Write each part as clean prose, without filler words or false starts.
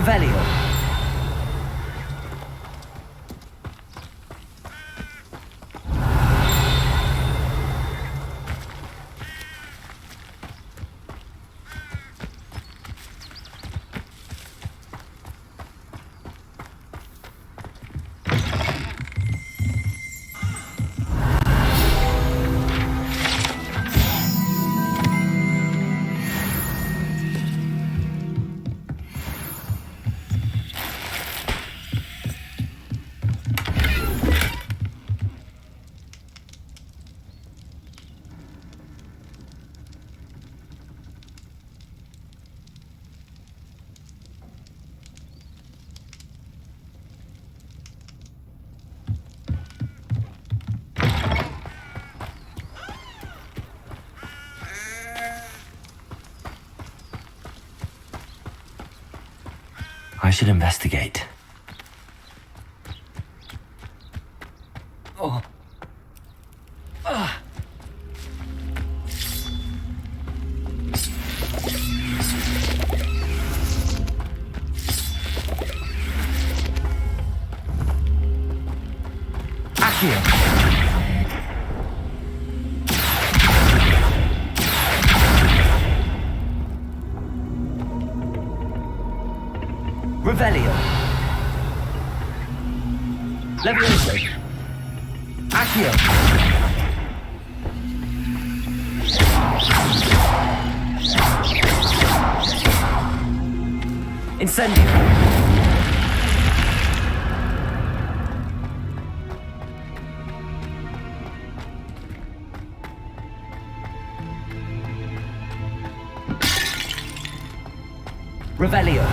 Revelio. I should investigate. Oh. Accio. Revelio. Levioso. Accio. Incendio. Revelio.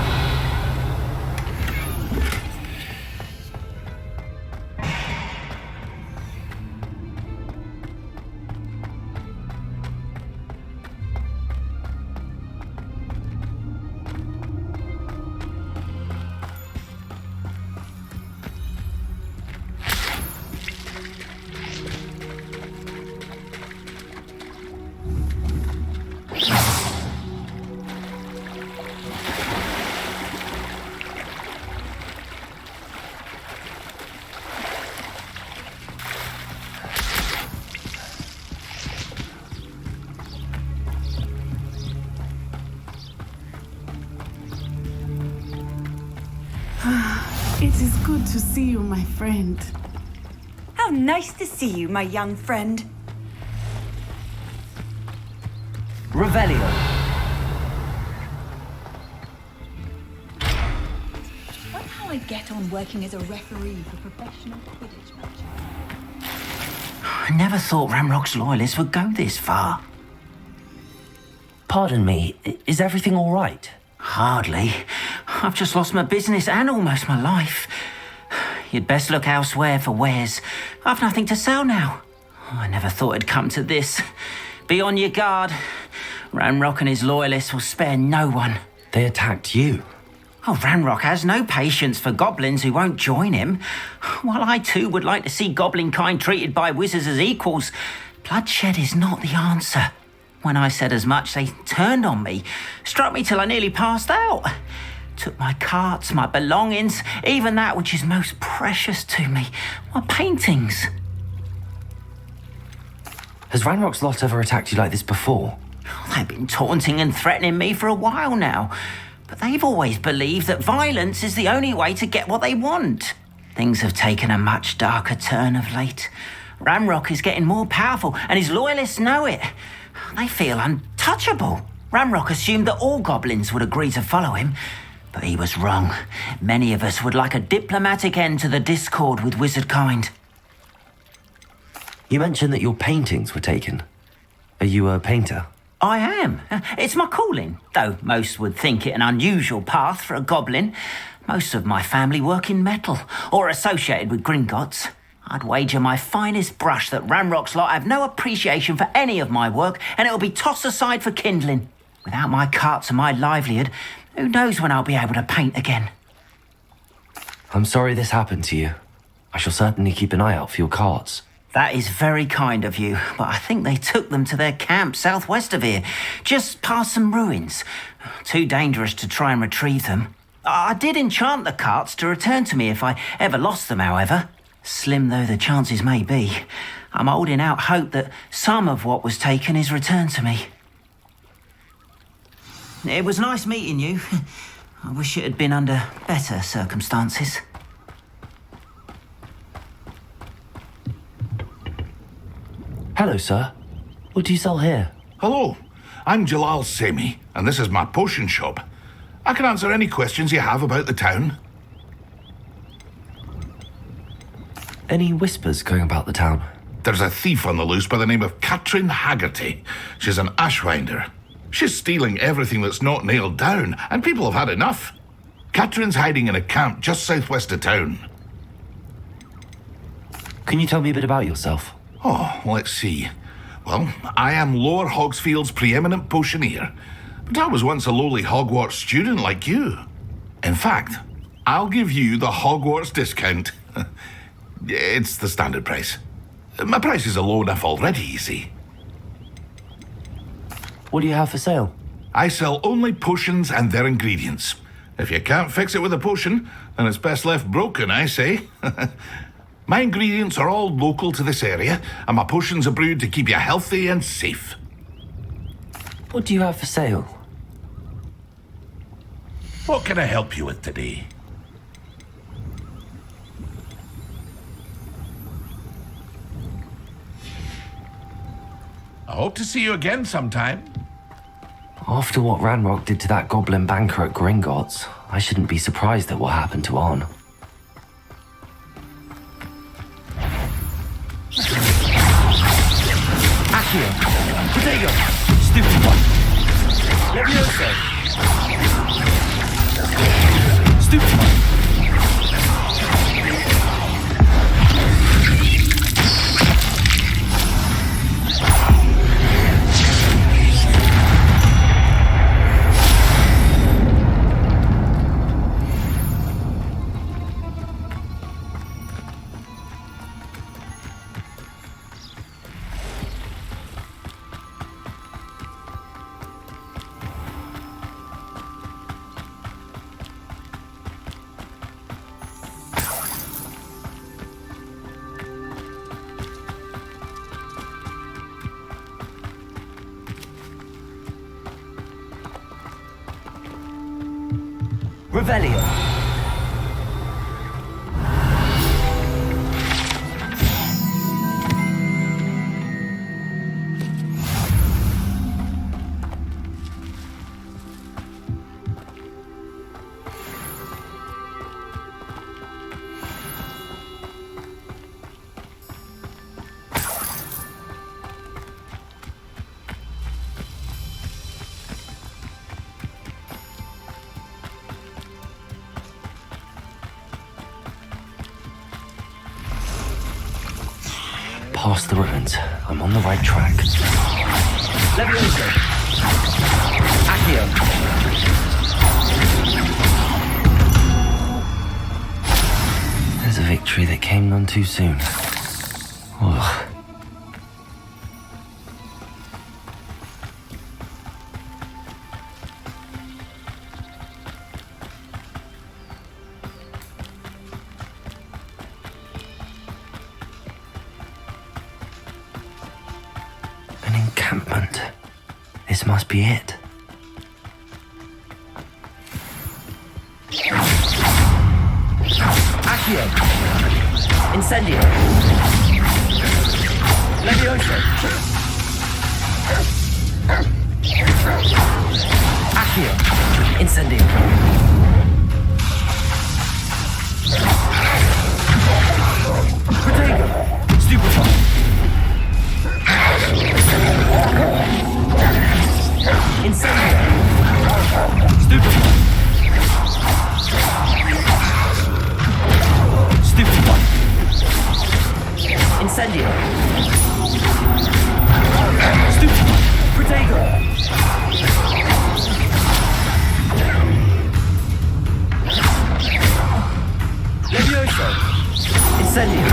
It is good to see you, my friend. How nice to see you, my young friend. Revelio. Wonder how I'd get on working as a referee for professional Quidditch matches. I never thought Ramrock's loyalists would go this far. Pardon me, is everything all right? Hardly. I've just lost my business and almost my life. You'd best look elsewhere for wares. I've nothing to sell now. I never thought it'd come to this. Be on your guard. Ranrock and his loyalists will spare no one. They attacked you. Oh, Ranrock has no patience for goblins who won't join him. While I too would like to see goblin kind treated by wizards as equals, bloodshed is not the answer. When I said as much, they turned on me, struck me till I nearly passed out. Took my carts, my belongings, even that which is most precious to me, my paintings. Has Ranrock's lot ever attacked you like this before? They've been taunting and threatening me for a while now, but they've always believed that violence is the only way to get what they want. Things have taken a much darker turn of late. Ramrock is getting more powerful, and his loyalists know it. They feel untouchable. Ramrock assumed that all goblins would agree to follow him, but he was wrong. Many of us would like a diplomatic end to the discord with wizard kind. You mentioned that your paintings were taken. Are you a painter? I am. It's my calling, though most would think it an unusual path for a goblin. Most of my family work in metal, or associated with Gringotts. I'd wager my finest brush that Ramrock's lot have no appreciation for any of my work, and it'll be tossed aside for kindling. Without my carts and my livelihood, who knows when I'll be able to paint again? I'm sorry this happened to you. I shall certainly keep an eye out for your carts. That is very kind of you, but I think they took them to their camp southwest of here, just past some ruins. Too dangerous to try and retrieve them. I did enchant the carts to return to me if I ever lost them, however. Slim though the chances may be, I'm holding out hope that some of what was taken is returned to me. It was nice meeting you. I wish it had been under better circumstances. Hello, sir. What do you sell here? Hello, I'm Jalal Semi, and this is my potion shop. I can answer any questions you have about the town. Any whispers going about the town? There's a thief on the loose by the name of Katrin Haggerty. She's an ashwinder. She's stealing everything that's not nailed down, and people have had enough. Katrin's hiding in a camp just southwest of town. Can you tell me a bit about yourself? Oh, let's see. Well, I am Lower Hogsfield's preeminent potioneer, but I was once a lowly Hogwarts student like you. In fact, I'll give you the Hogwarts discount. It's the standard price. My prices are low enough already, you see. What do you have for sale? I sell only potions and their ingredients. If you can't fix it with a potion, then it's best left broken, I say. My ingredients are all local to this area, and my potions are brewed to keep you healthy and safe. What do you have for sale? What can I help you with today? I hope to see you again sometime. After what Ranrock did to that goblin banker at Gringotts, I shouldn't be surprised at what happened to On. Accio. Potato. Stupid one. Levioso. Stupid one. Revelio. Past the ruins. I'm on the right track. Levioso. Accio. There's a victory that came none too soon. Ugh. An encampment. This must be it. Accio. Incendio. Levioso. Accio. Incendio. Protego. Stupefy. Incendio. Stupefy. Stupefy. Incendio. Stupefy. Protego. Levioso. Incendio.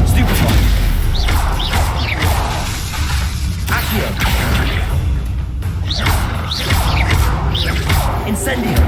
Stupefy. Accio. Incendio.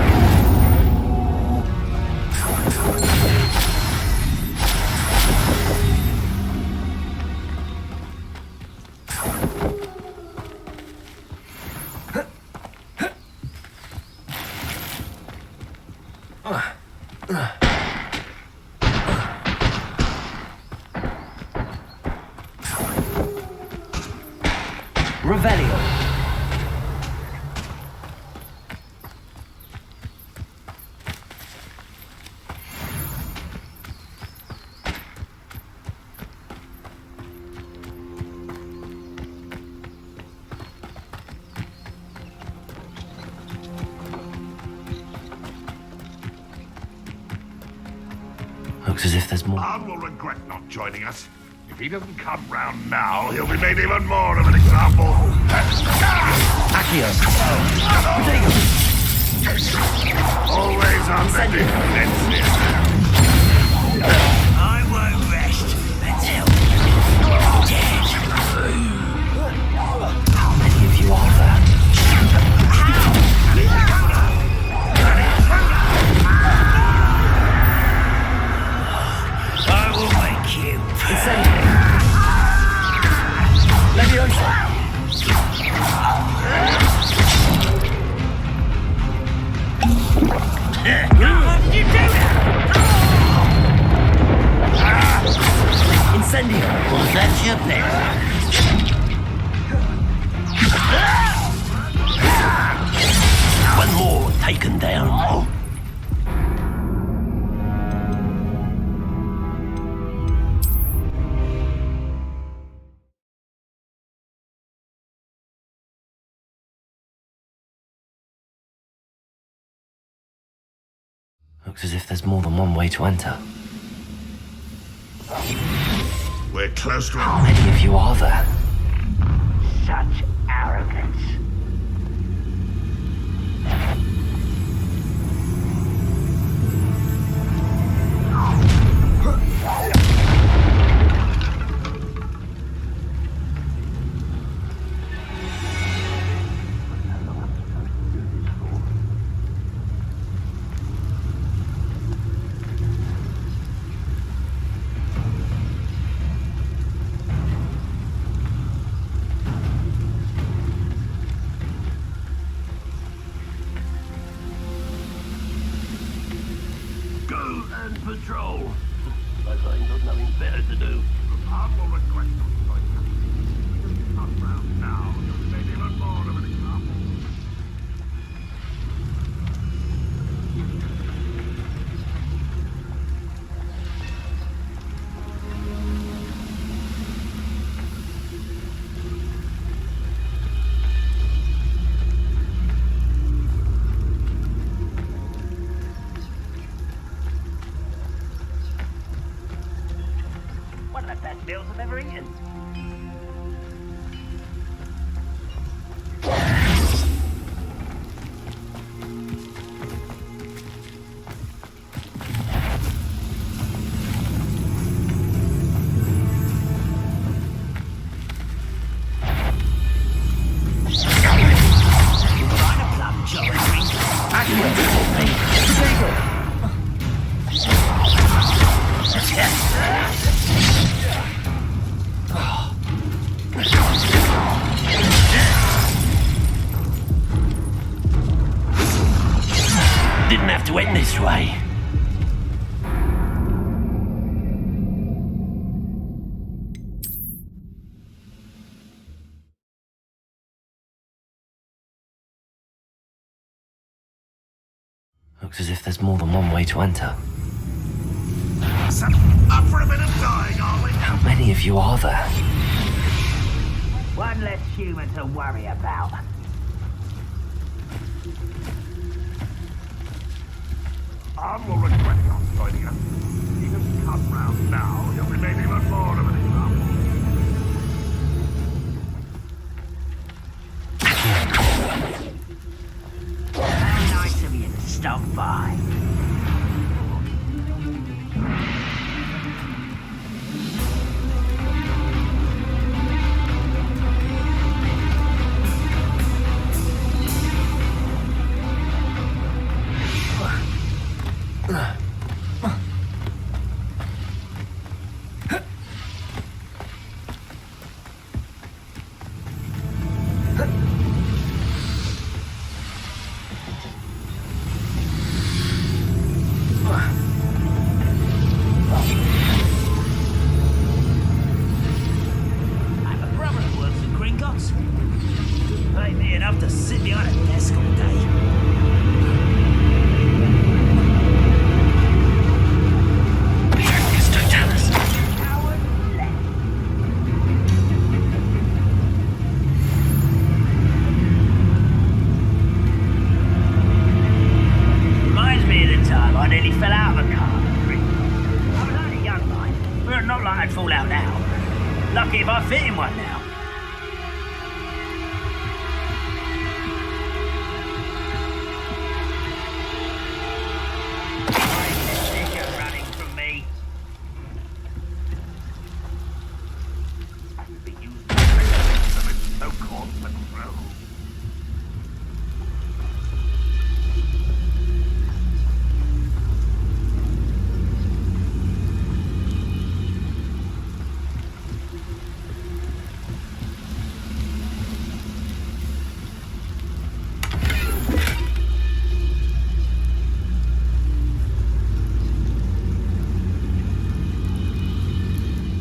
Looks as if there's more. Arn will regret not joining us. If he doesn't come round now, he'll be made even more of an example. Accio. Protego. Always on the defensive. I won't rest until you're dead. How many of you are there? I will make you. Incendio. Leviosa. How did you do that? Incendio. Was that your best? One more taken down. Looks as if there's more than one way to enter. We're close to How many of you are there? Such arrogance. Patrol. I find there's nothing better to do. Arn will regret not joining us. If he doesn't come round now, he'll be made even more of an example. One of the best meals I've ever eaten. Accio. Protego. Didn't have to end this way. Looks as if there's more than one way to enter. Up for a bit of dying, are we? How many of you are there? One less human to worry about. Arn will regret not joining us. If he doesn't come round now, he'll be made even more of an example. How nice of you to stop by. I'd fall out now. Lucky if I fit in one now. Sick of running from me.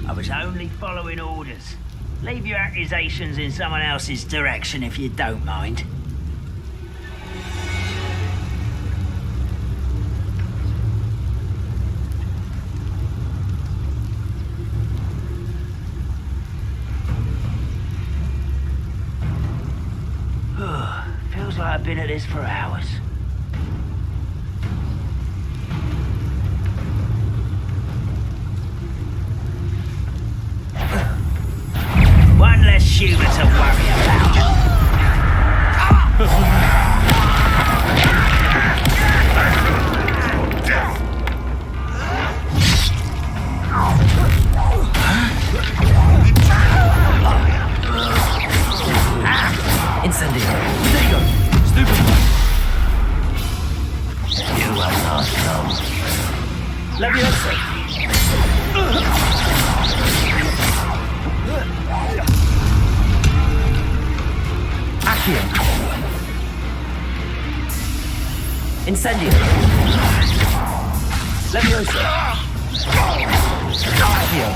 I was only following orders. Leave your accusations in someone else's direction if you don't mind. Feels like I've been at this for hours. One less Schubert to worry about. Incendio. There you go. Stupid. You are not dumb. Leviosa. Accio. Incendio. Leviosa. Accio.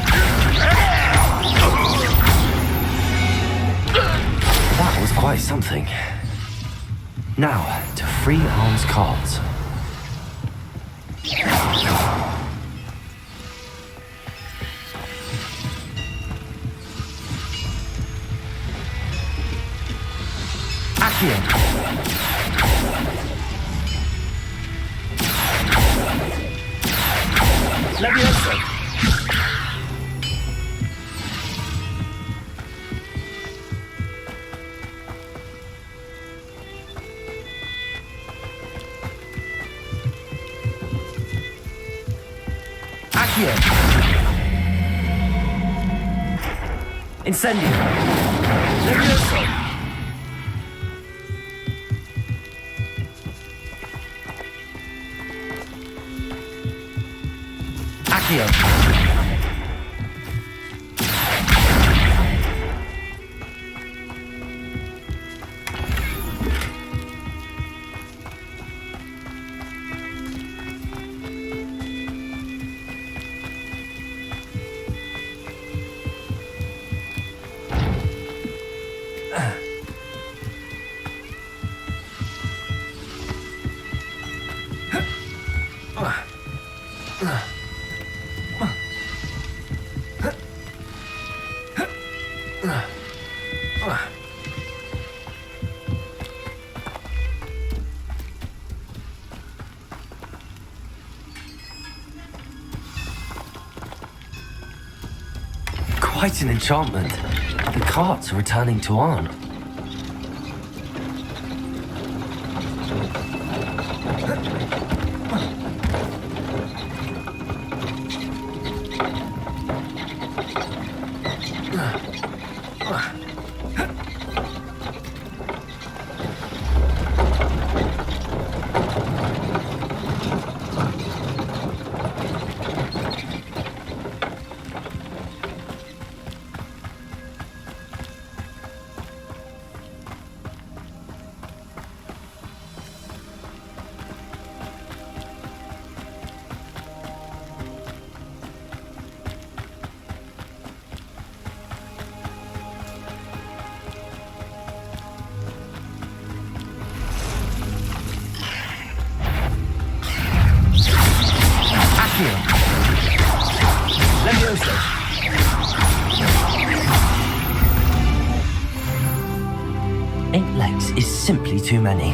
That was quite something. Now, to free Arm's cards. Accio. Leviosa. Accio. Incendio. Leviosa. Accio. Quite an enchantment. The carts are returning to Arn. Leviosa. Eight legs is simply too many.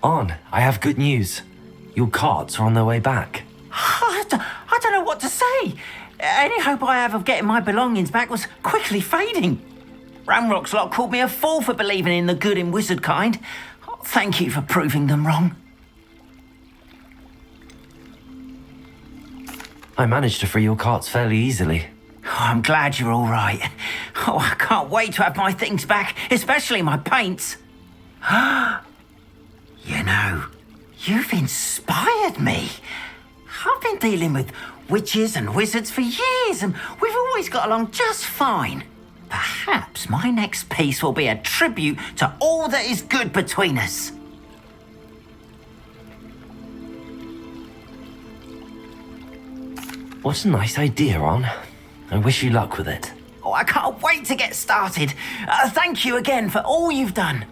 On, I have good news. Your carts are on their way back. I don't know what to say. Any hope I have of getting my belongings back was quickly fading. Ramrock's lot called me a fool for believing in the good in wizard kind. Thank you for proving them wrong. I managed to free your carts fairly easily. Oh, I'm glad you're all right. Oh, I can't wait to have my things back, especially my paints. You know, you've inspired me. I've been dealing with witches and wizards for years, and we've always got along just fine. Perhaps my next piece will be a tribute to all that is good between us. What a nice idea, On. I wish you luck with it. Oh, I can't wait to get started. Thank you again for all you've done.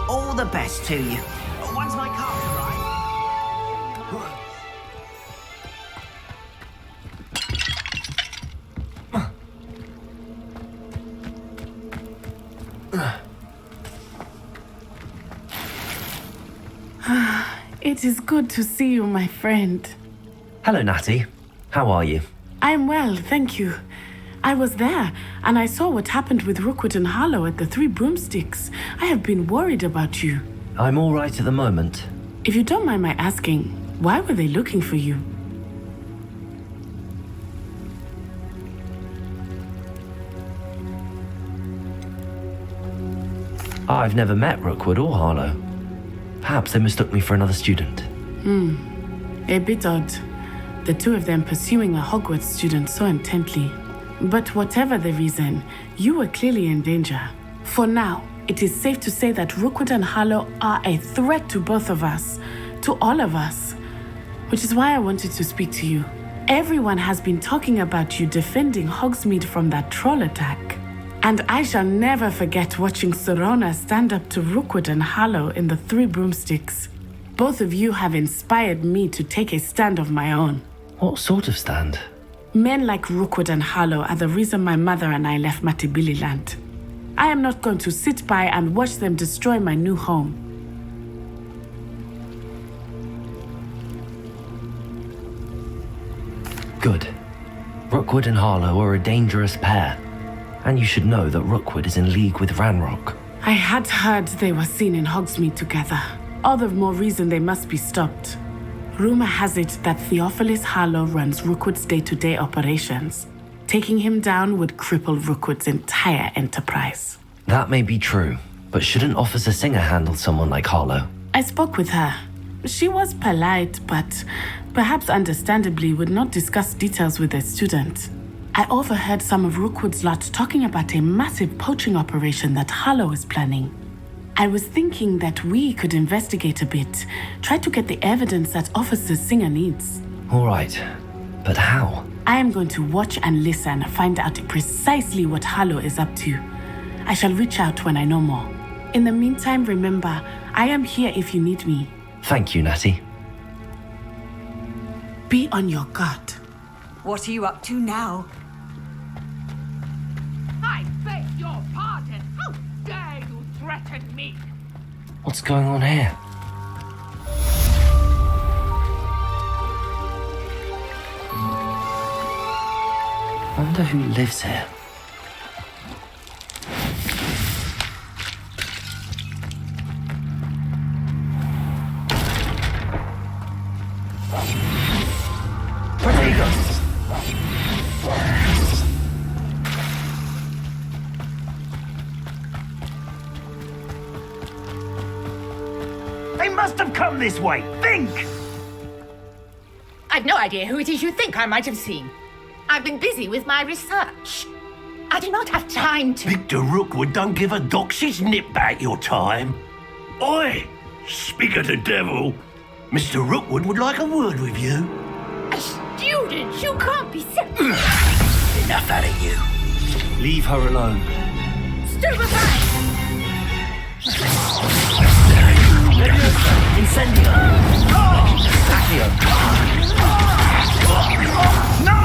All the best to you. Once my car's arrive. It is good to see you, my friend. Hello, Natty. How are you? I'm well, thank you. I was there, and I saw what happened with Rookwood and Harlow at the Three Broomsticks. I have been worried about you. I'm all right at the moment. If you don't mind my asking, why were they looking for you? I've never met Rookwood or Harlow. Perhaps they mistook me for another student. A bit odd. The two of them pursuing a Hogwarts student so intently. But whatever the reason, you were clearly in danger. For now, it is safe to say that Rookwood and Harlow are a threat to both of us, to all of us. Which is why I wanted to speak to you. Everyone has been talking about you defending Hogsmeade from that troll attack. And I shall never forget watching Sorona stand up to Rookwood and Harlow in the Three Broomsticks. Both of you have inspired me to take a stand of my own. What sort of stand? Men like Rookwood and Harlow are the reason my mother and I left Matabeleland. I am not going to sit by and watch them destroy my new home. Good. Rookwood and Harlow are a dangerous pair. And you should know that Rookwood is in league with Ranrock. I had heard they were seen in Hogsmeade together. All the more reason they must be stopped. Rumor has it that Theophilus Harlow runs Rookwood's day-to-day operations. Taking him down would cripple Rookwood's entire enterprise. That may be true, but shouldn't Officer Singer handle someone like Harlow? I spoke with her. She was polite, but perhaps understandably would not discuss details with a student. I overheard some of Rookwood's lot talking about a massive poaching operation that Harlow is planning. I was thinking that we could investigate a bit, try to get the evidence that Officer Singer needs. All right, but how? I am going to watch and listen, find out precisely what Harlow is up to. I shall reach out when I know more. In the meantime, remember, I am here if you need me. Thank you, Natty. Be on your guard. What are you up to now? I beg your pardon. How dare you threaten me? What's going on here? I wonder who lives here. They must have come this way. Think! I've no idea who it is you think I might have seen. I've been busy with my research. I do not have time to... Victor Rookwood don't give a doxy's nip back your time. Oi! Speak of the devil. Mr. Rookwood would like a word with you. A student? You can't be so... Enough out of you. Leave her alone. Stupefy! Incendio! Accio! No!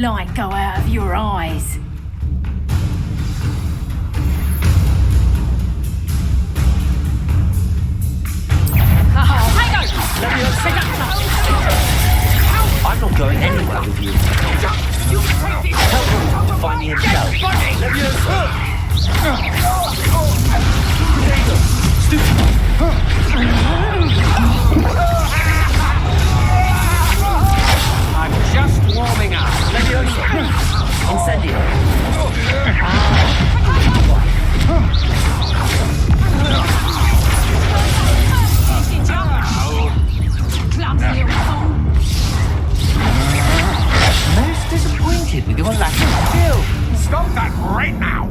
light go out of your eyes? I'm not going anywhere with you. Tell him to find me himself. I'm just warming up. Incendio. Most disappointed with your lack of skill. Stop that right now!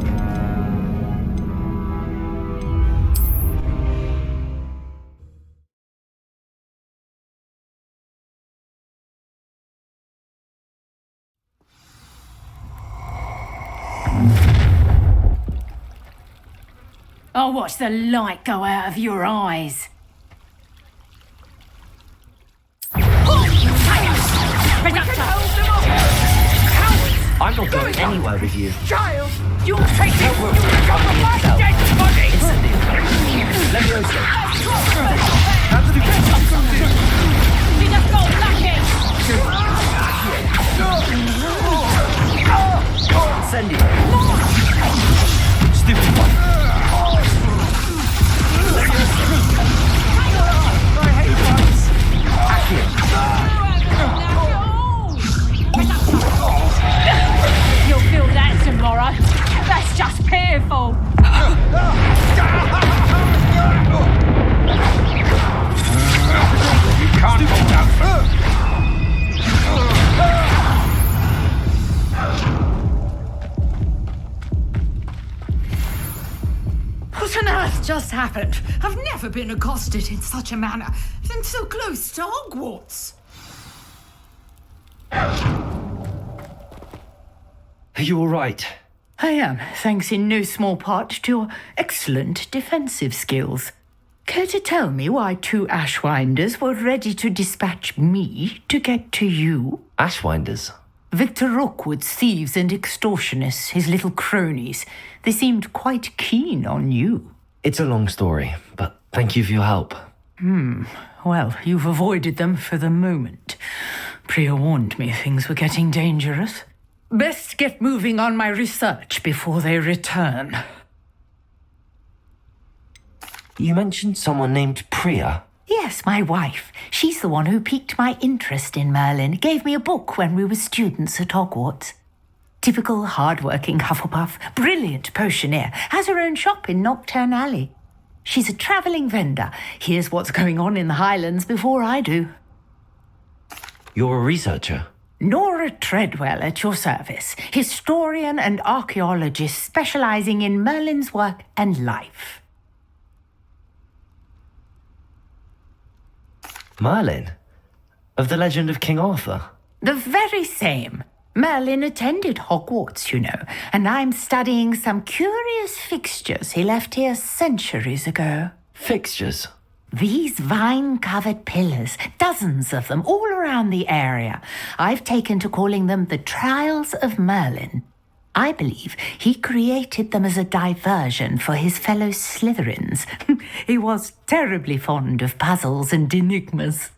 I'll watch the light go out of your eyes. I'm not going anywhere with you. Child, You'll take it. You'll find me yourself. Dead body. Levioso. She just got lucky. Incendio. Stupid one. You'll feel that tomorrow. That's just painful. You can't hold out. What on earth just happened? I've never been accosted in such a manner, and so close to Hogwarts. Are you all right? I am, thanks in no small part to your excellent defensive skills. Care to tell me why two Ashwinders were ready to dispatch me to get to you? Ashwinders. Victor Rookwood's thieves and extortionists, his little cronies. They seemed quite keen on you. It's a long story, but thank you for your help. Well, you've avoided them for the moment. Priya warned me things were getting dangerous. Best get moving on my research before they return. You mentioned someone named Priya. Yes, my wife. She's the one who piqued my interest in Merlin. Gave me a book when we were students at Hogwarts. Typical hard-working Hufflepuff, brilliant potioneer, has her own shop in Nocturne Alley. She's a travelling vendor. Hears what's going on in the Highlands before I do. You're a researcher. Nora Treadwell at your service, historian and archaeologist specialising in Merlin's work and life. Merlin? Of the legend of King Arthur? The very same. Merlin attended Hogwarts, you know, and I'm studying some curious fixtures he left here centuries ago. Fixtures? These vine-covered pillars, dozens of them all around the area. I've taken to calling them the Trials of Merlin. I believe he created them as a diversion for his fellow Slytherins. He was terribly fond of puzzles and enigmas.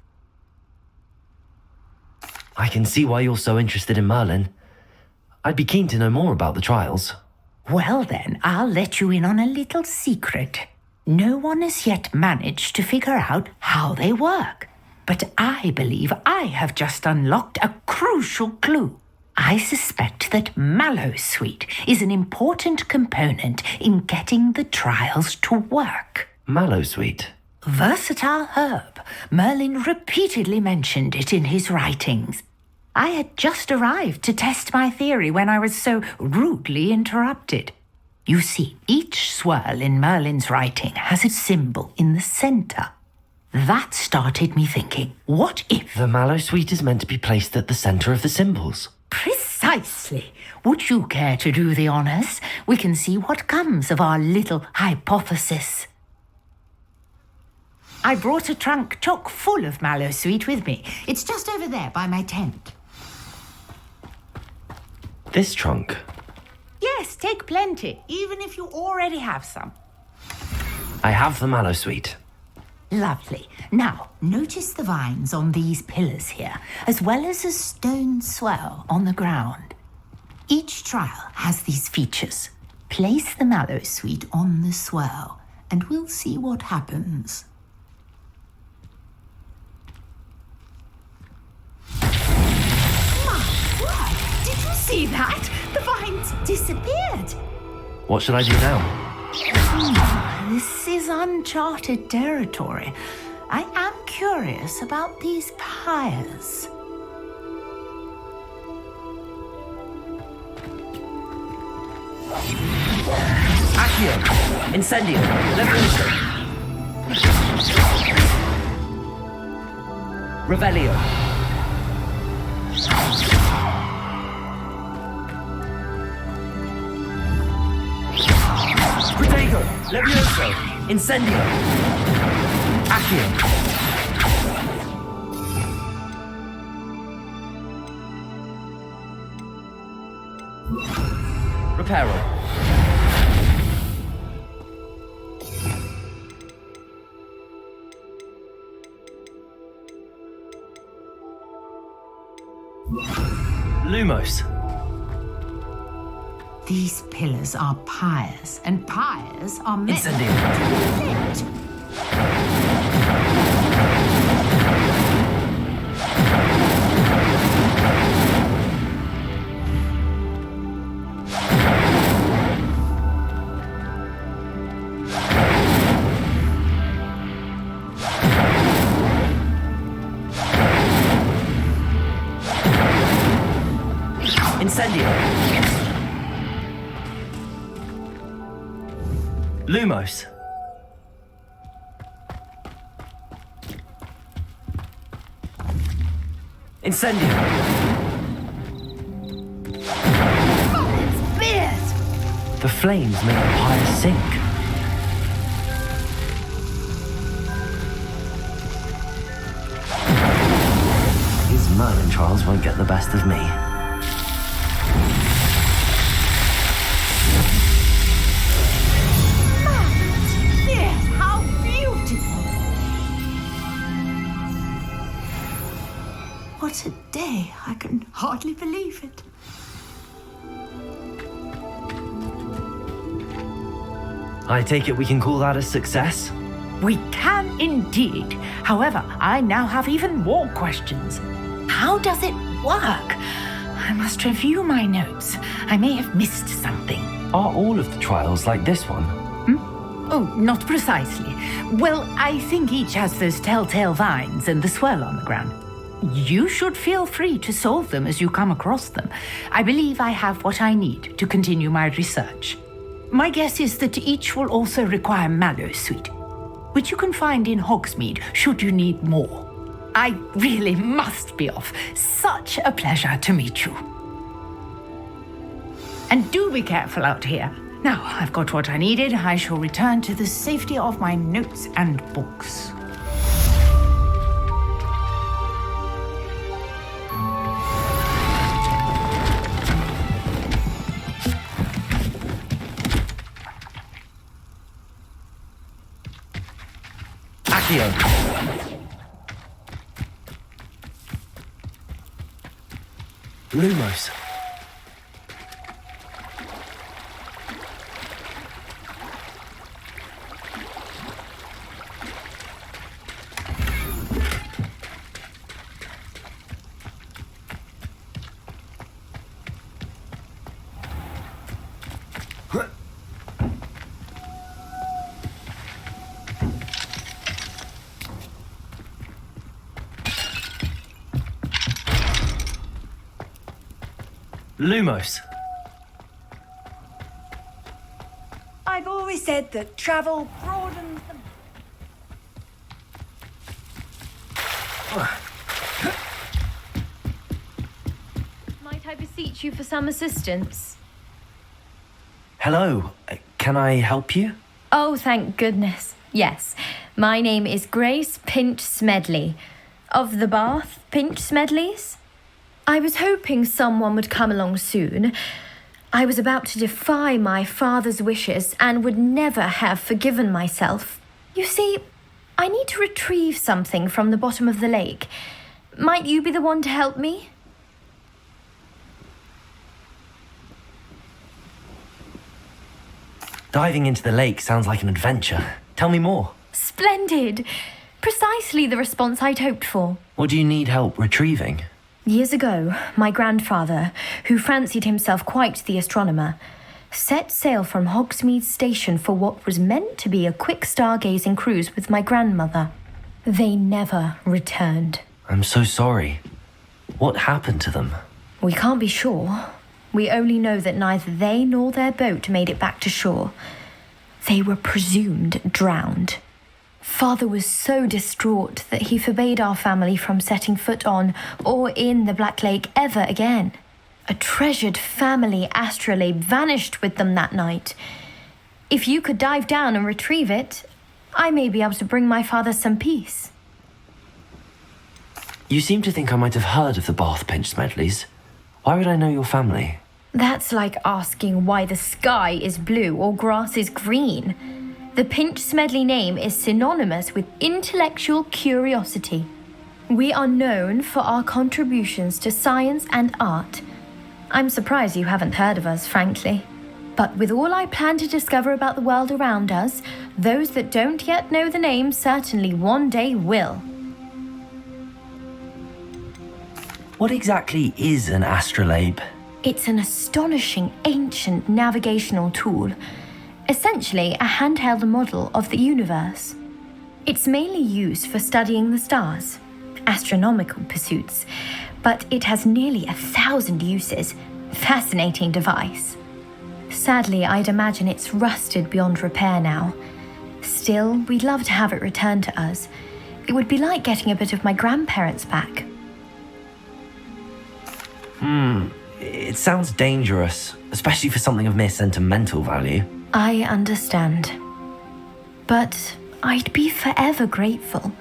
I can see why you're so interested in Merlin. I'd be keen to know more about the trials. Well then, I'll let you in on a little secret. No one has yet managed to figure out how they work. But I believe I have just unlocked a crucial clue. I suspect that Mallowsweet is an important component in getting the trials to work. Mallowsweet? Versatile herb. Merlin repeatedly mentioned it in his writings. I had just arrived to test my theory when I was so rudely interrupted. You see, each swirl in Merlin's writing has a symbol in the centre. That started me thinking, what if... The Mallowsweet is meant to be placed at the centre of the symbols. Precisely. Would you care to do the honours? We can see what comes of our little hypothesis. I brought a trunk chock full of Mallowsweet with me. It's just over there by my tent. This trunk? Yes, take plenty, even if you already have some. I have the mallow sweet. Lovely. Now, notice the vines on these pillars here, as well as a stone swell on the ground. Each trial has these features. Place the mallow sweet on the swell, and we'll see what happens. My word! Did you see that? The vines disappeared. What should I do now? This is uncharted territory. I am curious about these pyres. Accio! Incendio! Levioso! Revelio! Protego! Levioso! Incendio! Accio! Reparo! Lumos. These pillars are pyres, and pyres are meant to be lit. Incendio. Lumos. Incendio. Oh, it's fierce! The flames make the pyre sink. These Merlin trials won't get the best of me. What a day. I can hardly believe it. I take it we can call that a success? We can indeed. However, I now have even more questions. How does it work? I must review my notes. I may have missed something. Are all of the trials like this one? Oh, not precisely. Well, I think each has those telltale vines and the swirl on the ground. You should feel free to solve them as you come across them. I believe I have what I need to continue my research. My guess is that each will also require mallow sweet, which you can find in Hogsmeade should you need more. I really must be off. Such a pleasure to meet you. And do be careful out here. Now I've got what I needed. I shall return to the safety of my notes and books. Accio. Lumos. Lumos. I've always said that travel broadens the... Might I beseech you for some assistance? Hello. Can I help you? Oh, thank goodness. Yes. My name is Grace Pinch Smedley. Of the Bath Pinch Smedleys? I was hoping someone would come along soon. I was about to defy my father's wishes and would never have forgiven myself. You see, I need to retrieve something from the bottom of the lake. Might you be the one to help me? Diving into the lake sounds like an adventure. Tell me more. Splendid! Precisely the response I'd hoped for. What do you need help retrieving? Years ago, my grandfather, who fancied himself quite the astronomer, set sail from Hogsmeade Station for what was meant to be a quick stargazing cruise with my grandmother. They never returned. I'm so sorry. What happened to them? We can't be sure. We only know that neither they nor their boat made it back to shore. They were presumed drowned. Father was so distraught that he forbade our family from setting foot on or in the Black Lake ever again. A treasured family astrolabe vanished with them that night. If you could dive down and retrieve it, I may be able to bring my father some peace. You seem to think I might have heard of the Bath Pinch Smedleys. Why would I know your family? That's like asking why the sky is blue or grass is green. The Pinch Smedley name is synonymous with intellectual curiosity. We are known for our contributions to science and art. I'm surprised you haven't heard of us, frankly. But with all I plan to discover about the world around us, those that don't yet know the name certainly one day will. What exactly is an astrolabe? It's an astonishing ancient navigational tool. Essentially a handheld model of the universe. It's mainly used for studying the stars, astronomical pursuits, but it has nearly 1,000 uses. Fascinating device. Sadly, I'd imagine it's rusted beyond repair now. Still, we'd love to have it returned to us. It would be like getting a bit of my grandparents back. It sounds dangerous, especially for something of mere sentimental value. I understand. But I'd be forever grateful.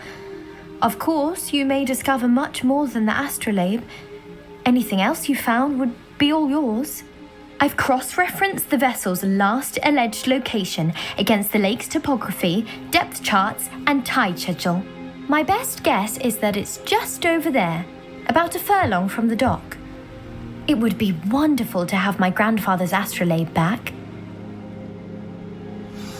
Of course, you may discover much more than the astrolabe. Anything else you found would be all yours. I've cross-referenced the vessel's last alleged location against the lake's topography, depth charts, and tide schedule. My best guess is that it's just over there, about a furlong from the dock. It would be wonderful to have my grandfather's astrolabe back.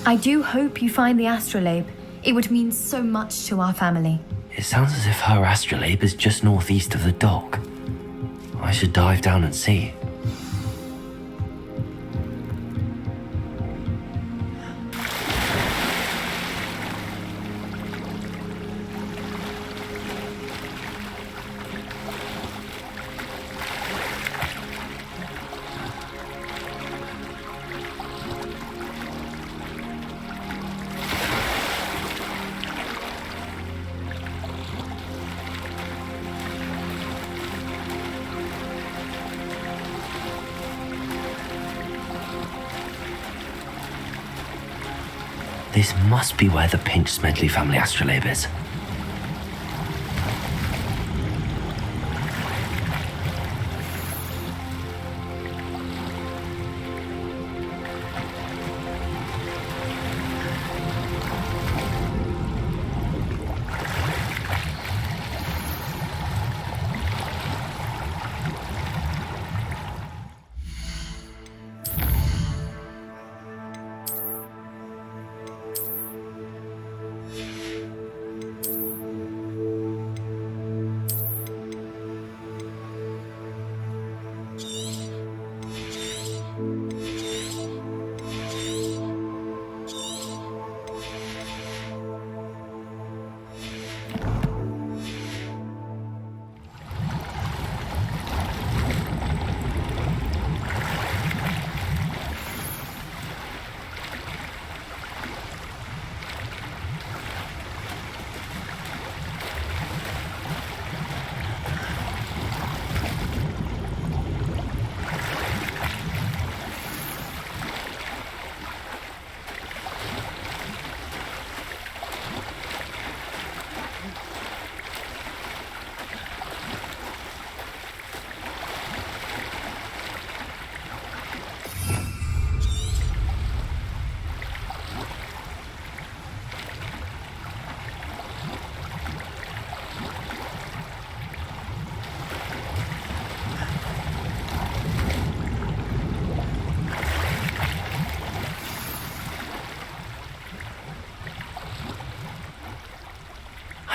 I do hope you find the astrolabe. It would mean so much to our family. It sounds as if her astrolabe is just northeast of the dock. I should dive down and see. This must be where the Pinch Smedley family astrolabe is.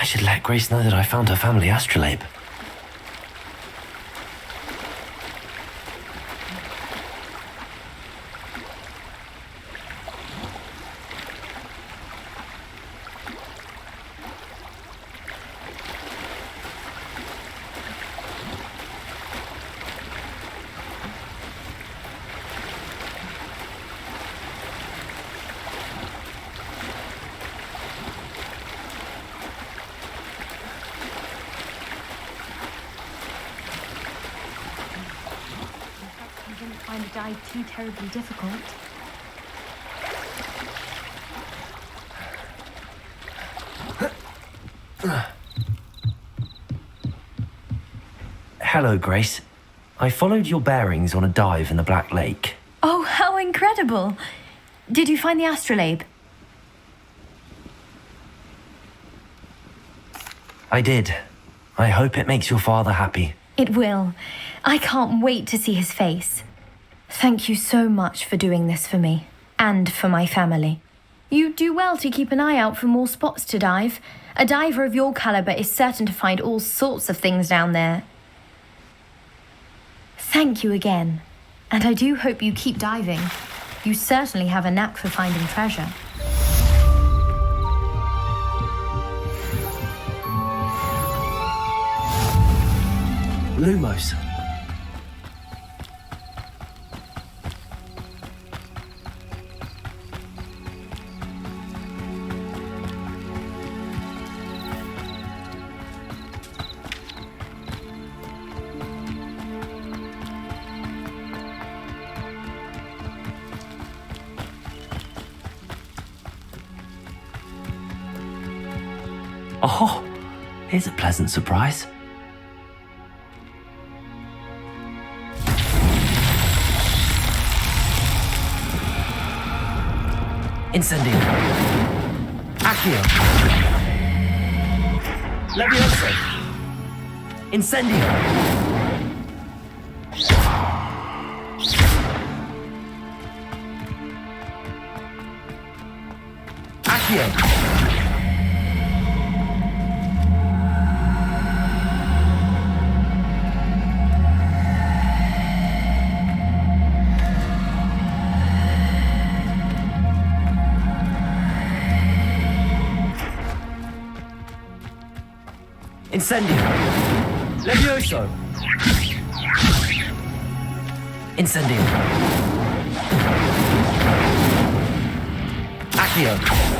should let Grace know that I found her family astrolabe. Find a dive too terribly difficult. Hello, Grace. I followed your bearings on a dive in the Black Lake. Oh, how incredible! Did you find the astrolabe? I did. I hope it makes your father happy. It will. I can't wait to see his face. Thank you so much for doing this for me, and for my family. You do well to keep an eye out for more spots to dive. A diver of your caliber is certain to find all sorts of things down there. Thank you again, and I do hope you keep diving. You certainly have a knack for finding treasure. Lumos. Oh, here's a pleasant surprise. Incendio. Accio. Levioso. Incendio. Accio. Incendio. Levioso. Incendio. Accio.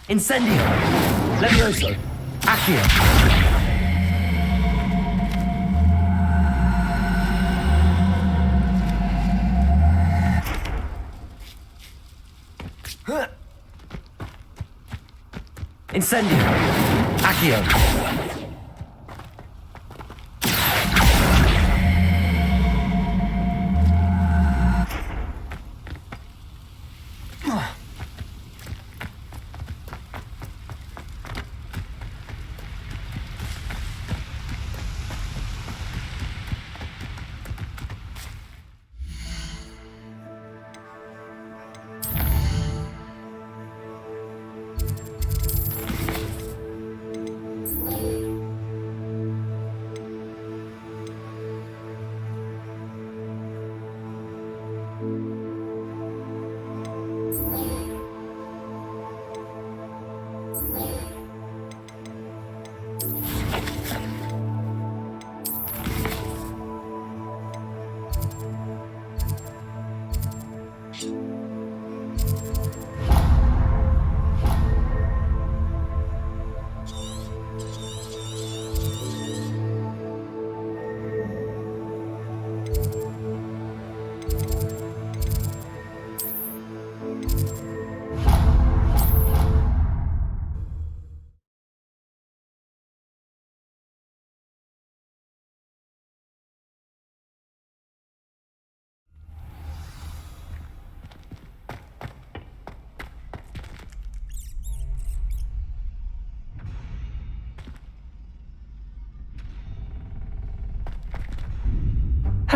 Incendio. Levioso. Accio. Incendio. Accio.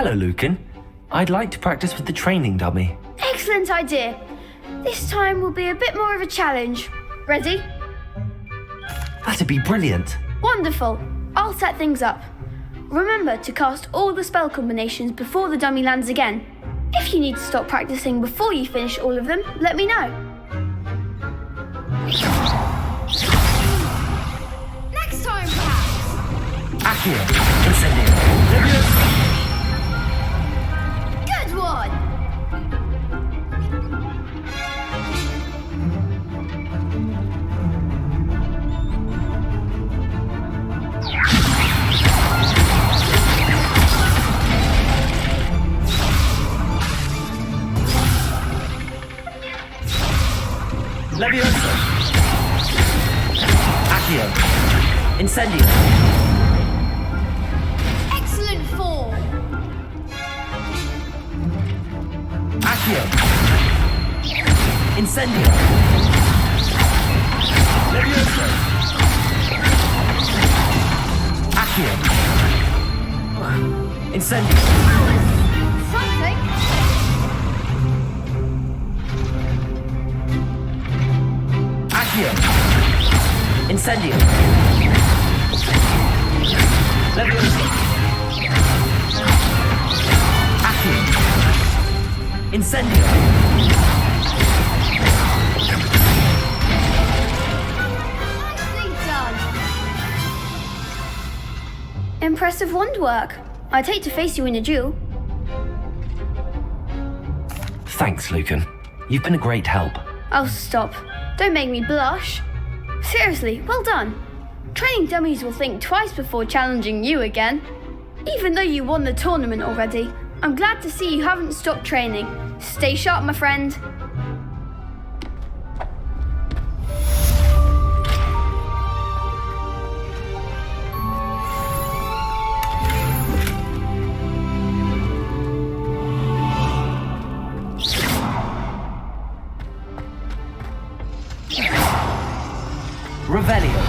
Hello, Lucan. I'd like to practice with the training dummy. Excellent idea. This time will be a bit more of a challenge. Ready? That'd be brilliant. Wonderful. I'll set things up. Remember to cast all the spell combinations before the dummy lands again. If you need to stop practicing before you finish all of them, let me know. Next time, perhaps. Accio. Incendio. Good one. Leviosa. Accio. Incendio. Excellent form. Accio. Incendio. Leviosa. Accio. Incendio. Something. Accio. Incendio. Leviosa. Accio. Incendio. Nicely done. Impressive wand work. I'd hate to face you in a duel. Thanks, Lucan. You've been a great help. Oh, stop. Don't make me blush. Seriously, well done. Training dummies will think twice before challenging you again. Even though you won the tournament already, I'm glad to see you haven't stopped training. Stay sharp, my friend. Revelio.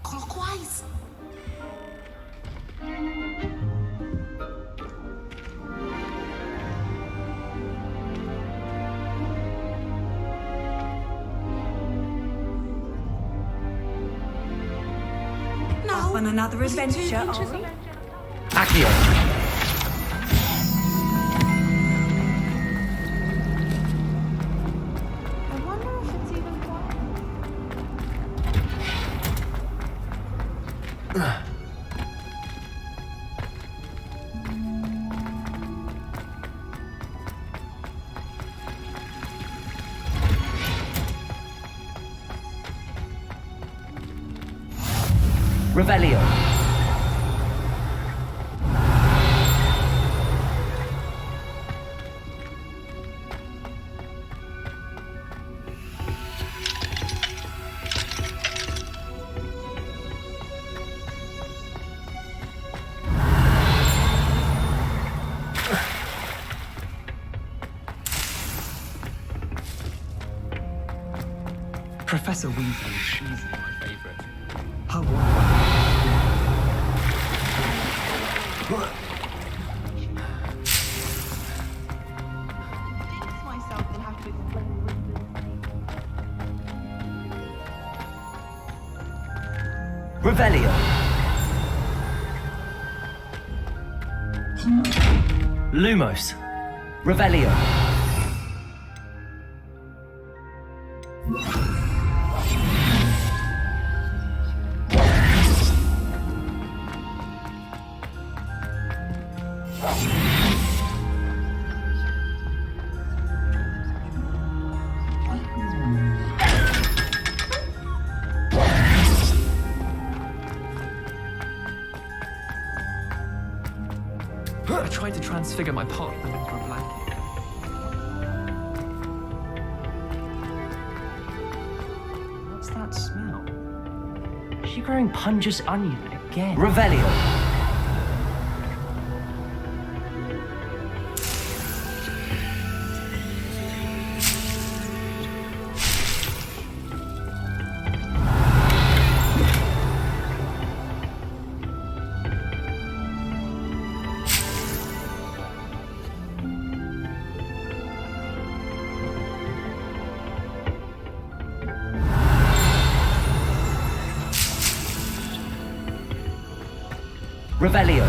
Clockwise. Off on another adventure, are we? Accio. I wonder if it's even quiet. Revelio. Professor Weasley, she's my favorite. Her wand. Revelio. Lumos. Revelio. I tried to transfigure my partner into a blanket. What's that smell? Is she growing Punja's onion again? Revelio. Revelio.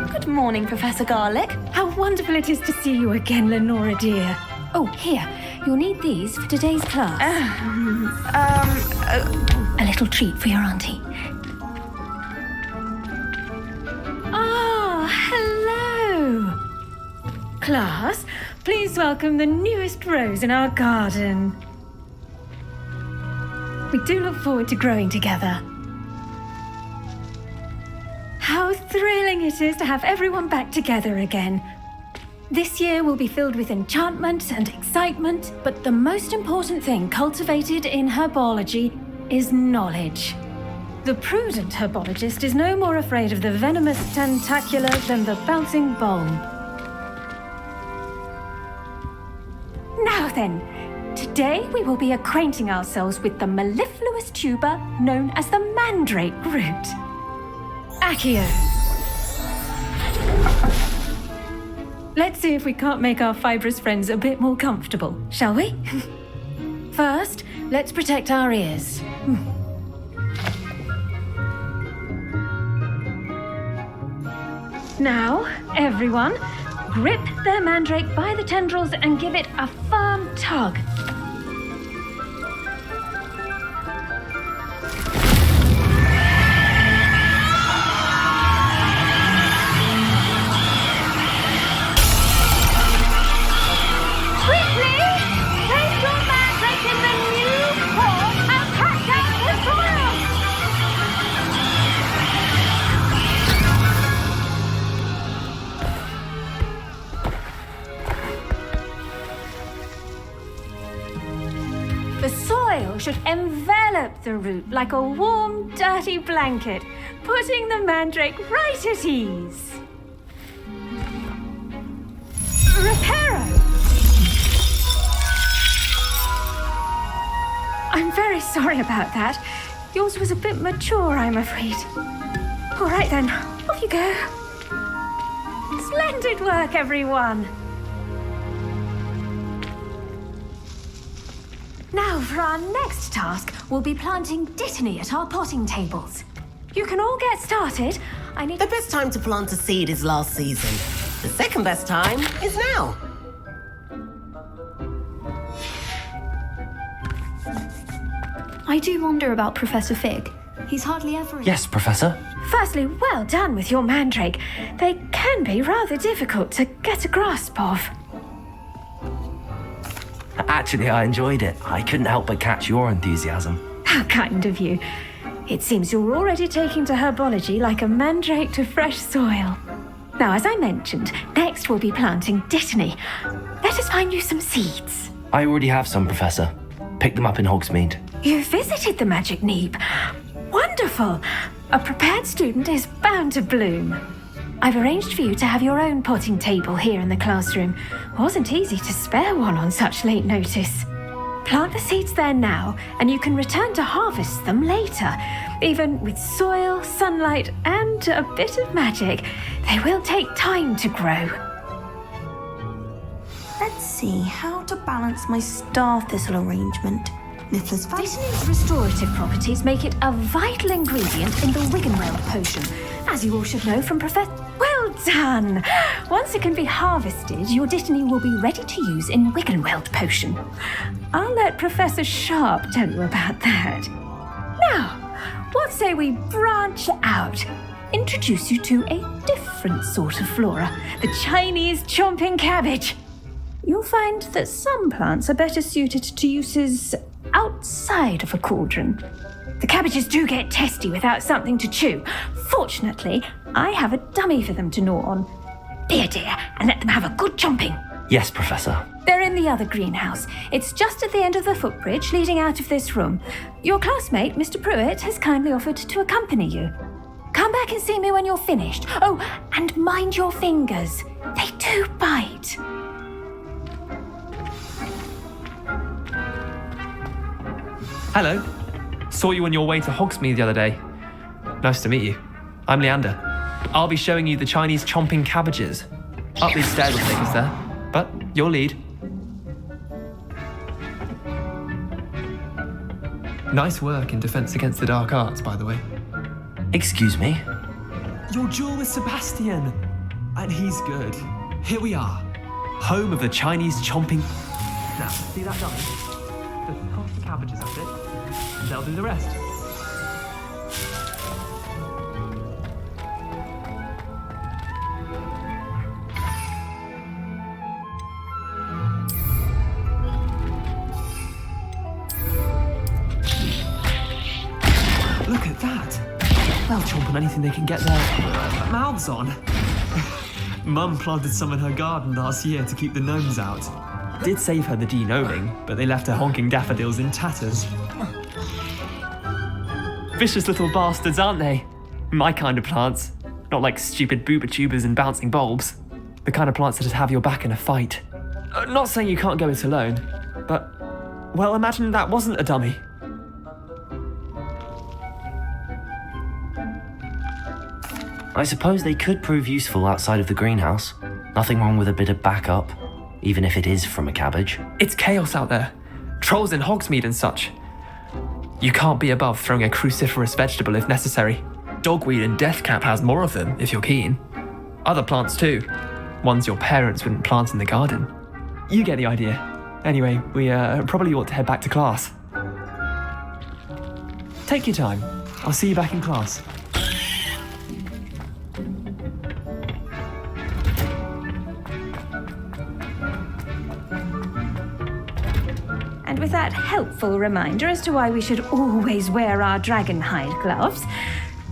Good morning, Professor Garlick. How wonderful it is to see you again, Lenora dear. Oh, here. You'll need these for today's class. A little treat for your auntie. Ah, hello. Class, please welcome the newest rose in our garden. We do look forward to growing together. How thrilling it is to have everyone back together again. This year will be filled with enchantment and excitement, but the most important thing cultivated in herbology is knowledge. The prudent herbologist is no more afraid of the venomous tentacula than the bouncing bulb. Now then, today we will be acquainting ourselves with the mellifluous tuber known as the mandrake root. Accio. Let's see if we can't make our fibrous friends a bit more comfortable, shall we? First, let's protect our ears. Now, everyone, grip their mandrake by the tendrils and give it a firm tug. The soil should envelop the root like a warm, dirty blanket, putting the mandrake right at ease. Reparo! I'm very sorry about that. Yours was a bit mature, I'm afraid. All right then, off you go. Splendid work, everyone. Now, for our next task, we'll be planting dittany at our potting tables. You can all get started. The best time to plant a seed is last season. The second best time is now. I do wonder about Professor Fig. He's hardly ever... Yes, Professor. Firstly, well done with your mandrake. They can be rather difficult to get a grasp of. Actually, I enjoyed it. I couldn't help but catch your enthusiasm. How kind of you. It seems you're already taking to herbology like a mandrake to fresh soil. Now, as I mentioned, next we'll be planting dittany. Let us find you some seeds. I already have some, Professor. Picked them up in Hogsmeade. You visited the Magic Neep. Wonderful. A prepared student is bound to bloom. I've arranged for you to have your own potting table here in the classroom. Wasn't easy to spare one on such late notice. Plant the seeds there now, and you can return to harvest them later. Even with soil, sunlight, and a bit of magic, they will take time to grow. Let's see how to balance my star thistle arrangement. Vitamins' restorative properties make it a vital ingredient in the Wiggenweld potion, as you all should know from Professor... Well done! Once it can be harvested, your Dittany will be ready to use in Wiggenweld potion. I'll let Professor Sharp tell you about that. Now, what say we branch out? Introduce you to a different sort of flora, the Chinese chomping cabbage. You'll find that some plants are better suited to uses outside of a cauldron. The cabbages do get testy without something to chew. Fortunately, I have a dummy for them to gnaw on. Be a dear and let them have a good chomping. Yes, Professor. They're in the other greenhouse. It's just at the end of the footbridge leading out of this room. Your classmate, Mr. Pruitt, has kindly offered to accompany you. Come back and see me when you're finished. Oh, and mind your fingers. They do bite. Hello. Saw you on your way to Hogsmeade the other day. Nice to meet you. I'm Leander. I'll be showing you the Chinese chomping cabbages. Up these stairs will take us there, but your lead. Nice work in Defense Against the Dark Arts, by the way. Excuse me? Your duel with Sebastian. And he's good. Here we are. Home of the Chinese chomping... Now, see that dummy? Just toss the cabbages at it. They'll do the rest. Look at that. They'll chomp on anything they can get their mouths on. Mum planted some in her garden last year to keep the gnomes out. Did save her the de-gnoming, but they left her honking daffodils in tatters. Vicious little bastards, aren't they? My kind of plants. Not like stupid booba tubers and bouncing bulbs. The kind of plants that just have your back in a fight. Not saying you can't go it alone, but... well, imagine that wasn't a dummy. I suppose they could prove useful outside of the greenhouse. Nothing wrong with a bit of backup, even if it is from a cabbage. It's chaos out there. Trolls in Hogsmeade and such. You can't be above throwing a cruciferous vegetable if necessary. Dogweed and deathcap has more of them, if you're keen. Other plants too. Ones your parents wouldn't plant in the garden. You get the idea. Anyway, we probably ought to head back to class. Take your time. I'll see you back in class. And with that helpful reminder as to why we should always wear our dragon hide gloves,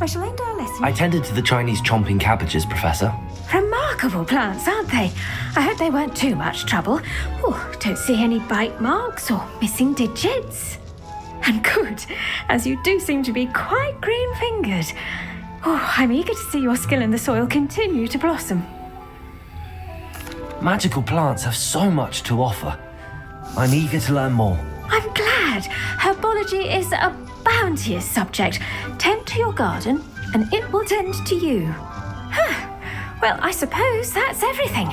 I shall end our lesson. I tended to the Chinese chomping cabbages, Professor. Remarkable plants, aren't they? I hope they weren't too much trouble. Oh, don't see any bite marks or missing digits. And good, as you do seem to be quite green-fingered. Oh, I'm eager to see your skill in the soil continue to blossom. Magical plants have so much to offer. I'm eager to learn more. I'm glad. Herbology is a bounteous subject. Tend to your garden, and it will tend to you. Well, I suppose that's everything.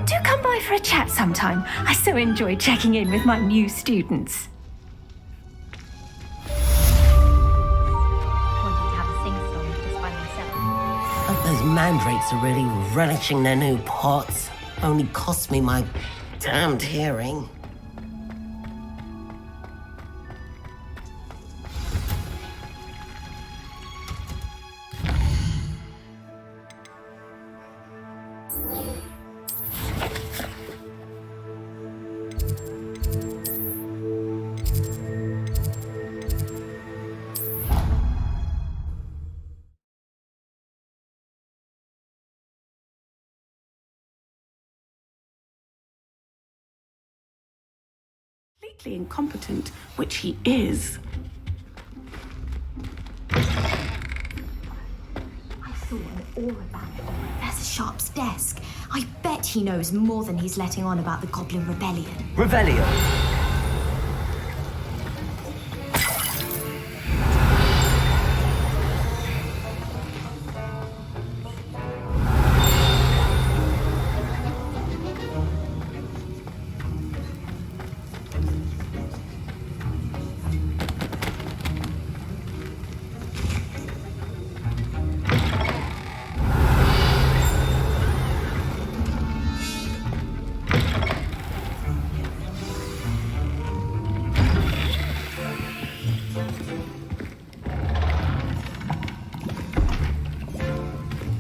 Do come by for a chat sometime. I so enjoy checking in with my new students. Those mandrakes are really relishing their new pots. Only cost me my damned hearing. Completely incompetent, which he is. I saw an aura band of Professor Sharp's desk. I bet he knows more than he's letting on about the Goblin Rebellion. Rebellion?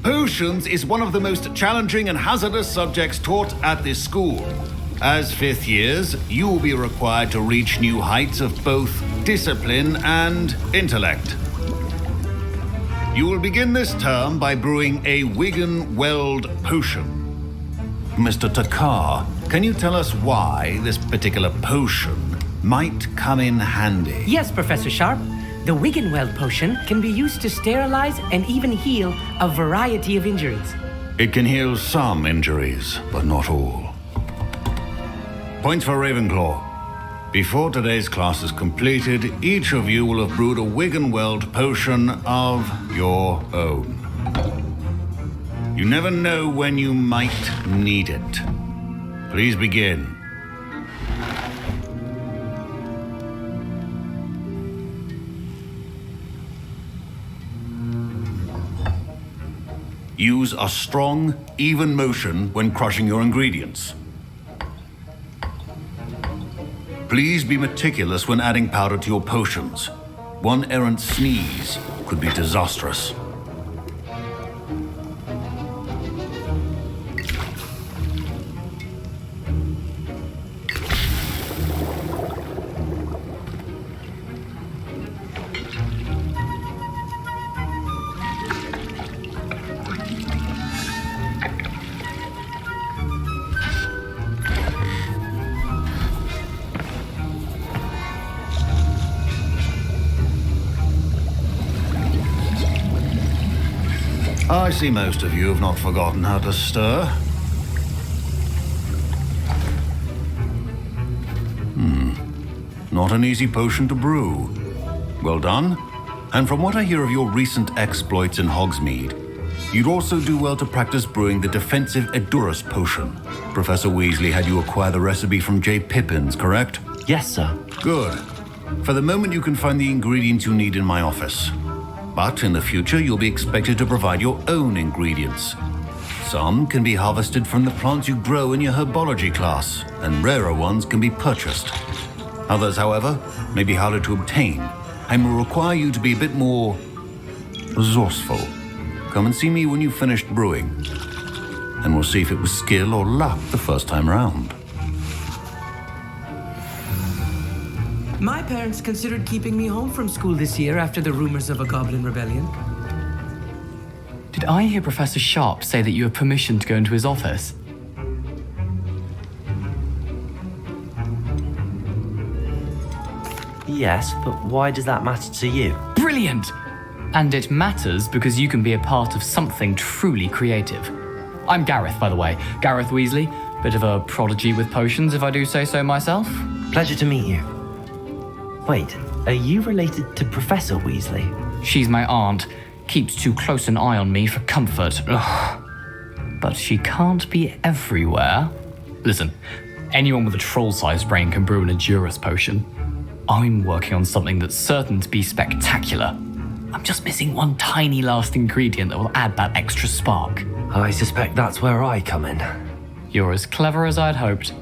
Potions is one of the most challenging and hazardous subjects taught at this school. As fifth years, you will be required to reach new heights of both discipline and intellect. You will begin this term by brewing a Wigan-Weld potion. Mr. Takar, can you tell us why this particular potion might come in handy? Yes, Professor Sharp. The Wigan-Weld potion can be used to sterilize and even heal a variety of injuries. It can heal some injuries, but not all. Points for Ravenclaw. Before today's class is completed, each of you will have brewed a Wigan-Weld potion of your own. You never know when you might need it. Please begin. Use a strong, even motion when crushing your ingredients. Please be meticulous when adding powder to your potions. One errant sneeze could be disastrous. I see most of you have not forgotten how to stir. Not an easy potion to brew. Well done. And from what I hear of your recent exploits in Hogsmeade, you'd also do well to practice brewing the defensive Edurus potion. Professor Weasley had you acquire the recipe from J. Pippins, correct? Yes, sir. Good. For the moment, you can find the ingredients you need in my office. But in the future, you'll be expected to provide your own ingredients. Some can be harvested from the plants you grow in your herbology class, and rarer ones can be purchased. Others, however, may be harder to obtain, and will require you to be a bit more resourceful. Come and see me when you've finished brewing, and we'll see if it was skill or luck the first time round. My parents considered keeping me home from school this year after the rumors of a Goblin Rebellion. Did I hear Professor Sharp say that you have permission to go into his office? Yes, but why does that matter to you? Brilliant! And it matters because you can be a part of something truly creative. I'm Gareth, by the way. Gareth Weasley. Bit of a prodigy with potions, if I do say so myself. Pleasure to meet you. Wait, are you related to Professor Weasley? She's my aunt. Keeps too close an eye on me for comfort. Ugh. But she can't be everywhere. Listen, anyone with a troll-sized brain can brew an Edurus potion. I'm working on something that's certain to be spectacular. I'm just missing one tiny last ingredient that will add that extra spark. I suspect that's where I come in. You're as clever as I'd hoped.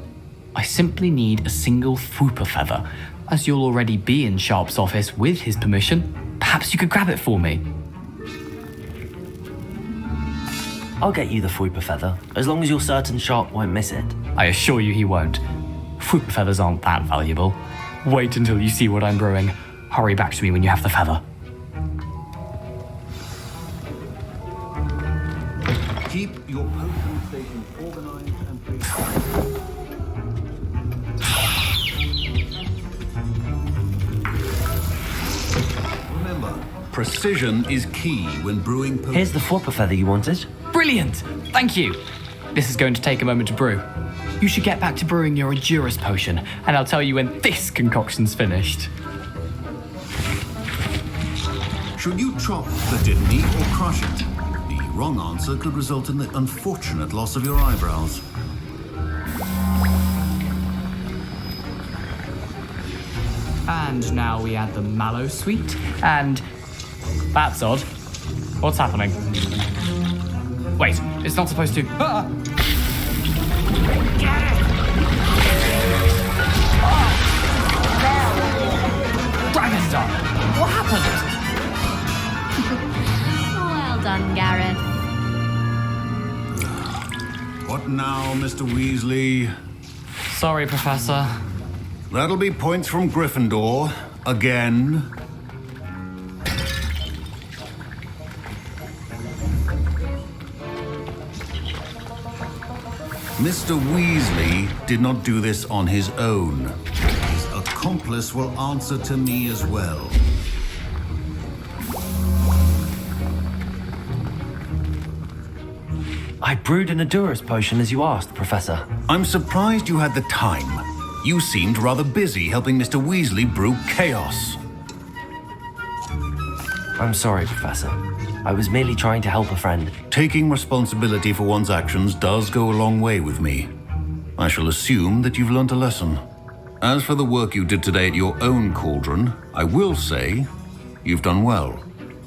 I simply need a single Fwooper feather. As you'll already be in Sharp's office with his permission, perhaps you could grab it for me. I'll get you the Fwooper feather, as long as you're certain Sharp won't miss it. I assure you he won't. Fwooper feathers aren't that valuable. Wait until you see what I'm brewing. Hurry back to me when you have the feather. Keep your potion station organized and precise. Remember, precision is key when brewing potions. Here's the Fwooper feather you wanted. Brilliant! Thank you. This is going to take a moment to brew. You should get back to brewing your Endurus potion, and I'll tell you when this concoction's finished. Should you chop the didn't or crush it? The wrong answer could result in the unfortunate loss of your eyebrows. And now we add the mallow sweet, and... That's odd. What's happening? Wait, it's not supposed to... Ah! Dragon's done! What happened? Well done, Gareth. What now, Mr. Weasley? Sorry, Professor. That'll be points from Gryffindor. Again. Mr. Weasley did not do this on his own. His accomplice will answer to me as well. I brewed an Endurus potion as you asked, Professor. I'm surprised you had the time. You seemed rather busy helping Mr. Weasley brew chaos. I'm sorry, Professor. I was merely trying to help a friend. Taking responsibility for one's actions does go a long way with me. I shall assume that you've learnt a lesson. As for the work you did today at your own cauldron, I will say you've done well.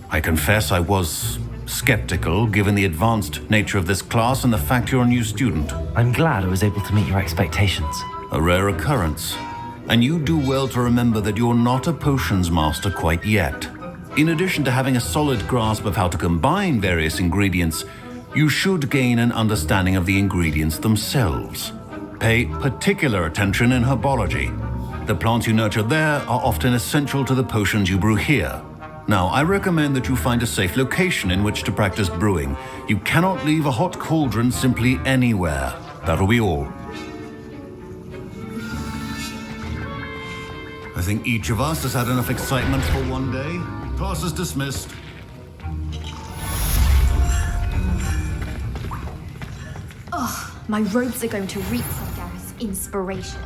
I confess I was skeptical given the advanced nature of this class and the fact you're a new student. I'm glad I was able to meet your expectations. A rare occurrence. And you do well to remember that you're not a potions master quite yet. In addition to having a solid grasp of how to combine various ingredients, you should gain an understanding of the ingredients themselves. Pay particular attention in herbology. The plants you nurture there are often essential to the potions you brew here. Now, I recommend that you find a safe location in which to practice brewing. You cannot leave a hot cauldron simply anywhere. That'll be all. I think each of us has had enough excitement for one day. Class is dismissed. Oh, my robes are going to reek from Gareth's inspiration.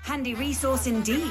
Handy resource indeed.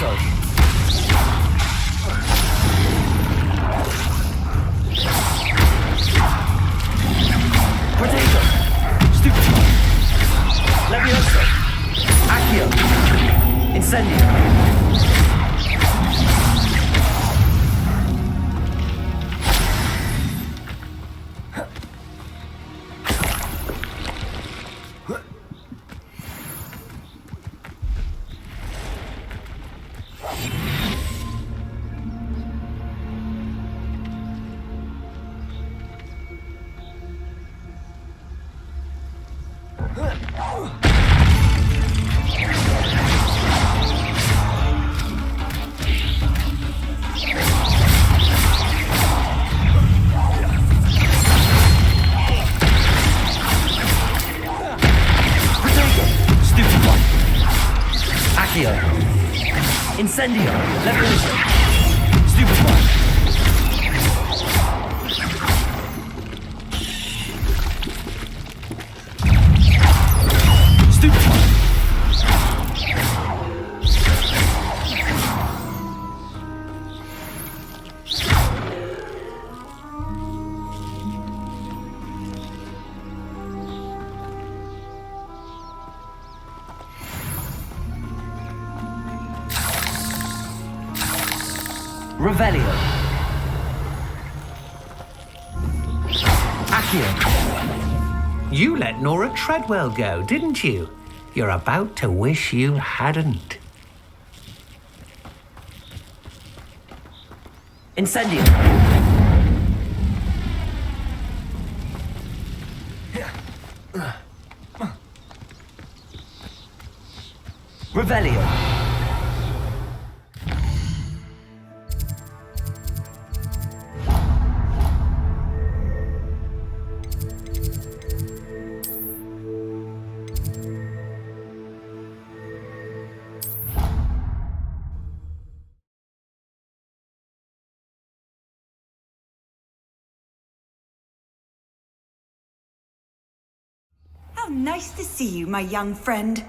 Levioso! Potato! Stupefy! Levioso! Accio! Incendio! Incendio! Levioso! Stupefy! Stupefy! Revelio. Accio. You let Nora Treadwell go, didn't you? You're about to wish you hadn't. Incendio. Revelio. How nice to see you, my young friend.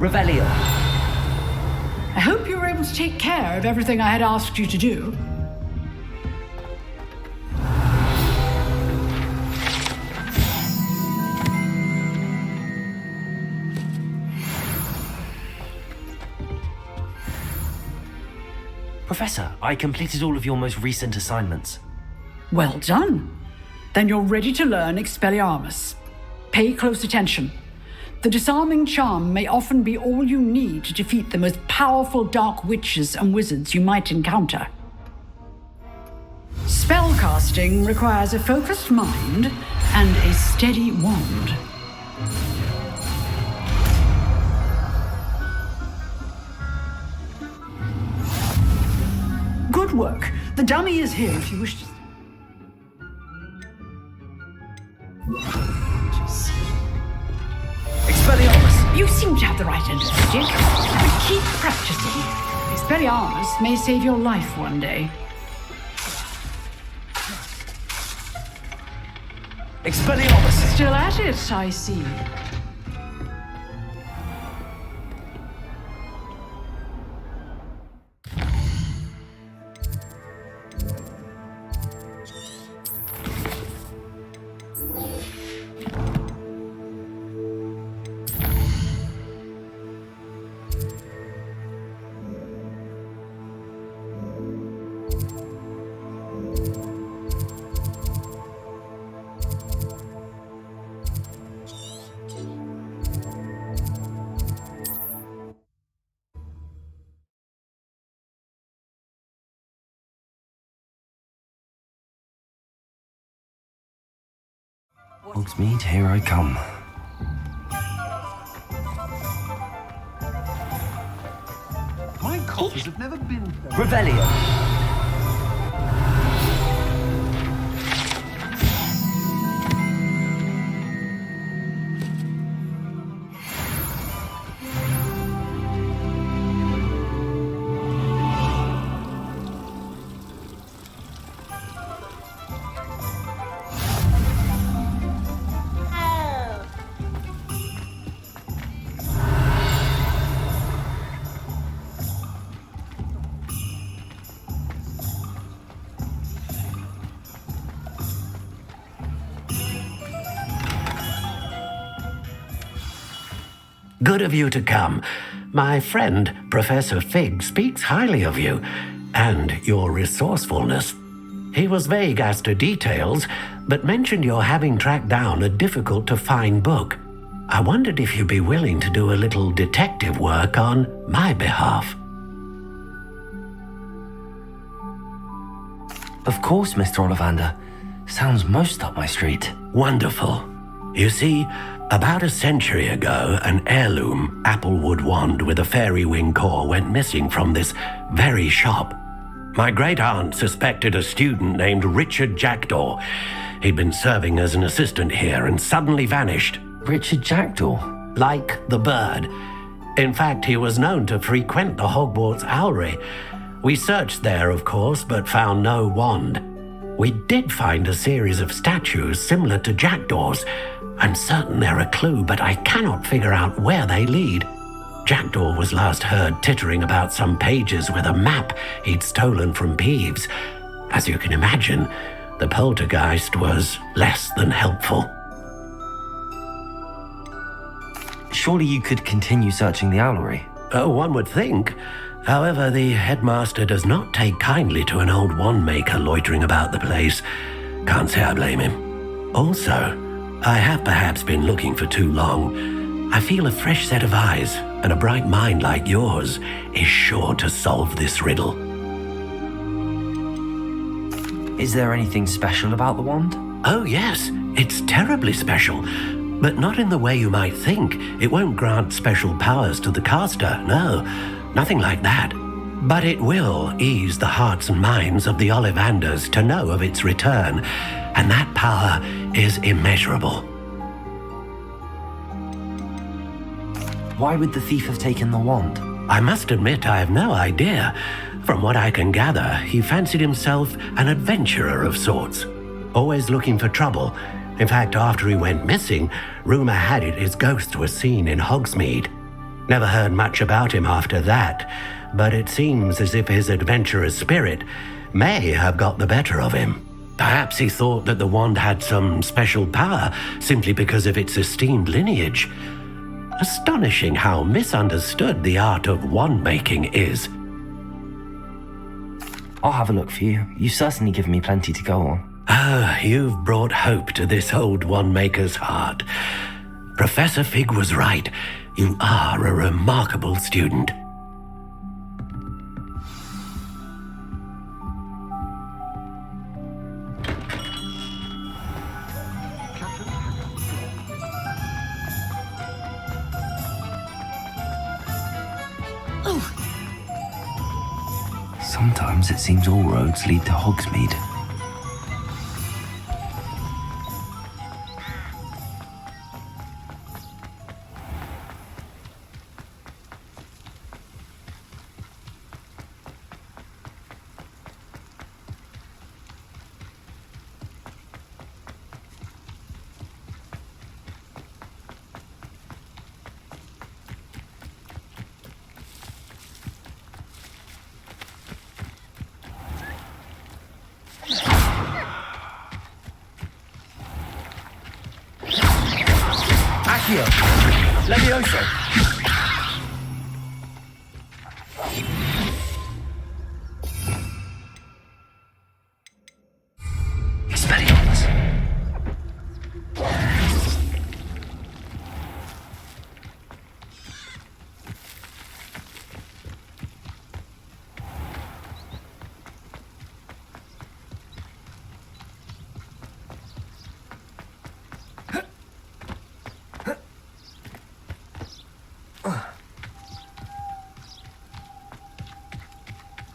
Revelio. I hope you were able to take care of everything I had asked you to do. Professor, I completed all of your most recent assignments. Well done. Then you're ready to learn Expelliarmus. Pay close attention. The disarming charm may often be all you need to defeat the most powerful dark witches and wizards you might encounter. Spellcasting requires a focused mind and a steady wand. Good work. The dummy is here if you wish to... Expelliarmus! You seem to have the right end of the stick, but keep practicing. Expelliarmus may save your life one day. Expelliarmus! Still at it, I see. Hogsmeade, here I come. My coffers have never been... Revelio! Good of you to come. My friend, Professor Fig, speaks highly of you and your resourcefulness. He was vague as to details, but mentioned your having tracked down a difficult-to-find book. I wondered if you'd be willing to do a little detective work on my behalf. Of course, Mr. Ollivander. Sounds most up my street. Wonderful. You see, about a century ago, an heirloom applewood wand with a fairy wing core went missing from this very shop. My great-aunt suspected a student named Richard Jackdaw. He'd been serving as an assistant here and suddenly vanished. Richard Jackdaw? Like the bird. In fact, he was known to frequent the Hogwarts Owlery. We searched there, of course, but found no wand. We did find a series of statues similar to Jackdaw's. I'm certain they're a clue, but I cannot figure out where they lead. Jackdaw was last heard tittering about some pages with a map he'd stolen from Peeves. As you can imagine, the poltergeist was less than helpful. Surely you could continue searching the Owlery? Oh, one would think. However, the headmaster does not take kindly to an old wand-maker loitering about the place. Can't say I blame him. Also, I have perhaps been looking for too long. I feel a fresh set of eyes and a bright mind like yours is sure to solve this riddle. Is there anything special about the wand? Oh yes, it's terribly special. But not in the way you might think. It won't grant special powers to the caster, no. Nothing like that. But it will ease the hearts and minds of the Ollivanders to know of its return, and that power is immeasurable. Why would the thief have taken the wand? I must admit I have no idea. From what I can gather, he fancied himself an adventurer of sorts, always looking for trouble. In fact, after he went missing, rumor had it his ghost was seen in Hogsmeade. Never heard much about him after that, but it seems as if his adventurous spirit may have got the better of him. Perhaps he thought that the wand had some special power simply because of its esteemed lineage. Astonishing how misunderstood the art of wand-making is. I'll have a look for you. You've certainly given me plenty to go on. Ah, you've brought hope to this old wand-maker's heart. Professor Fig was right. You are a remarkable student. Sometimes it seems all roads lead to Hogsmeade. Accio! Levioso! Expelliarmus!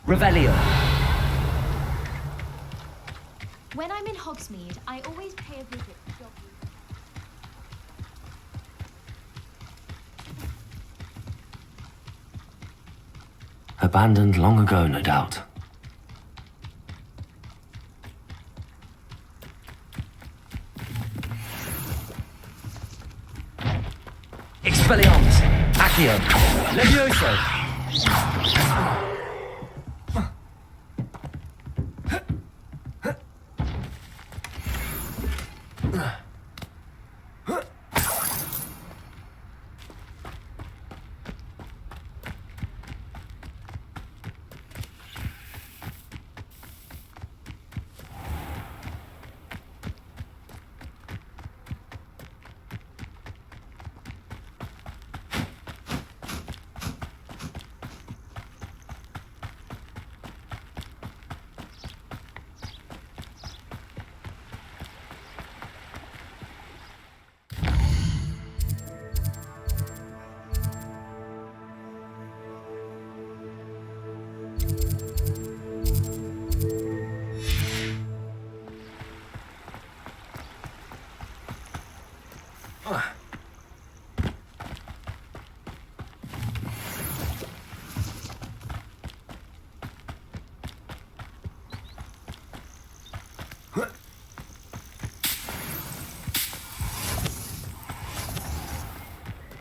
Revelio. When I'm in Hogsmeade, I always pay a visit to Dogwood. Abandoned long ago, no doubt. Expelliarmus. Accio. Levioso!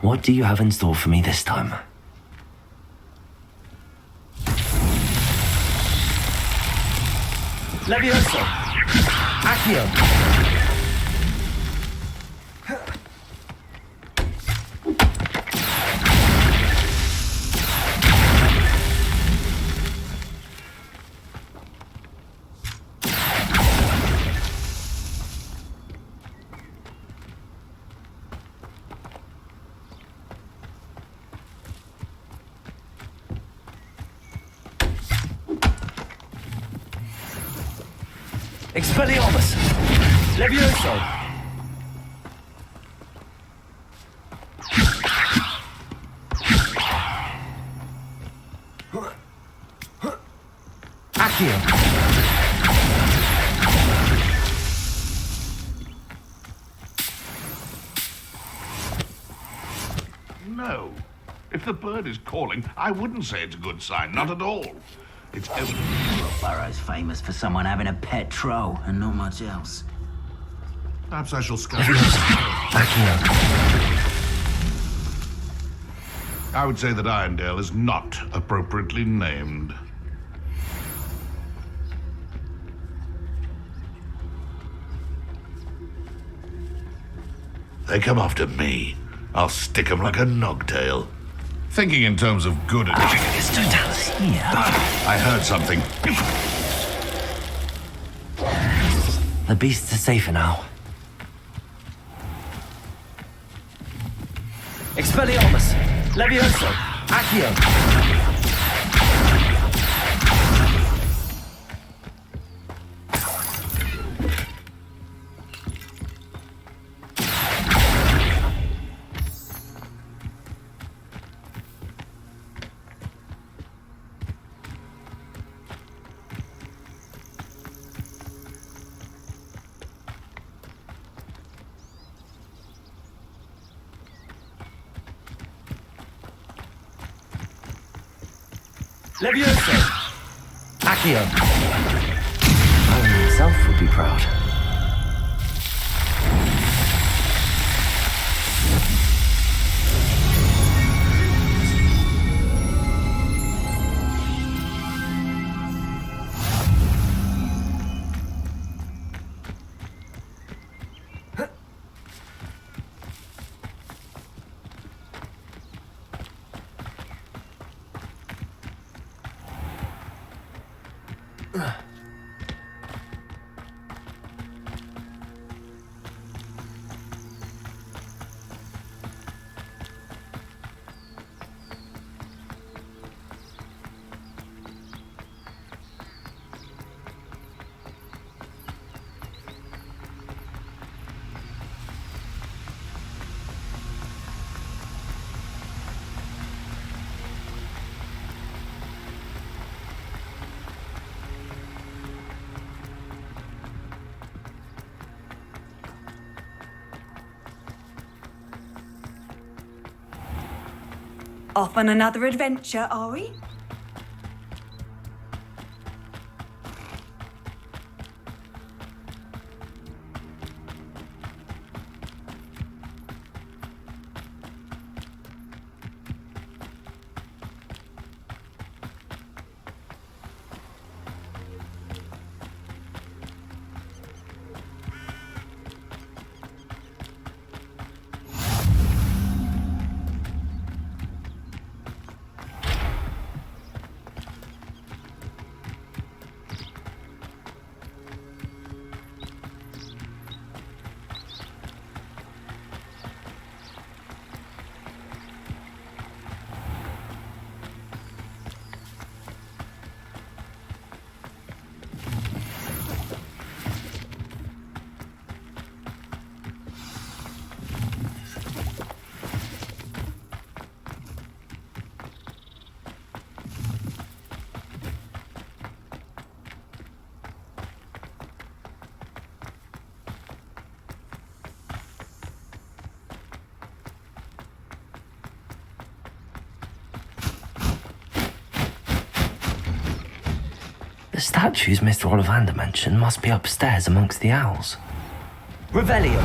What do you have in store for me this time? Levioso! Accio. Expelliarmus! Levioso! Accio. No. If the bird is calling, I wouldn't say it's a good sign. Not at all. It's evident. Burrow's famous for someone having a pet troll and not much else. Perhaps I shall scout. I would say that Irondale is not appropriately named. They come after me. I'll stick 'em like a nogtail. Thinking in terms of good and I heard something. The beasts are safer now. Expelliarmus! Levioso! Accio. Levioso! Accio. Iron himself would be proud. Off on another adventure, are we? The statues Mr. Ollivander mentioned must be upstairs amongst the owls. Revelio.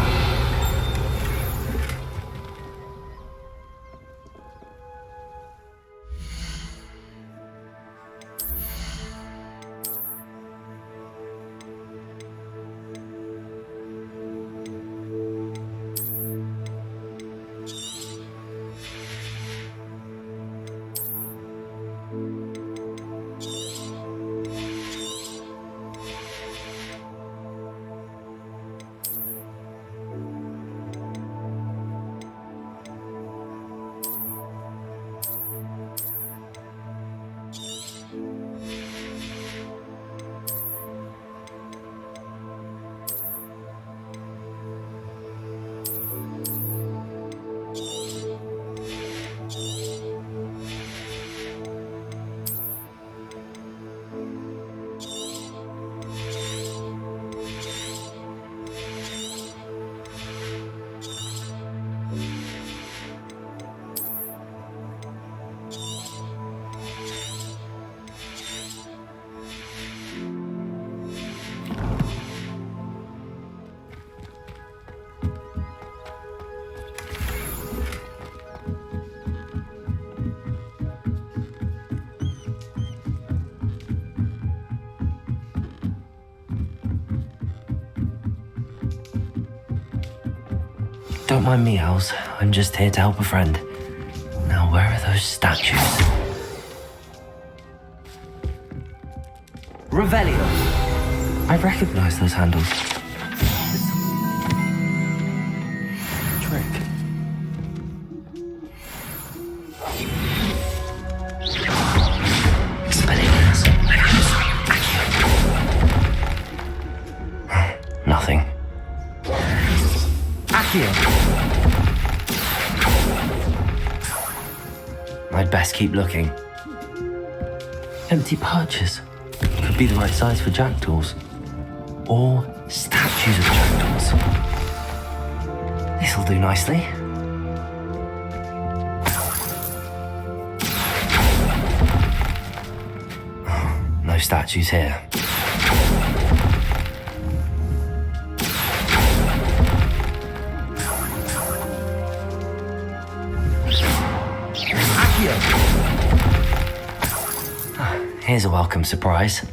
Don't mind me, owls. I'm just here to help a friend. Now, where are those statues? Revelio. I recognize those handles. Trick. Nothing. I'd best keep looking. Empty perches. Could be the right size for jackdaws. Or statues of jackdaws. This'll do nicely. No statues here. Here's a welcome surprise.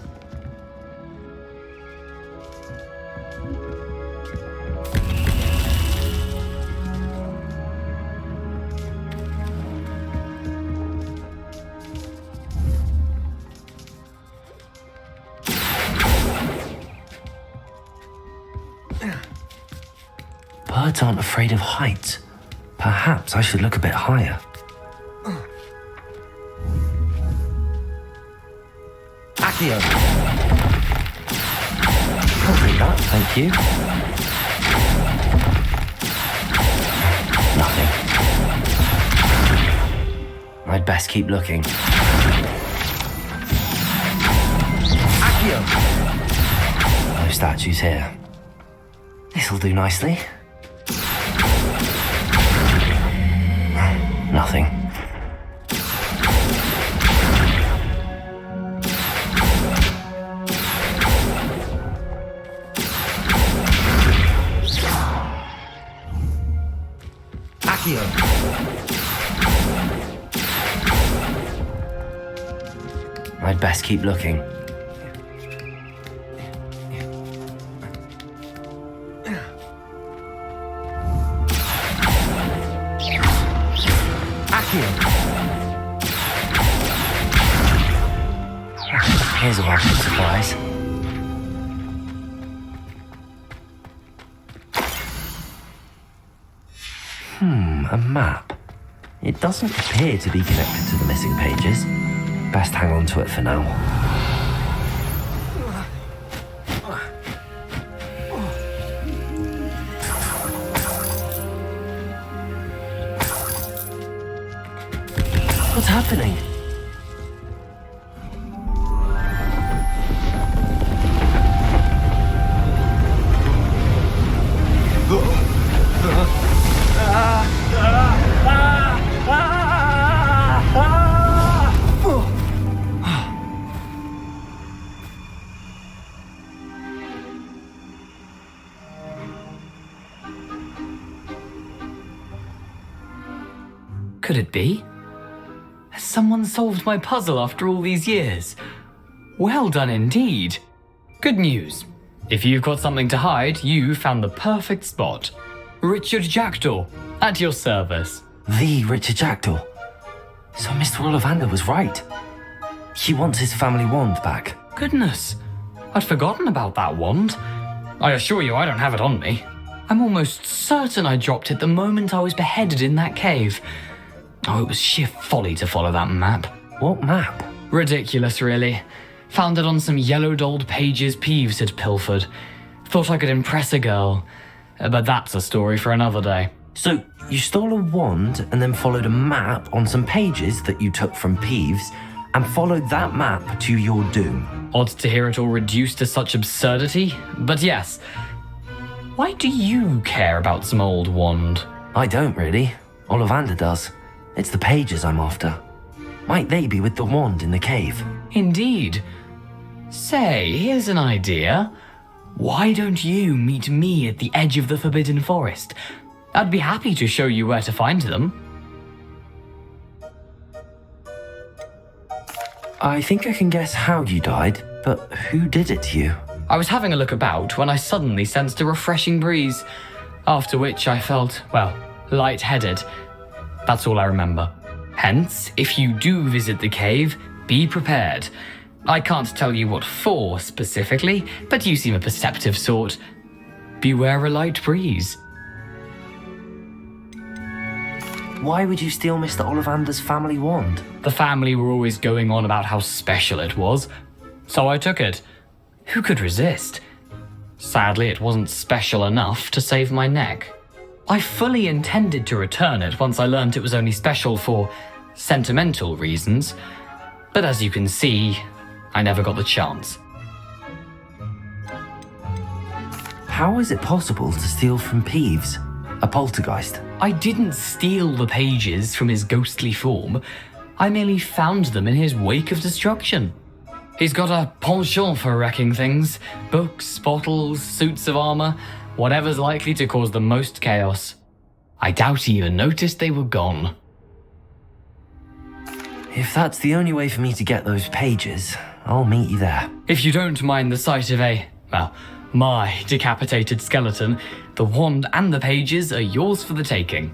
Birds aren't afraid of heights. Perhaps I should look a bit higher. Accio. I'll read that, thank you. Nothing. I'd best keep looking. Accio. No statues here. This'll do nicely. Nothing. Accio. I'd best keep looking. Accio. Here's a welcome surprise. A map. It doesn't appear to be connected to the missing pages. Best hang on to it for now. What's happening? Could it be? Has someone solved my puzzle after all these years? Well done indeed. Good news. If you've got something to hide, you found the perfect spot. Richard Jackdaw, at your service. The Richard Jackdaw. So Mr. Ollivander was right. He wants his family wand back. Goodness, I'd forgotten about that wand. I assure you I don't have it on me. I'm almost certain I dropped it the moment I was beheaded in that cave. Oh, it was sheer folly to follow that map. What map? Ridiculous, really. Found it on some yellowed old pages Peeves had pilfered. Thought I could impress a girl. But that's a story for another day. So, you stole a wand and then followed a map on some pages that you took from Peeves and followed that map to your doom. Odd to hear it all reduced to such absurdity, but yes. Why do you care about some old wand? I don't really. Ollivander does. It's the pages I'm after. Might they be with the wand in the cave? Indeed. Say, here's an idea. Why don't you meet me at the edge of the Forbidden Forest? I'd be happy to show you where to find them. I think I can guess how you died, but who did it to you? I was having a look about when I suddenly sensed a refreshing breeze, after which I felt, well, lightheaded. That's all I remember. Hence, if you do visit the cave, be prepared. I can't tell you what for specifically, but you seem a perceptive sort. Beware a light breeze. Why would you steal Mr. Ollivander's family wand? The family were always going on about how special it was, so I took it. Who could resist? Sadly, it wasn't special enough to save my neck. I fully intended to return it once I learned it was only special for sentimental reasons, but as you can see, I never got the chance. How is it possible to steal from Peeves, a poltergeist? I didn't steal the pages from his ghostly form. I merely found them in his wake of destruction. He's got a penchant for wrecking things. Books, bottles, suits of armor, whatever's likely to cause the most chaos. I doubt he even noticed they were gone. If that's the only way for me to get those pages, I'll meet you there. If you don't mind the sight of my decapitated skeleton, the wand and the pages are yours for the taking.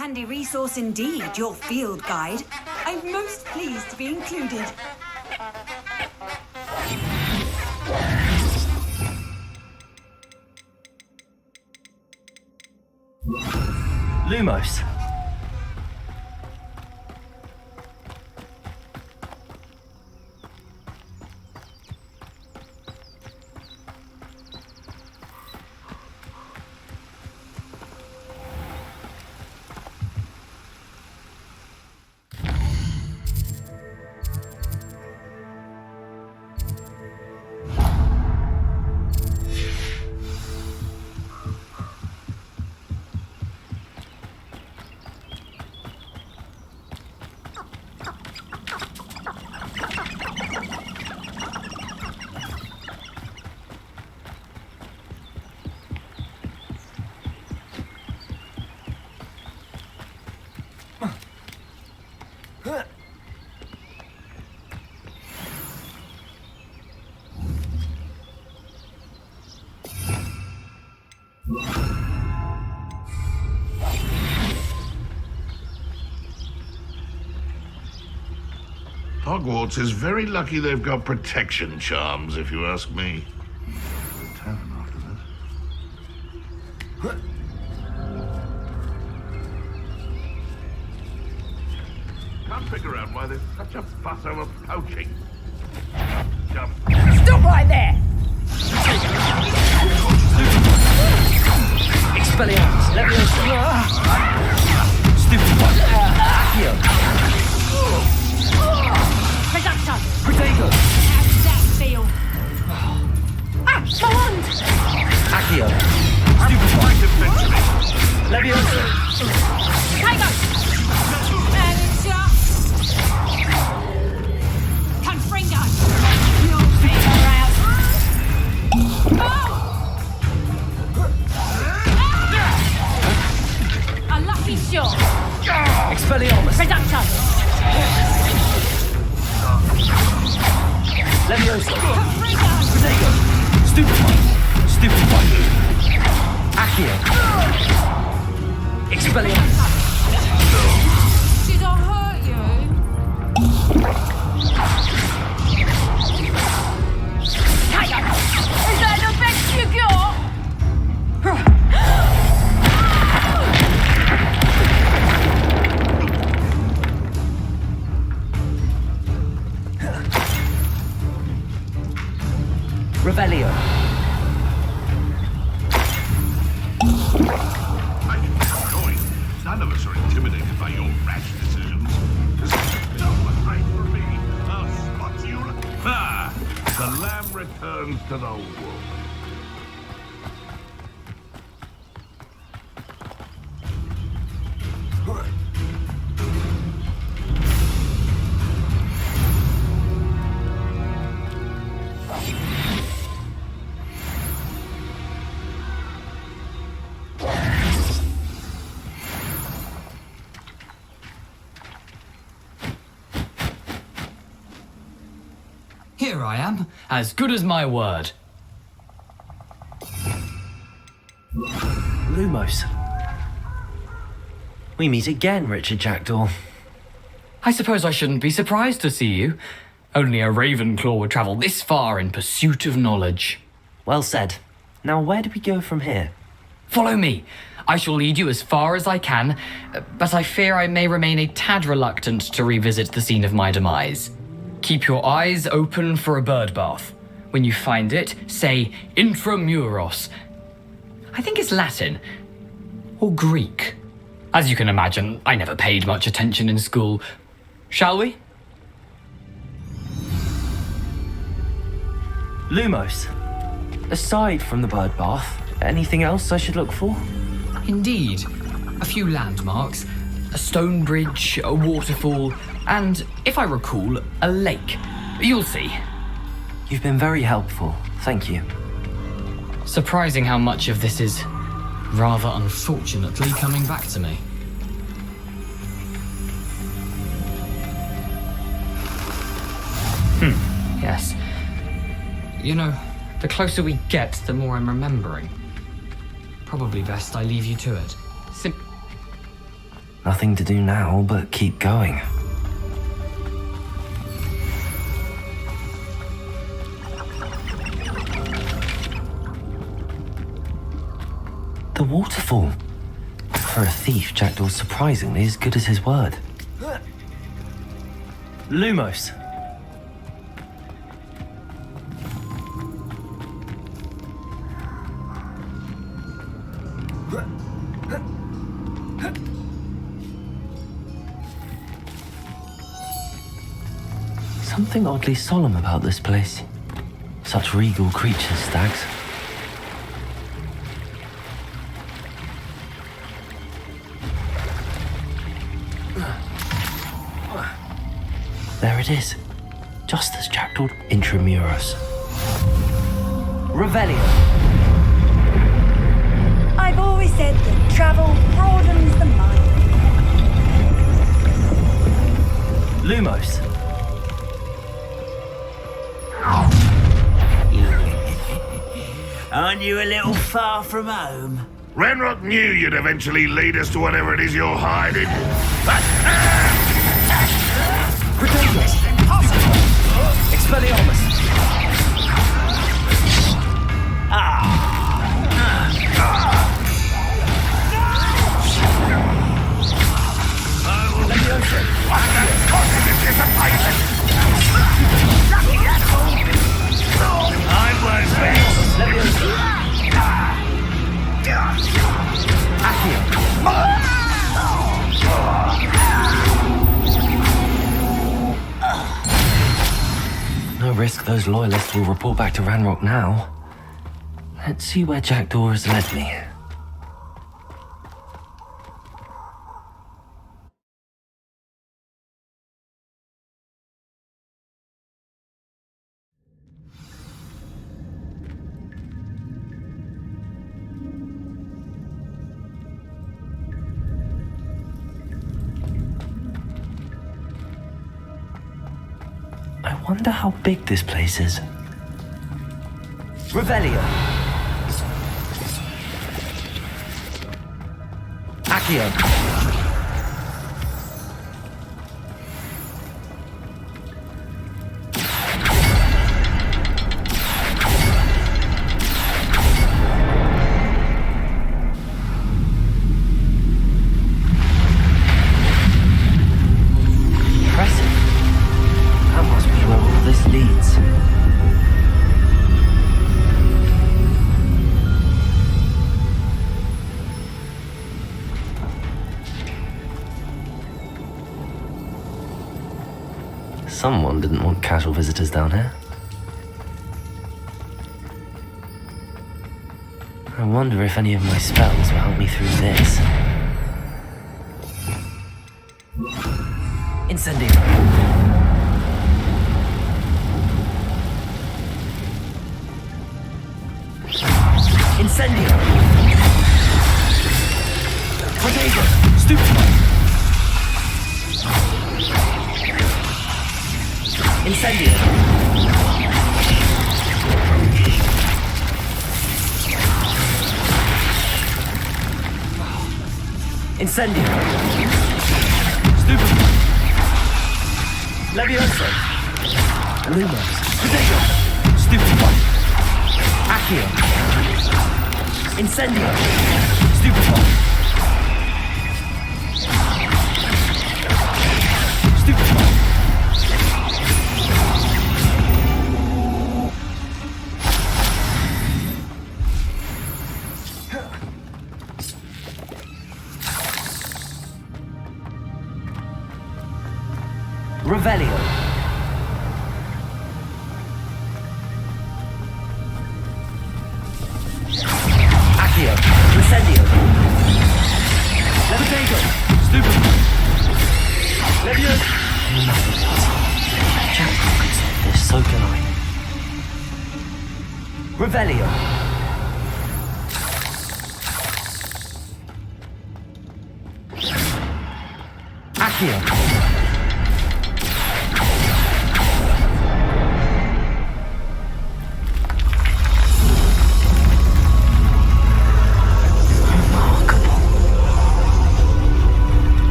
Handy resource indeed, your field guide. I'm most pleased to be included. Lumos. Hogwarts is very lucky they've got protection charms, if you ask me. Tavern after this. Can't figure out why there's such a fuss over poaching. Jump. Stop right there! Expelliarmus, Leviosa. Stupid one. Accio. Reduction! Protego. How does that feel? Ah, my wand! Accio. Stupid one. Leviosa. Tiger! Manager! Confringo! You'll figure out. A lucky shot! Expelliarmus. Reduction! Leviosa. Protego. Stupid one. Stupid one. Accio. Expelliarmus. Did I hurt you? Tiger! Is that the best you got? Revelio. None of us are intimidated by your rash decisions. Don't afraid for me. I'll spot you. Ha! The lamb returns to the wool. Here I am, as good as my word. Lumos. We meet again, Richard Jackdaw. I suppose I shouldn't be surprised to see you. Only a Ravenclaw would travel this far in pursuit of knowledge. Well said. Now where do we go from here? Follow me. I shall lead you as far as I can, but I fear I may remain a tad reluctant to revisit the scene of my demise. Keep your eyes open for a bird bath. When you find it, say intramuros. I think it's Latin. Or Greek. As you can imagine, I never paid much attention in school. Shall we? Lumos. Aside from the bird bath, anything else I should look for? Indeed. A few landmarks. A stone bridge, a waterfall, and, if I recall, a lake. You'll see. You've been very helpful. Thank you. Surprising how much of this is, rather unfortunately, coming back to me. Yes. You know, the closer we get, the more I'm remembering. Probably best I leave you to it. Nothing to do now but keep going. The waterfall. For a thief, Jackdaw's surprisingly as good as his word. Lumos. Something oddly solemn about this place. Such regal creatures, stags. There it is. Just as Jackdaw Intramuros. Revelio. I've always said that travel broadens the mind. Lumos. Aren't you a little far from home? Renrock knew you'd eventually lead us to whatever it is you're hiding. Ridiculous! Impossible! Expelliarmus! No risk those loyalists will report back to Ranrock now. Let's see where Jackdaw has led me. I wonder how big this place is. Revelio. Accio. Someone didn't want casual visitors down here. I wonder if any of my spells will help me through this. Incendio. Incendio. Protego. Stupefy. Incendio. Incendio. Stupefy. Levioso. Lumos. Protego. Stupefy. Accio. Incendio. Stupefy. Stupefy. Revelio. Accio. Incendio. Levitago. Stupid. Levioso. Jack could stop this, so can I. Revelio. Accio.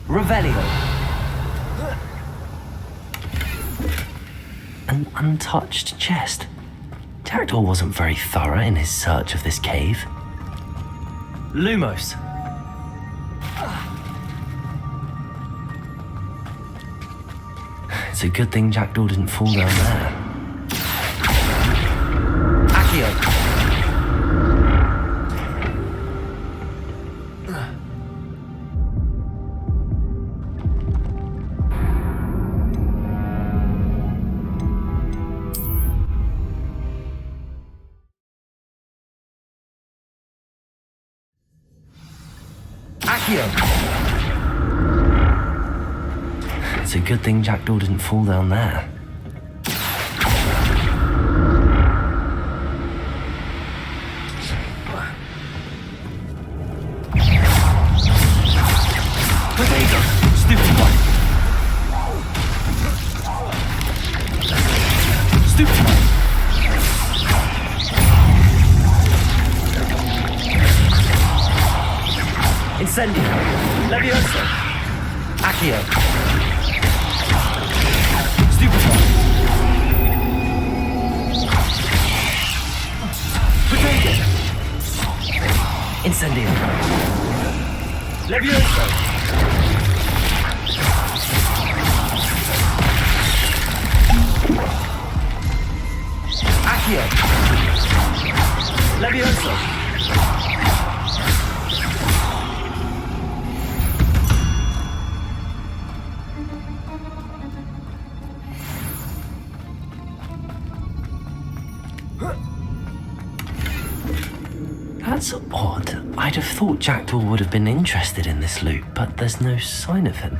Revelio. An untouched chest. Jackdaw wasn't very thorough in his search of this cave. Lumos. It's a good thing Jackdaw didn't fall down there. Accio. It's a good thing Jackdaw didn't fall down there. Potato. Stupid one. Stupid one. Incendio. Levioso. Accio. Stupid one. Potato. Incendio. Levioso. Accio. Levioso. That's odd. I'd have thought Jackdaw would have been interested in this loot, but there's no sign of him.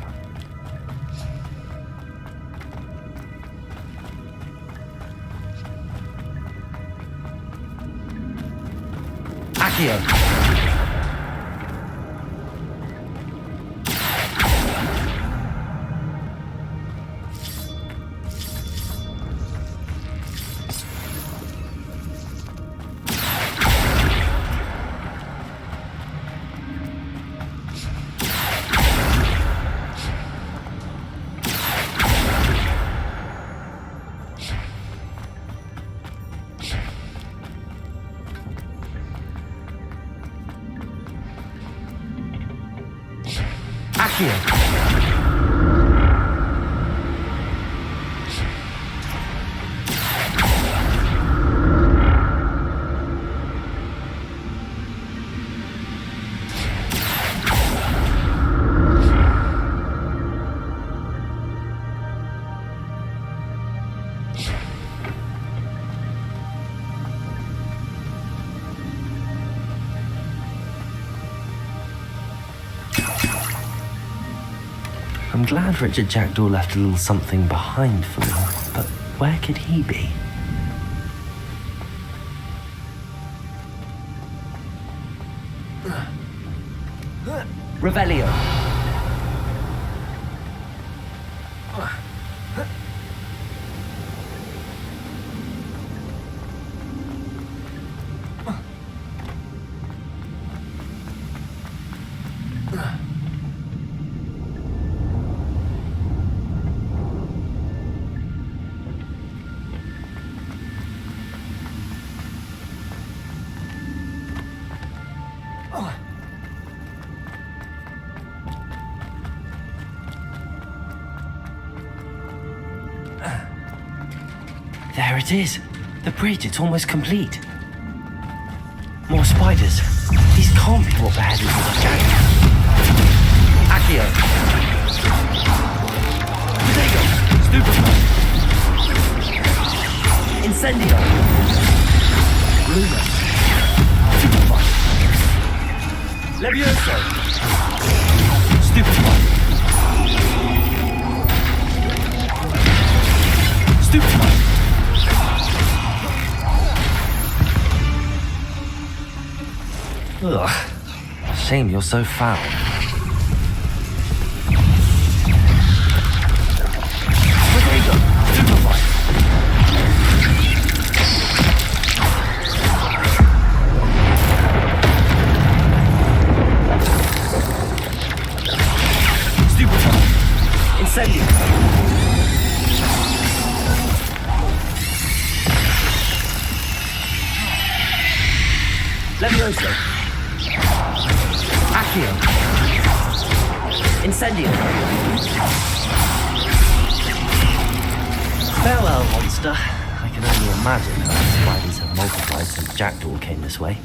Accio. Accio. I'm glad Richard Jackdaw left a little something behind for me, but where could he be? Revelio. There it is. The bridge, it's almost complete. More spiders. These can't be what beheaded the jacket. Accio. Potato. Stupid one. Incendio. Luna. Stupid one. Levioso. Stupid one. Stupid one. Ugh. Shame you're so foul. Potato. Stupid one. Stupid Accio. Incendio. Farewell, monster. I can only imagine how the spiders have multiplied since Jackdaw came this way.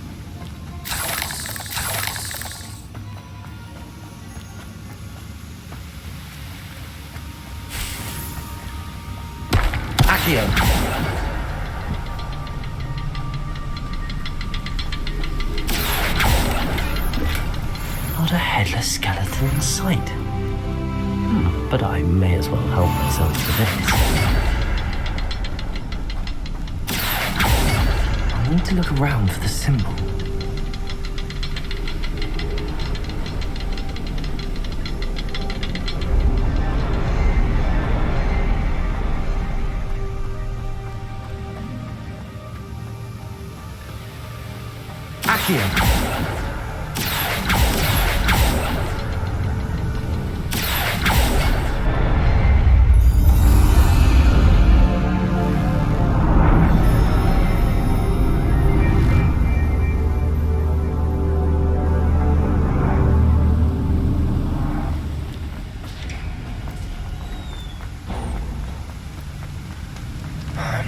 Accio. Not a headless skeleton in sight. But I may as well help myself to this. I need to look around for the symbol. Accio.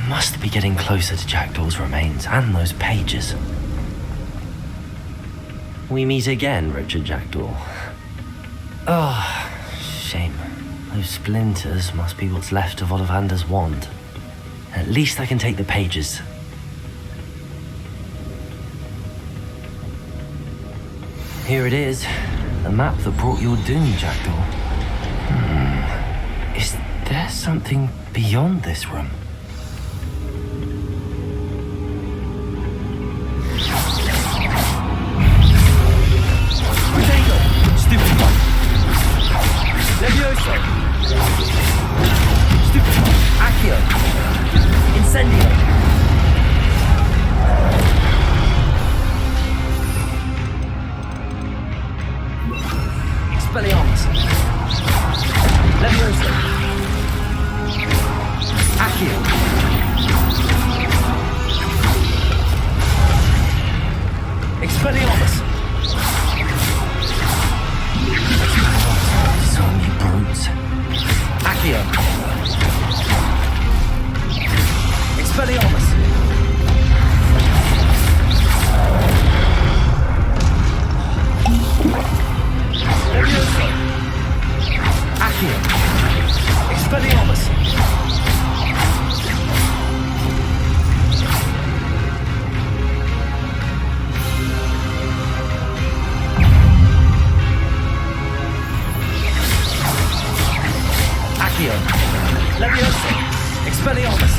Must be getting closer to Jackdaw's remains and those pages. We meet again, Richard Jackdaw. Shame. Those splinters must be what's left of Ollivander's wand. At least I can take the pages. Here it is. The map that brought your doom, Jackdaw. Is there something beyond this room? Levioso! Stupefy! Accio! Incendio! Expelliarmus! Levioso! Accio! Expelliarmus! Accio. Expelliarmus. Levioso. Accio. Expelliarmus. Accio. Levioso. Expelliarmus.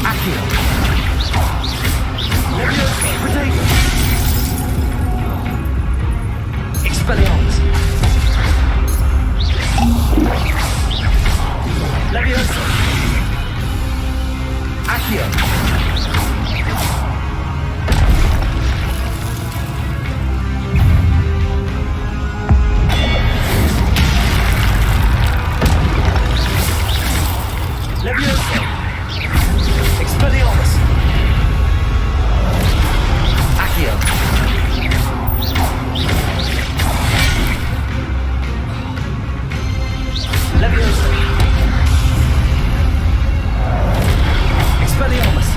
Accio. Levioso. Potato. Expelliarmus. Levioso. Accio. Levioso! Expelliarmus! Accio! Levioso! Expelliarmus!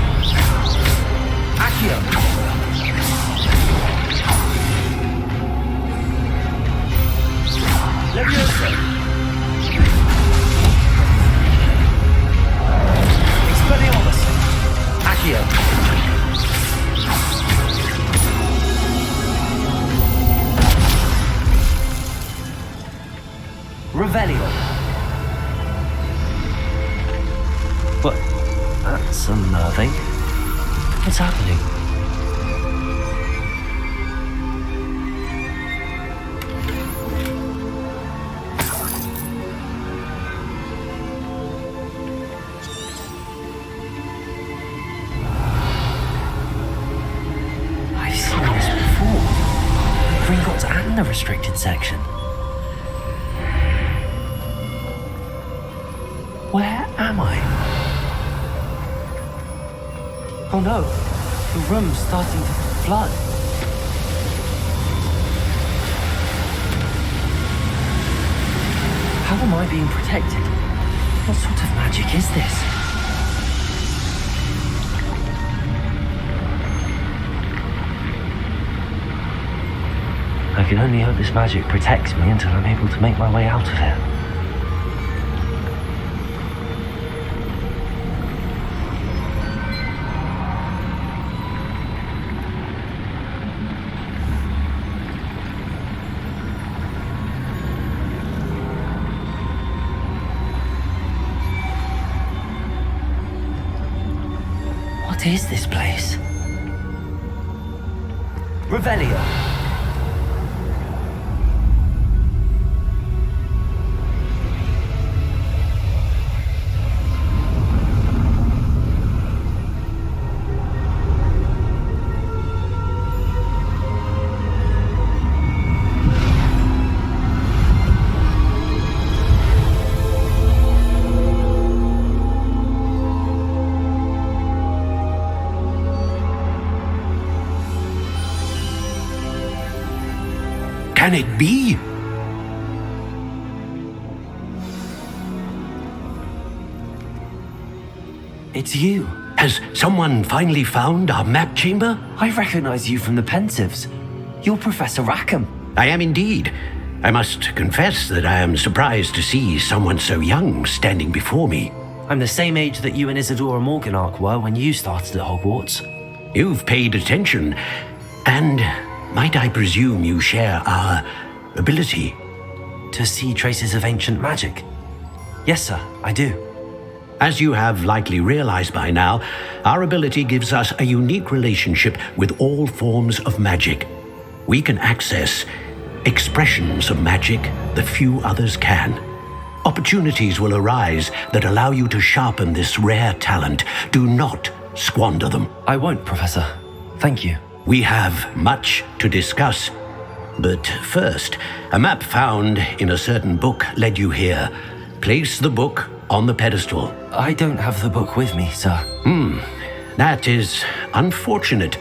Accio! Levioso! Expelliarmus! Accio! Revelio! What? That's unnerving. What's happening? And the restricted section. Where am I? Oh no, The room's starting to flood. How am I being protected? What sort of magic is this? I can only hope this magic protects me until I'm able to make my way out of here. What is this place? Revelio. Can it be? It's you. Has someone finally found our map chamber? I recognize you from the Pensives. You're Professor Rackham. I am indeed. I must confess that I am surprised to see someone so young standing before me. I'm the same age that you and Isadora Morganark were when you started at Hogwarts. You've paid attention, and might I presume you share our ability? To see traces of ancient magic? Yes, sir, I do. As you have likely realized by now, our ability gives us a unique relationship with all forms of magic. We can access expressions of magic that few others can. Opportunities will arise that allow you to sharpen this rare talent. Do not squander them. I won't, Professor. Thank you. We have much to discuss. But first, a map found in a certain book led you here. Place the book on the pedestal. I don't have the book with me, sir. That is unfortunate.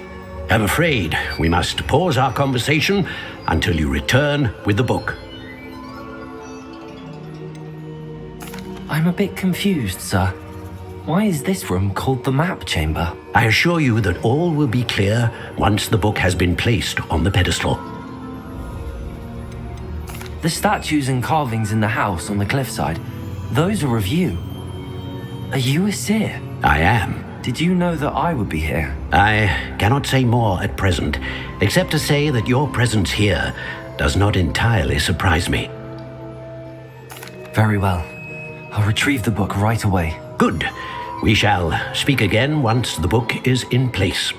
I'm afraid we must pause our conversation until you return with the book. I'm a bit confused, sir. Why is this room called the map chamber? I assure you that all will be clear once the book has been placed on the pedestal. The statues and carvings in the house on the cliffside, those are of you. Are you a seer? I am. Did you know that I would be here? I cannot say more at present, except to say that your presence here does not entirely surprise me. Very well. I'll retrieve the book right away. Good. We shall speak again once the book is in place.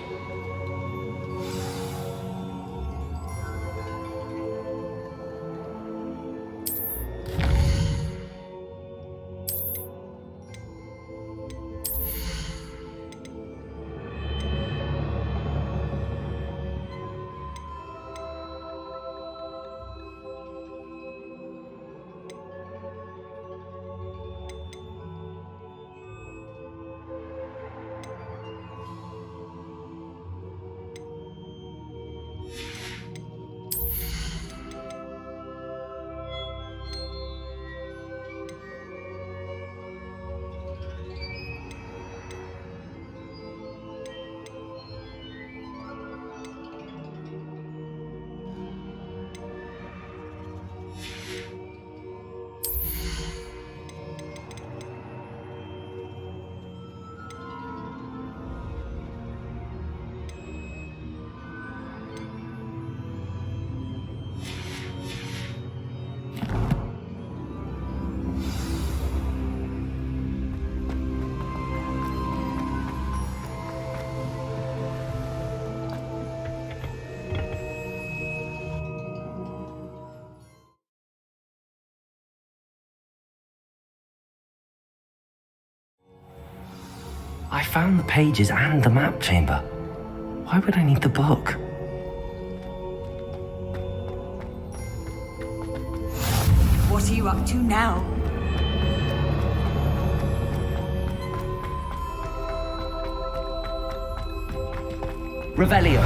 I found the pages and the map chamber. Why would I need the book? What are you up to now? Revelio.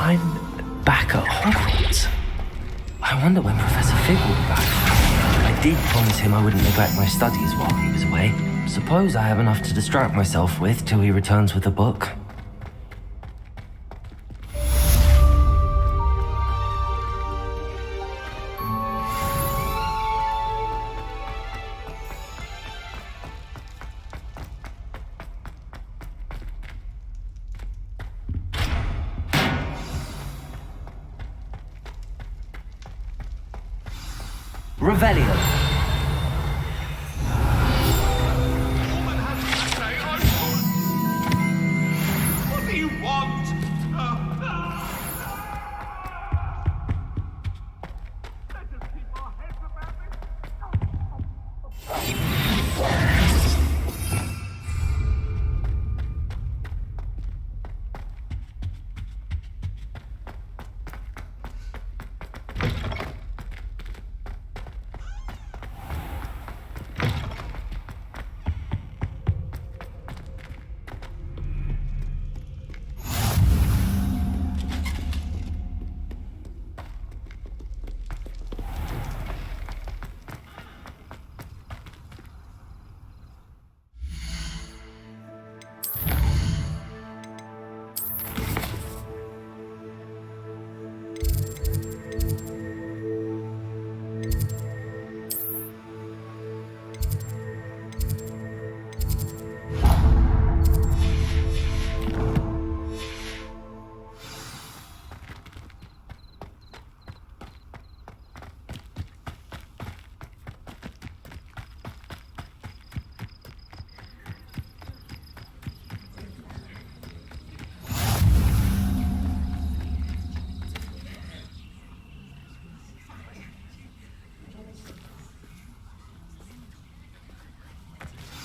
I'm back at Hogwarts. I wonder when Professor Fig will be back. I did promise him I wouldn't neglect my studies while he was away. Suppose I have enough to distract myself with till he returns with a book. Revelio. What do you want?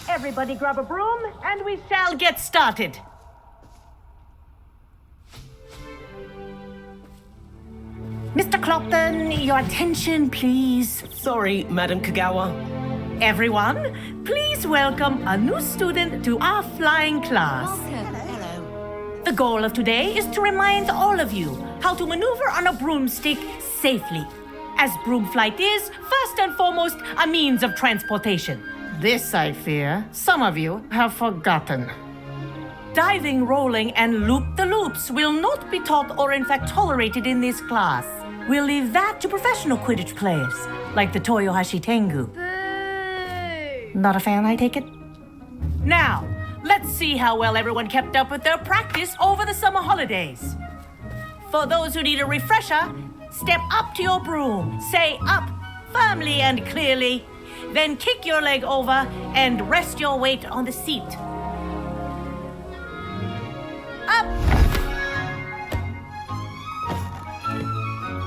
Everybody grab a broom, and we shall get started. Mr. Clopton, your attention, please. Sorry, Madam Kagawa. Everyone, please welcome a new student to our flying class. Hello. The goal of today is to remind all of you how to maneuver on a broomstick safely, as broom flight is, first and foremost, a means of transportation. This, I fear, some of you have forgotten. Diving, rolling, and loop-the-loops will not be taught or in fact tolerated in this class. We'll leave that to professional Quidditch players, like the Toyohashi Tengu. Boo! Not a fan, I take it? Now, let's see how well everyone kept up with their practice over the summer holidays. For those who need a refresher, step up to your broom, say up firmly and clearly, then kick your leg over and rest your weight on the seat. Up!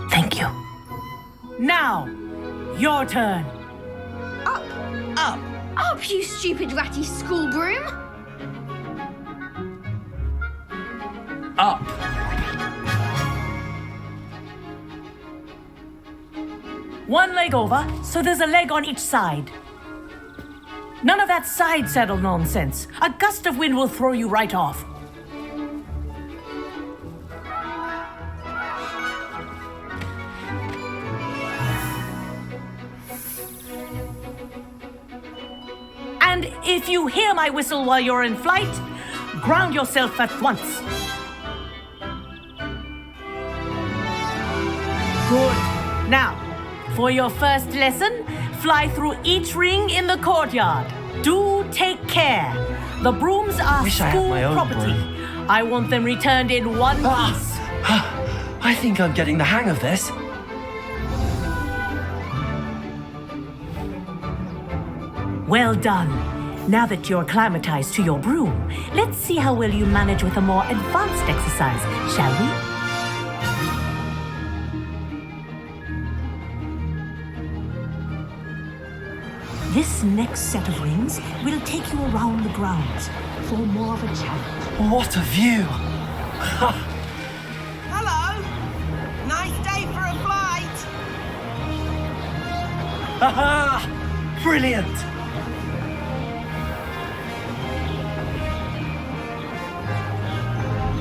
Thank you. Now, your turn. Up! Up! Up, you stupid ratty school broom! Up! One leg over, so there's a leg on each side. None of that side saddle nonsense. A gust of wind will throw you right off. And if you hear my whistle while you're in flight, ground yourself at once. Good. Now, for your first lesson, fly through each ring in the courtyard. Do take care. The brooms are school property. I want them returned in one piece. I think I'm getting the hang of this. Well done. Now that you're acclimatized to your broom, let's see how well you manage with a more advanced exercise, shall we? This next set of rings will take you around the grounds for more of a challenge. What a view! Hello! Nice day for a flight! Haha! Brilliant!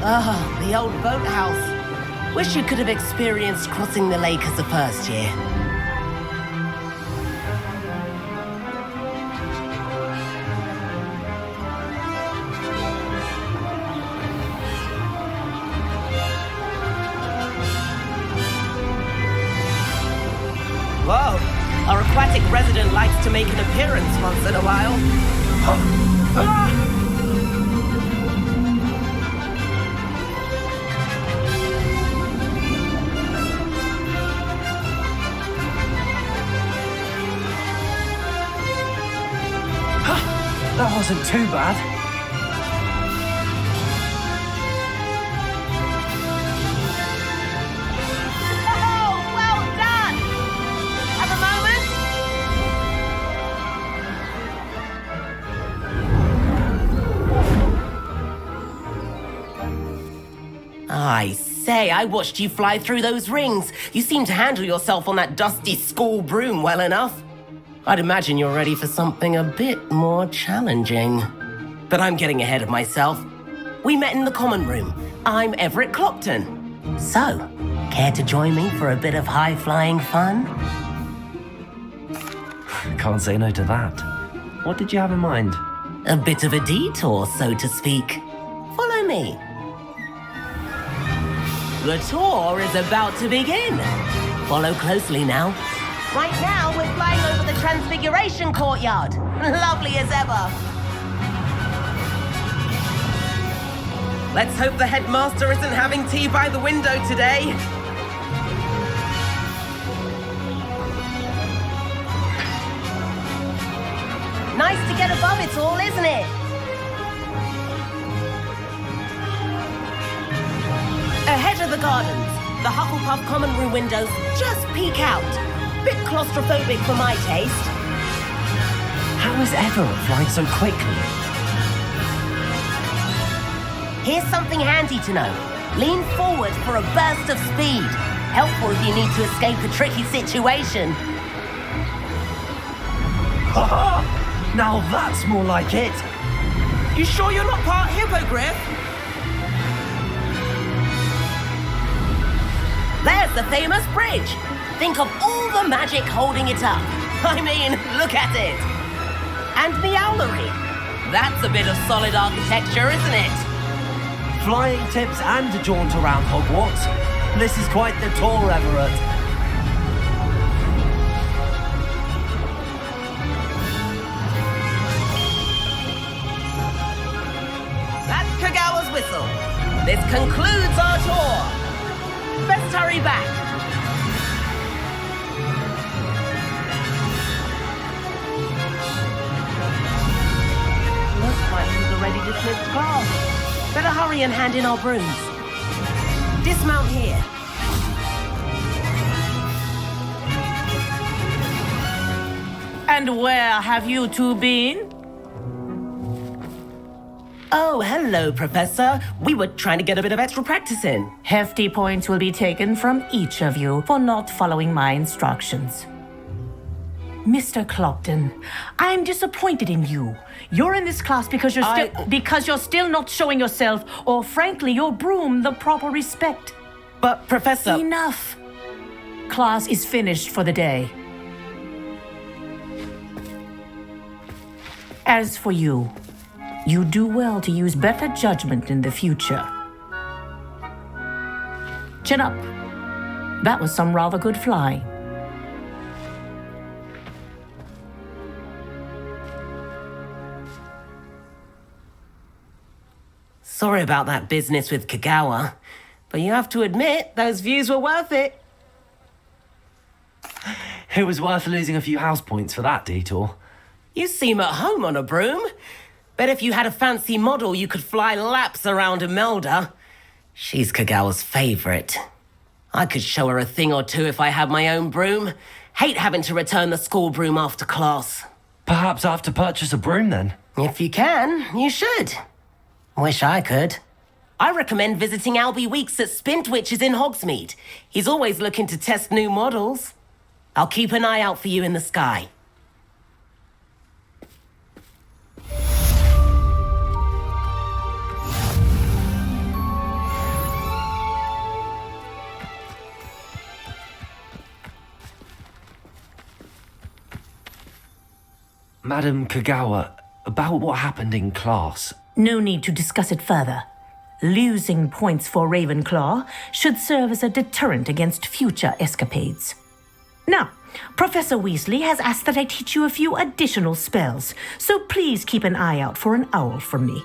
Ah, the old boathouse. Wish you could have experienced crossing the lake as a first year. Whoa, our aquatic resident likes to make an appearance once in a while. That wasn't too bad. Oh, well done! Have a moment? I say, I watched you fly through those rings. You seem to handle yourself on that dusty school broom well enough. I'd imagine you're ready for something a bit more challenging. But I'm getting ahead of myself. We met in the common room. I'm Everett Clopton. So, care to join me for a bit of high-flying fun? Can't say no to that. What did you have in mind? A bit of a detour, so to speak. Follow me. The tour is about to begin. Follow closely now. Right now, we're flying over the Transfiguration Courtyard. Lovely as ever. Let's hope the headmaster isn't having tea by the window today. Nice to get above it all, isn't it? Ahead of the gardens, the Hufflepuff common room windows just peek out. Bit claustrophobic for my taste. How is Everett flying so quickly? Here's something handy to know. Lean forward for a burst of speed. Helpful if you need to escape a tricky situation. Now that's more like it. You sure you're not part hippogriff? There's the famous bridge. Think of all the magic holding it up. I mean, look at it. And the owlery. That's a bit of solid architecture, isn't it? Flying tips and a jaunt around Hogwarts. This is quite the tour, Everett. That's Kagawa's whistle. This concludes our tour. Best hurry back. Looks like we've already dismissed class. Better hurry and hand in our brooms. Dismount here. And where have you two been? Oh, hello, Professor. We were trying to get a bit of extra practice in. Hefty points will be taken from each of you for not following my instructions. Mr. Clopton, I'm disappointed in you. You're in this class because you're still not showing yourself, or frankly, your broom the proper respect. But, Professor... Enough. Class is finished for the day. As for you, you do well to use better judgment in the future. Chin up. That was some rather good flying. Sorry about that business with Kagawa, but you have to admit, those views were worth it. It was worth losing a few house points for that detour. You seem at home on a broom. Bet if you had a fancy model, you could fly laps around Imelda. She's Kagawa's favorite. I could show her a thing or two if I had my own broom. Hate having to return the school broom after class. Perhaps I have to purchase a broom then? If you can, you should. Wish I could. I recommend visiting Albie Weeks at Spintwitches in Hogsmeade. He's always looking to test new models. I'll keep an eye out for you in the sky. Madam Kagawa, about what happened in class. No need to discuss it further. Losing points for Ravenclaw should serve as a deterrent against future escapades. Now, Professor Weasley has asked that I teach you a few additional spells, so please keep an eye out for an owl from me.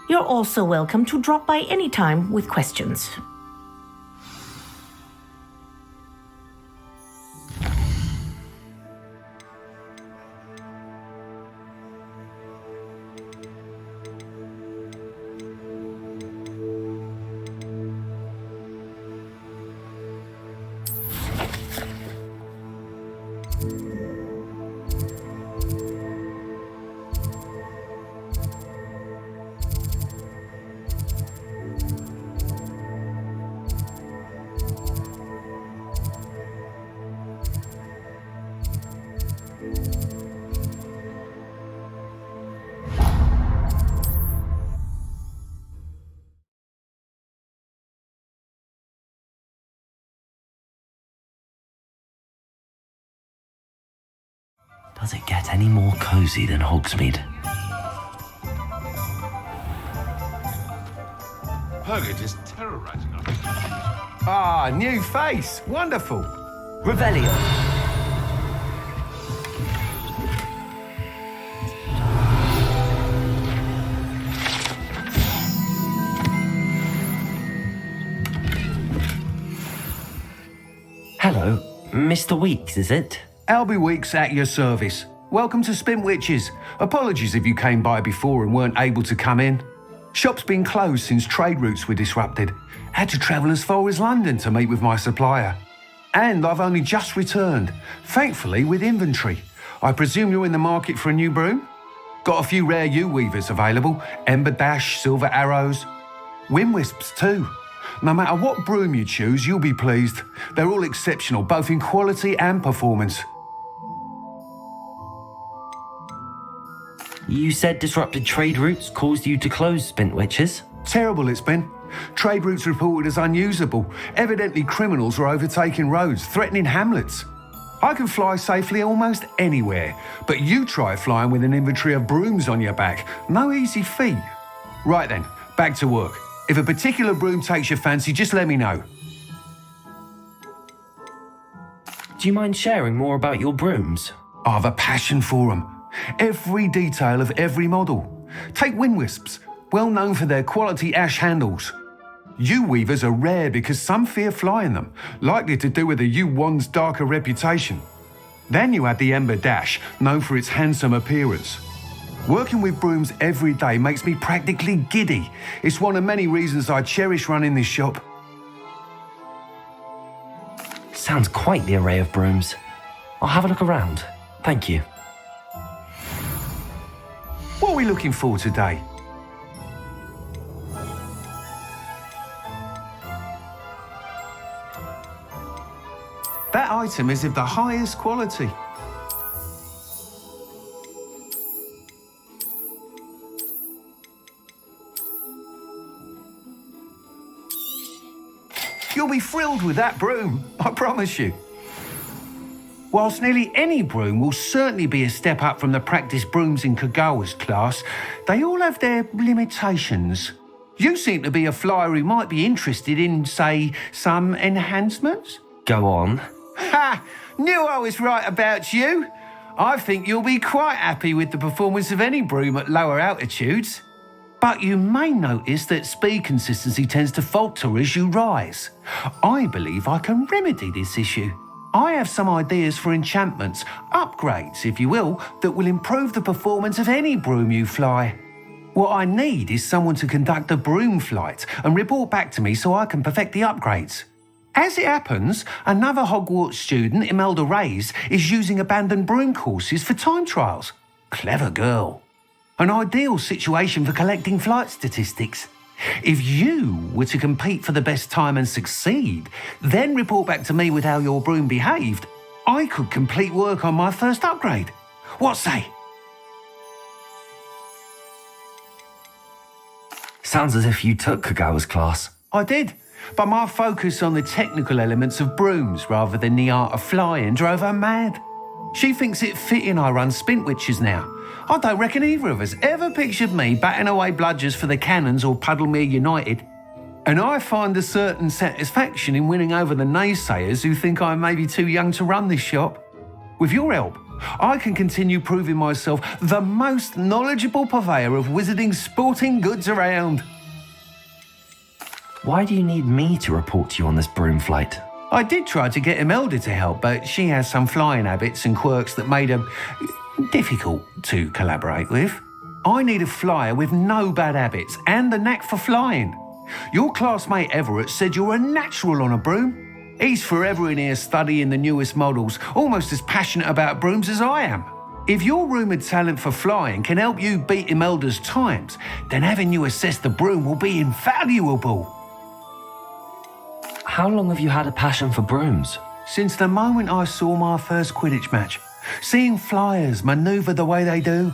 You're also welcome to drop by any time with questions. Does it get any more cozy than Hogsmeade? Purgate is terrorizing us. Ah, new face. Wonderful. Revelio. Hello, Mr. Weeks, is it? Albie Weeks at your service. Welcome to Spintwitches. Apologies if you came by before and weren't able to come in. Shop's been closed since trade routes were disrupted. Had to travel as far as London to meet with my supplier. And I've only just returned, thankfully with inventory. I presume you're in the market for a new broom? Got a few rare U-weavers available. Ember Dash, Silver Arrows. Windwisps too. No matter what broom you choose, you'll be pleased. They're all exceptional, both in quality and performance. You said disrupted trade routes caused you to close Spintwitches? Terrible it's been. Trade routes reported as unusable. Evidently criminals were overtaking roads, threatening hamlets. I can fly safely almost anywhere, but you try flying with an inventory of brooms on your back. No easy feat. Right then, back to work. If a particular broom takes your fancy, just let me know. Do you mind sharing more about your brooms? I have a passion for them. Every detail of every model. Take Windwisps, well known for their quality ash handles. U-weavers are rare because some fear flying them, likely to do with the U-wand's darker reputation. Then you had the Ember Dash, known for its handsome appearance. Working with brooms every day makes me practically giddy. It's one of many reasons I cherish running this shop. Sounds quite the array of brooms. I'll have a look around. Thank you. What are we looking for today? That item is of the highest quality. You'll be thrilled with that broom, I promise you. Whilst nearly any broom will certainly be a step up from the practice brooms in Kagawa's class, they all have their limitations. You seem to be a flyer who might be interested in, say, some enhancements? Go on. Ha! Knew I was right about you. I think you'll be quite happy with the performance of any broom at lower altitudes. But you may notice that speed consistency tends to falter as you rise. I believe I can remedy this issue. I have some ideas for enchantments, upgrades, if you will, that will improve the performance of any broom you fly. What I need is someone to conduct a broom flight and report back to me so I can perfect the upgrades. As it happens, another Hogwarts student, Imelda Reyes, is using abandoned broom courses for time trials. Clever girl. An ideal situation for collecting flight statistics. If you were to compete for the best time and succeed, then report back to me with how your broom behaved, I could complete work on my first upgrade. What say? Sounds as if you took Kagawa's class. I did, but my focus on the technical elements of brooms rather than the art of flying drove her mad. She thinks it fitting I run Spintwitches now. I don't reckon either of us ever pictured me batting away bludgers for the Cannons or Puddlemere United. And I find a certain satisfaction in winning over the naysayers who think I may be too young to run this shop. With your help, I can continue proving myself the most knowledgeable purveyor of wizarding sporting goods around. Why do you need me to report to you on this broom flight? I did try to get Imelda to help, but she has some flying habits and quirks that made her difficult to collaborate with. I need a flyer with no bad habits and the knack for flying. Your classmate Everett said you're a natural on a broom. He's forever in here studying the newest models, almost as passionate about brooms as I am. If your rumoured talent for flying can help you beat Imelda's times, then having you assess the broom will be invaluable. How long have you had a passion for brooms? Since the moment I saw my first Quidditch match. Seeing flyers manoeuvre the way they do.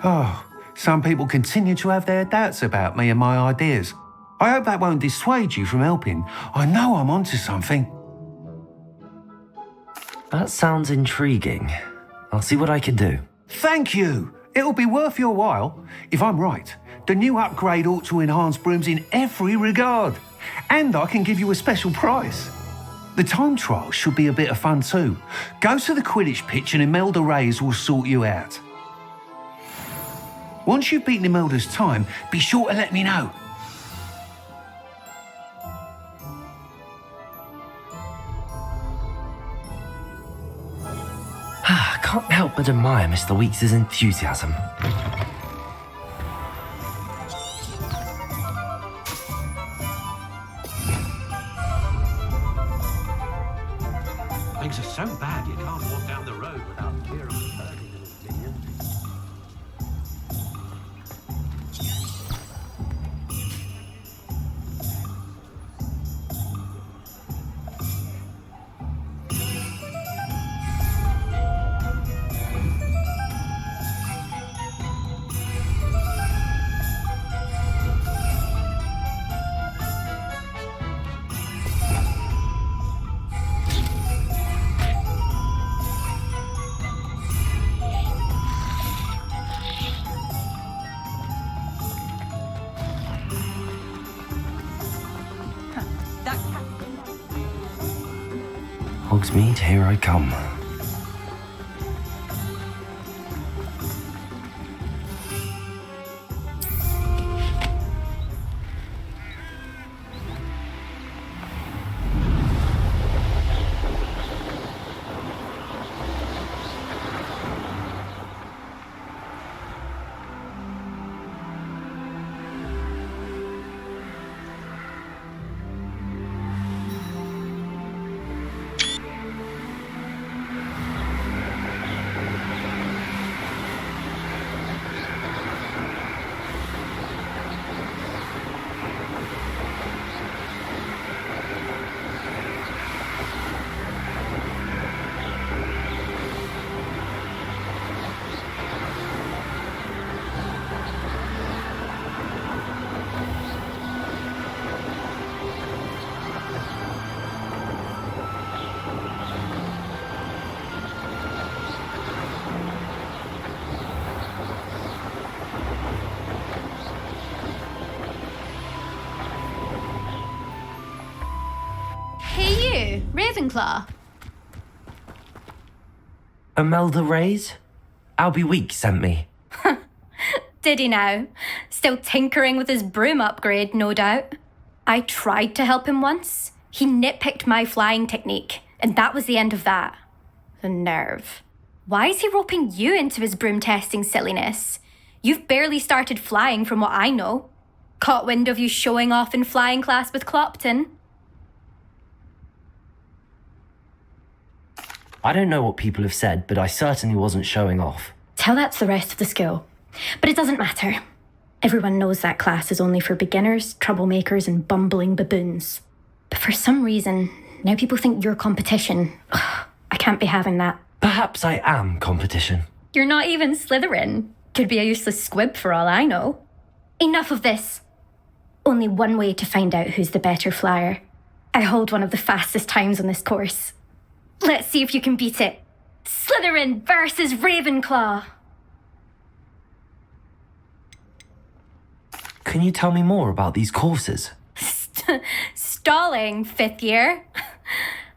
Oh, some people continue to have their doubts about me and my ideas. I hope that won't dissuade you from helping. I know I'm onto something. That sounds intriguing. I'll see what I can do. Thank you. It'll be worth your while. If I'm right, the new upgrade ought to enhance brooms in every regard. And I can give you a special price. The time trial should be a bit of fun too. Go to the Quidditch pitch and Imelda Reyes will sort you out. Once you've beaten Imelda's time, be sure to let me know. I can't help but admire Mr. Weeks' enthusiasm. Things are so bad you can't walk down the road without fear of hurting his minions. Hogsmeade, here I come. Ravenclaw. Imelda Reyes? Albie Weeks sent me. Did he now? Still tinkering with his broom upgrade, no doubt. I tried to help him once. He nitpicked my flying technique. And that was the end of that. The nerve. Why is he roping you into his broom testing silliness? You've barely started flying from what I know. Caught wind of you showing off in flying class with Clopton. I don't know what people have said, but I certainly wasn't showing off. Tell that to the rest of the school. But it doesn't matter. Everyone knows that class is only for beginners, troublemakers, and bumbling baboons. But for some reason, now people think you're competition. Ugh, I can't be having that. Perhaps I am competition. You're not even Slytherin. Could be a useless squib for all I know. Enough of this. Only one way to find out who's the better flyer. I hold one of the fastest times on this course. Let's see if you can beat it. Slytherin versus Ravenclaw. Can you tell me more about these courses? Stalling, 5th year.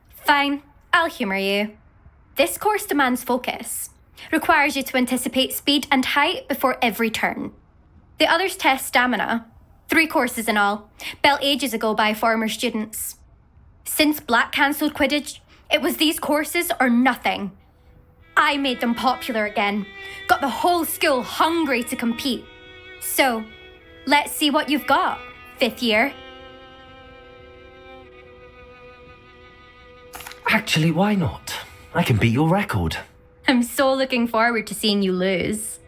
Fine, I'll humour you. This course demands focus. Requires you to anticipate speed and height before every turn. The others test stamina. 3 courses in all, built ages ago by former students. Since Black cancelled Quidditch, it was these courses or nothing. I made them popular again. Got the whole school hungry to compete. So, let's see what you've got, 5th year. Actually, why not? I can beat your record. I'm so looking forward to seeing you lose.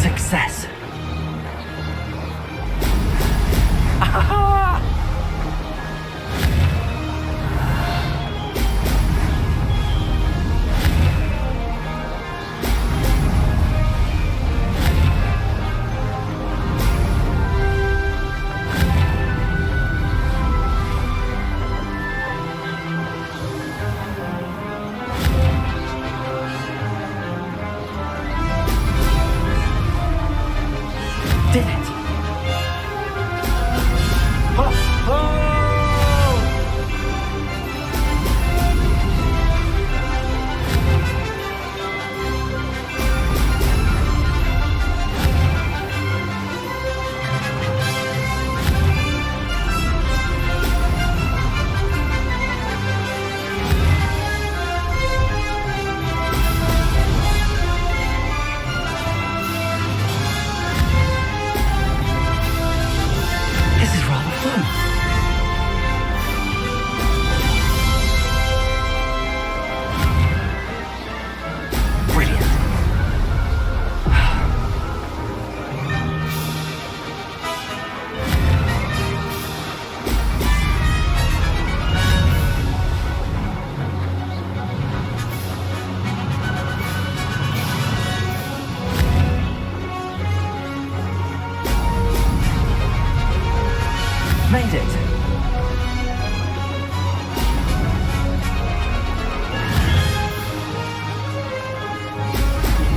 Success. Did it. This is rather fun. Brilliant. Made it.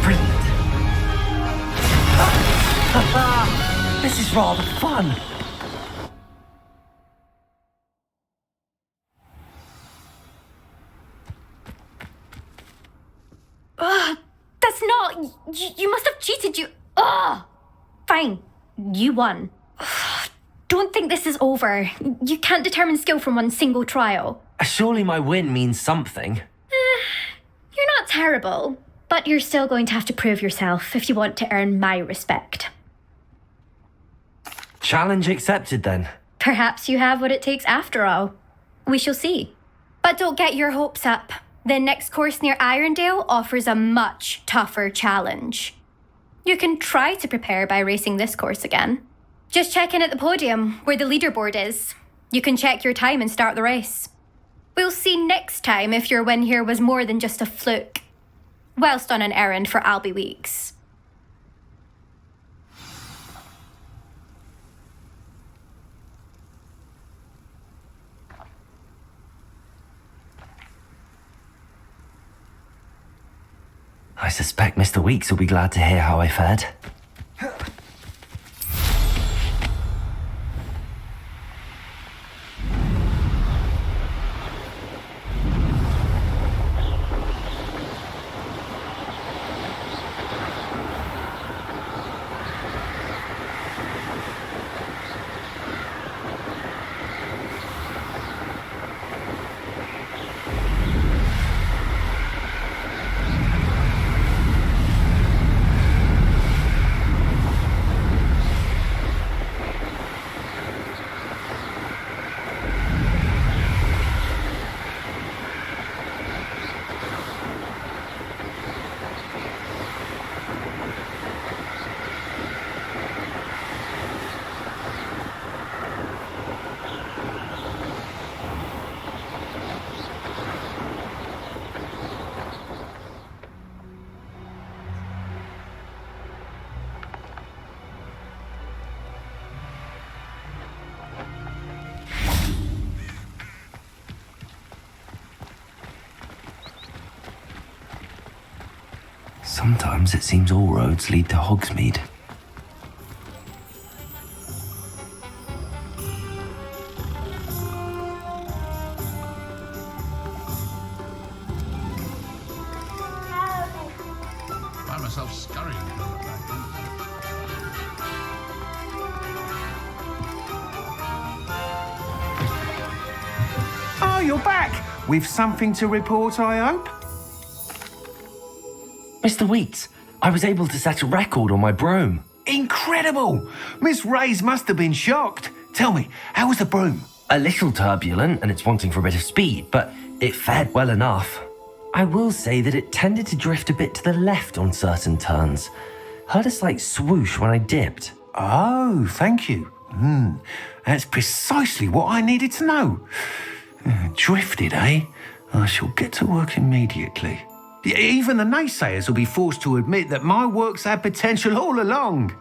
Brilliant. This is rather fun. That's not... You must have cheated, you... Ugh! Fine. You won. Don't think this is over. You can't determine skill from one single trial. Surely my win means something. You're not terrible, but you're still going to have to prove yourself if you want to earn my respect. Challenge accepted then. Perhaps you have what it takes after all. We shall see. But don't get your hopes up. The next course near Irondale offers a much tougher challenge. You can try to prepare by racing this course again. Just check in at the podium, where the leaderboard is. You can check your time and start the race. We'll see next time if your win here was more than just a fluke. Whilst on an errand for Albie Weeks. I suspect Mr. Weeks will be glad to hear how I fared. Sometimes it seems all roads lead to Hogsmeade. Find myself scurrying down the back end. Oh, you're back! With something to report, I hope? Mr. Wheats, I was able to set a record on my broom. Incredible! Miss Ray's must have been shocked. Tell me, how was the broom? A little turbulent and it's wanting for a bit of speed, but it fared well enough. I will say that it tended to drift a bit to the left on certain turns. Heard a slight swoosh when I dipped. Oh, thank you. That's precisely what I needed to know. Drifted, eh? I shall get to work immediately. Even the naysayers will be forced to admit that my work's had potential all along.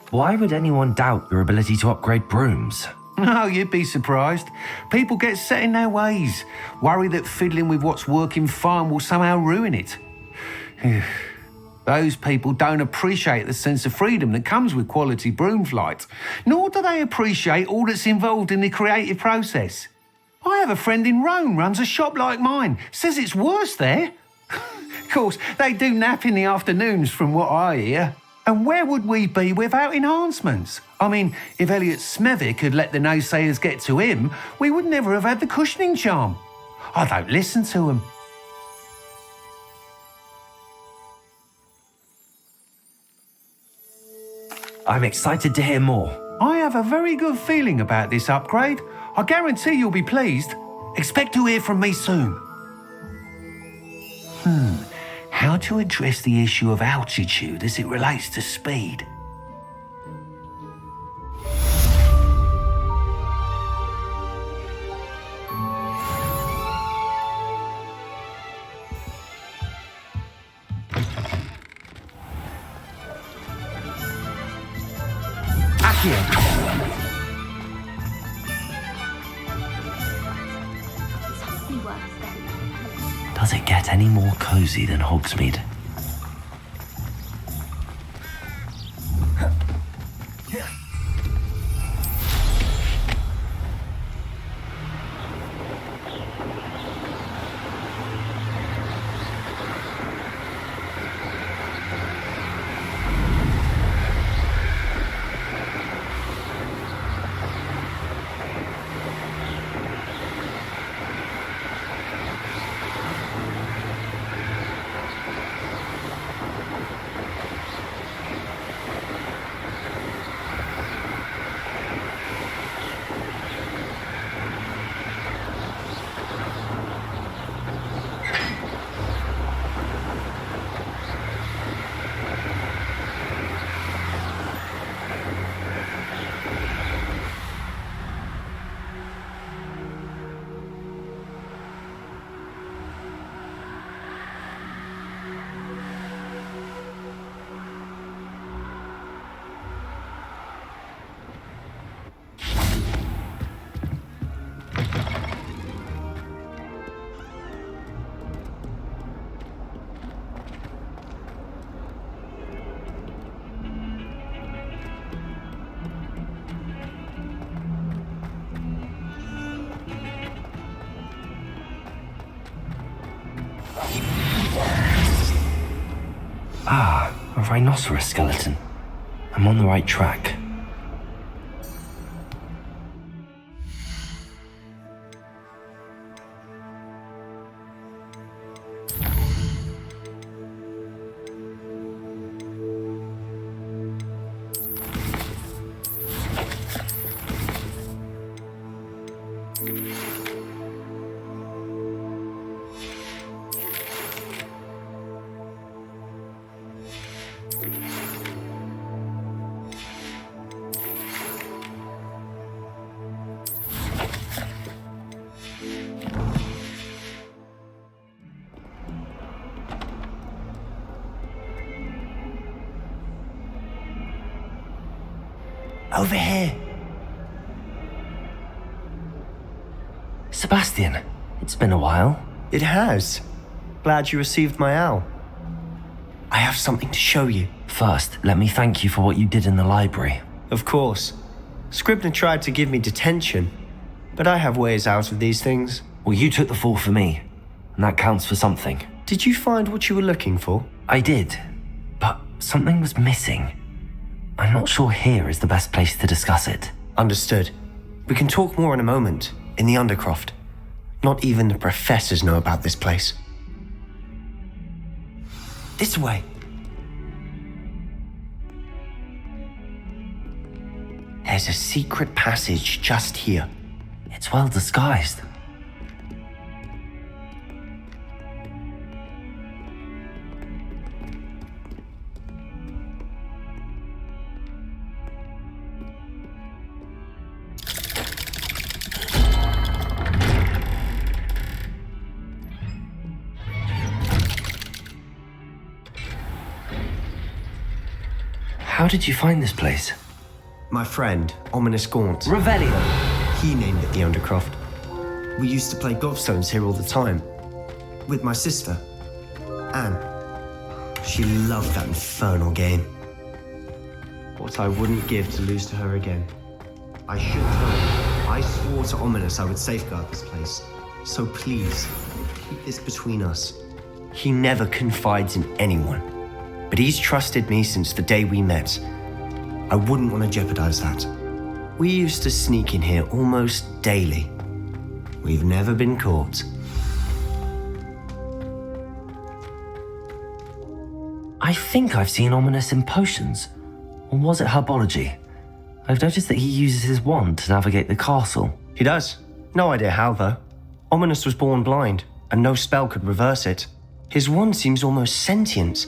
Why would anyone doubt your ability to upgrade brooms? Oh, you'd be surprised. People get set in their ways, worry that fiddling with what's working fine will somehow ruin it. Those people don't appreciate the sense of freedom that comes with quality broom flight, nor do they appreciate all that's involved in the creative process. I have a friend in Rome runs a shop like mine, says it's worse there. Of course, they do nap in the afternoons from what I hear. And where would we be without enhancements? I mean, if Elliot Smethwick had let the naysayers get to him, we would never have had the cushioning charm. I don't listen to them. I'm excited to hear more. I have a very good feeling about this upgrade. I guarantee you'll be pleased. Expect to hear from me soon. How to address the issue of altitude as it relates to speed? Does it get any more cozy than Hogsmeade? Ah, a rhinoceros skeleton. I'm on the right track. Over here. Sebastian, it's been a while. It has. Glad you received my owl. I have something to show you. First, let me thank you for what you did in the library. Of course. Scribner tried to give me detention, but I have ways out of these things. Well, you took the fall for me, and that counts for something. Did you find what you were looking for? I did, but something was missing. I'm not sure here is the best place to discuss it. Understood. We can talk more in a moment, in the Undercroft. Not even the professors know about this place. This way. There's a secret passage just here. It's well disguised. How did you find this place? My friend, Ominous Gaunt. Revelio. He named it the Undercroft. We used to play gobstones here all the time. With my sister, Anne. She loved that infernal game. What I wouldn't give to lose to her again. I should tell her. I swore to Ominous I would safeguard this place. So please, keep this between us. He never confides in anyone. But he's trusted me since the day we met. I wouldn't want to jeopardize that. We used to sneak in here almost daily. We've never been caught. I think I've seen Ominous in potions. Or was it herbology? I've noticed that he uses his wand to navigate the castle. He does. No idea how, though. Ominous was born blind, and no spell could reverse it. His wand seems almost sentient.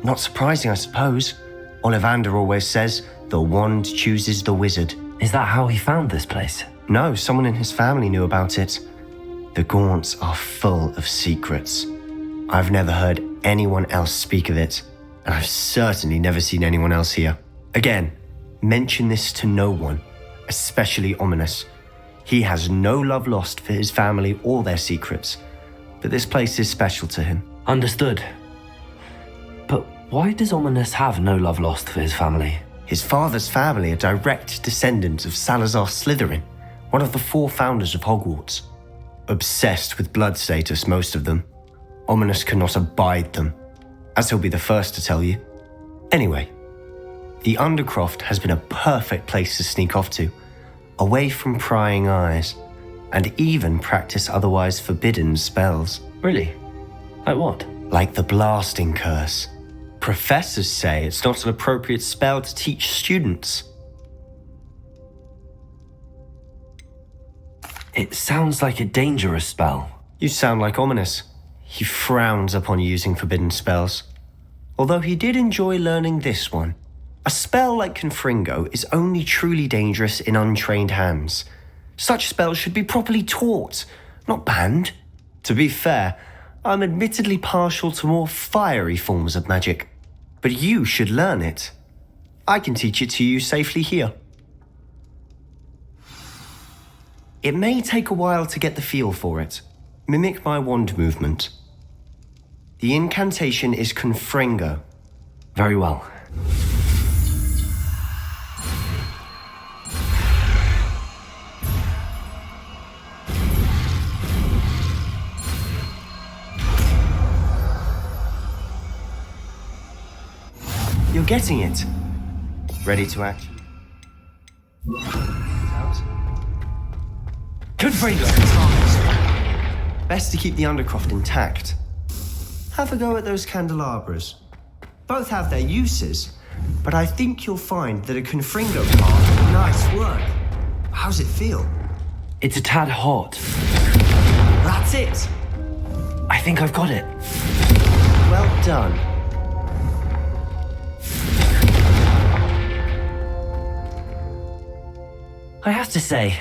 Not surprising, I suppose. Ollivander always says, the wand chooses the wizard. Is that how he found this place? No, someone in his family knew about it. The Gaunts are full of secrets. I've never heard anyone else speak of it, and I've certainly never seen anyone else here. Again, mention this to no one, especially Ominous. He has no love lost for his family or their secrets, but this place is special to him. Understood. But why does Ominous have no love lost for his family? His father's family are direct descendants of Salazar Slytherin, one of the 4 founders of Hogwarts. Obsessed with blood status, most of them. Ominous cannot abide them, as he'll be the first to tell you. Anyway, the Undercroft has been a perfect place to sneak off to, away from prying eyes, and even practice otherwise forbidden spells. Really? Like what? Like the blasting curse. Professors say it's not an appropriate spell to teach students. It sounds like a dangerous spell. You sound like Ominous. He frowns upon using forbidden spells. Although he did enjoy learning this one. A spell like Confringo is only truly dangerous in untrained hands. Such spells should be properly taught, not banned. To be fair, I'm admittedly partial to more fiery forms of magic. But you should learn it. I can teach it to you safely here. It may take a while to get the feel for it. Mimic my wand movement. The incantation is Confringo. Very well. You're getting it. Ready to act? Confringo! Best to keep the Undercroft intact. Have a go at those candelabras. Both have their uses, but I think you'll find that a Confringo part. Nice work. How's it feel? It's a tad hot. That's it. I think I've got it. Well done. I have to say,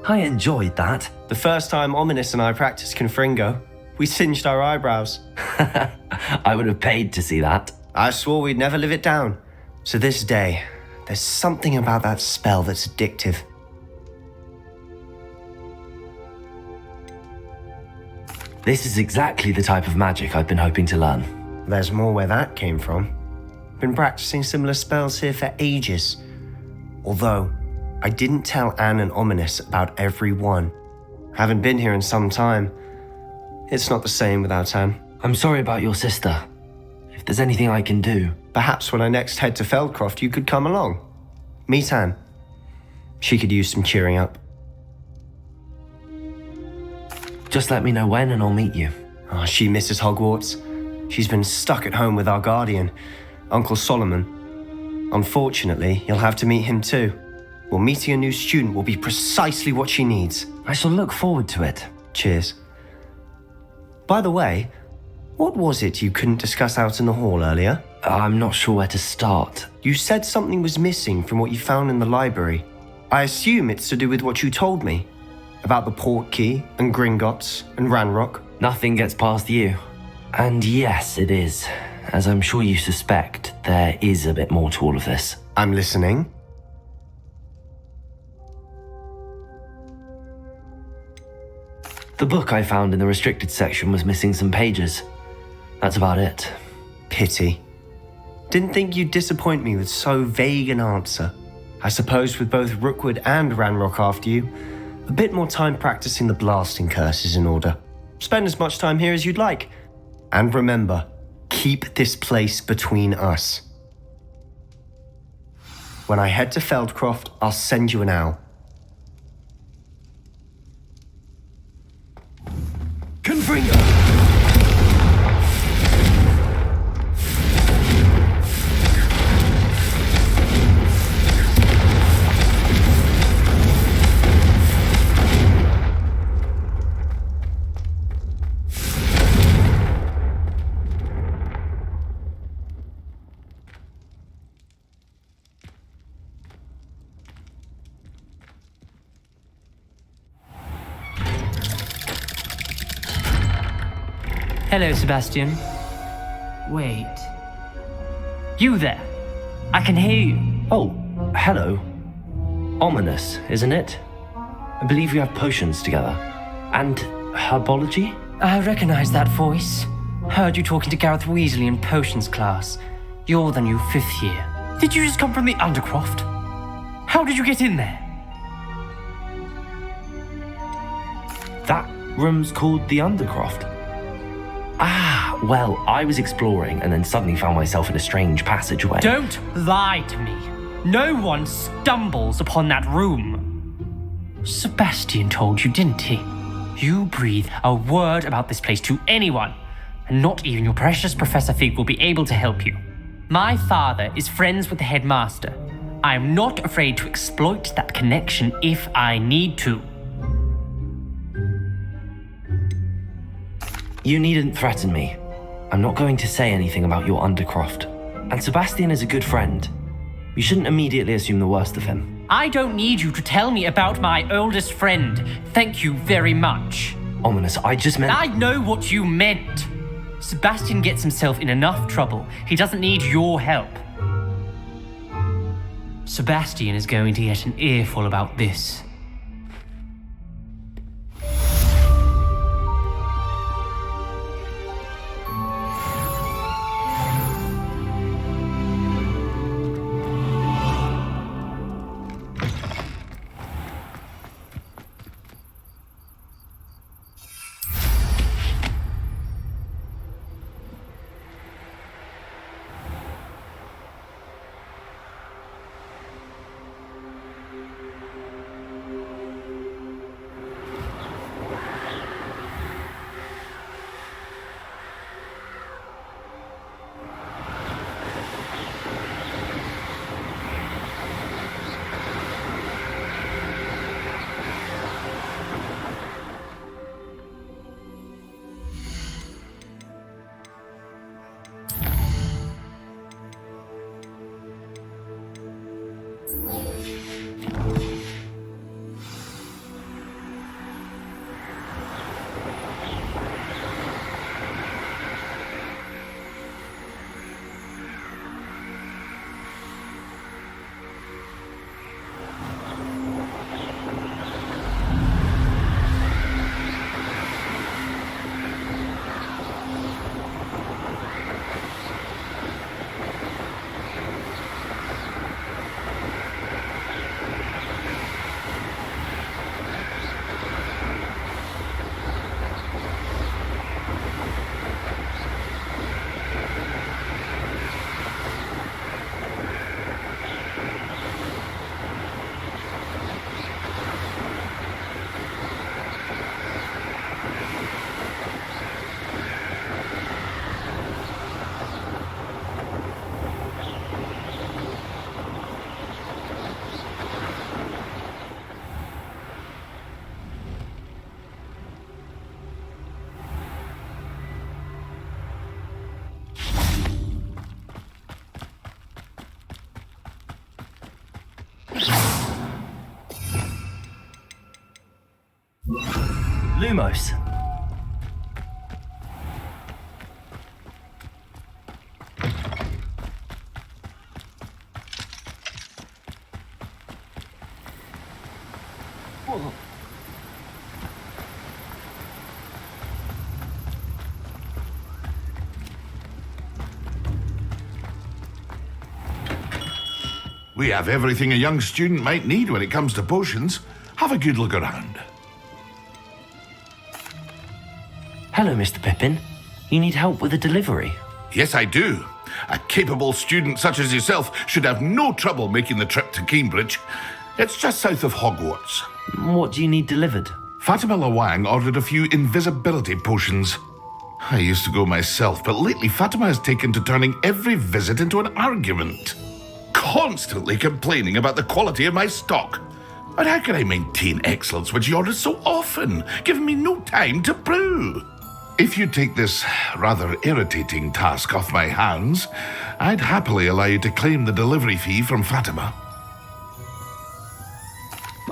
I enjoyed that. The first time Ominous and I practiced Confringo, we singed our eyebrows. I would have paid to see that. I swore we'd never live it down. To this day, there's something about that spell that's addictive. This is exactly the type of magic I've been hoping to learn. There's more where that came from. Been practicing similar spells here for ages. Although, I didn't tell Anne and Ominous about every one. Haven't been here in some time. It's not the same without Anne. I'm sorry about your sister. If there's anything I can do... Perhaps when I next head to Feldcroft, you could come along. Meet Anne. She could use some cheering up. Just let me know when and I'll meet you. Oh, she misses Hogwarts. She's been stuck at home with our guardian, Uncle Solomon. Unfortunately, you'll have to meet him too. Well, meeting a new student will be precisely what she needs. I shall look forward to it. Cheers. By the way, what was it you couldn't discuss out in the hall earlier? I'm not sure where to start. You said something was missing from what you found in the library. I assume it's to do with what you told me. About the Portkey and Gringotts and Ranrock. Nothing gets past you. And yes, it is. As I'm sure you suspect, there is a bit more to all of this. I'm listening. The book I found in the restricted section was missing some pages. That's about it. Pity. Didn't think you'd disappoint me with so vague an answer. I suppose with both Rookwood and Ranrock after you, a bit more time practicing the blasting curse is in order. Spend as much time here as you'd like. And remember, keep this place between us. When I head to Feldcroft, I'll send you an owl. Confringo! Hello, Sebastian. Wait. You there. I can hear you. Oh, hello. Ominous, isn't it? I believe we have potions together. And herbology? I recognize that voice. Heard you talking to Gareth Weasley in potions class. You're the new 5th year. Did you just come from the Undercroft? How did you get in there? That room's called the Undercroft. Ah, well, I was exploring and then suddenly found myself in a strange passageway. Don't lie to me. No one stumbles upon that room. Sebastian told you, didn't he? You breathe a word about this place to anyone, and not even your precious Professor Fig will be able to help you. My father is friends with the headmaster. I am not afraid to exploit that connection if I need to. You needn't threaten me. I'm not going to say anything about your Undercroft. And Sebastian is a good friend. You shouldn't immediately assume the worst of him. I don't need you to tell me about my oldest friend. Thank you very much. Ominous, I just meant... I know what you meant. Sebastian gets himself in enough trouble. He doesn't need your help. Sebastian is going to get an earful about this. Lumos. Whoa. We have everything a young student might need when it comes to potions. Have a good look around. Hello, Mr. Pippin. You need help with a delivery? Yes, I do. A capable student such as yourself should have no trouble making the trip to Cambridge. It's just south of Hogwarts. What do you need delivered? Fatima Lawang ordered a few invisibility potions. I used to go myself, but lately Fatima has taken to turning every visit into an argument. Constantly complaining about the quality of my stock. But how can I maintain excellence when she orders so often, giving me no time to brew? If you take this rather irritating task off my hands, I'd happily allow you to claim the delivery fee from Fatima.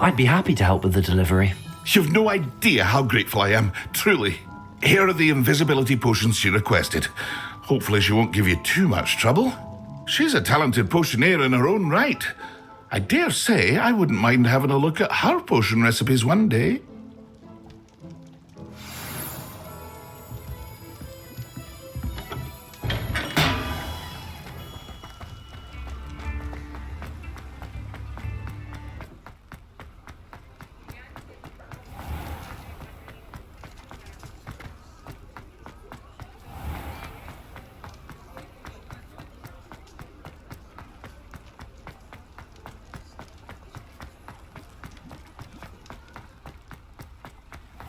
I'd be happy to help with the delivery. You've no idea how grateful I am, truly. Here are the invisibility potions she requested. Hopefully she won't give you too much trouble. She's a talented potioneer in her own right. I dare say I wouldn't mind having a look at her potion recipes one day.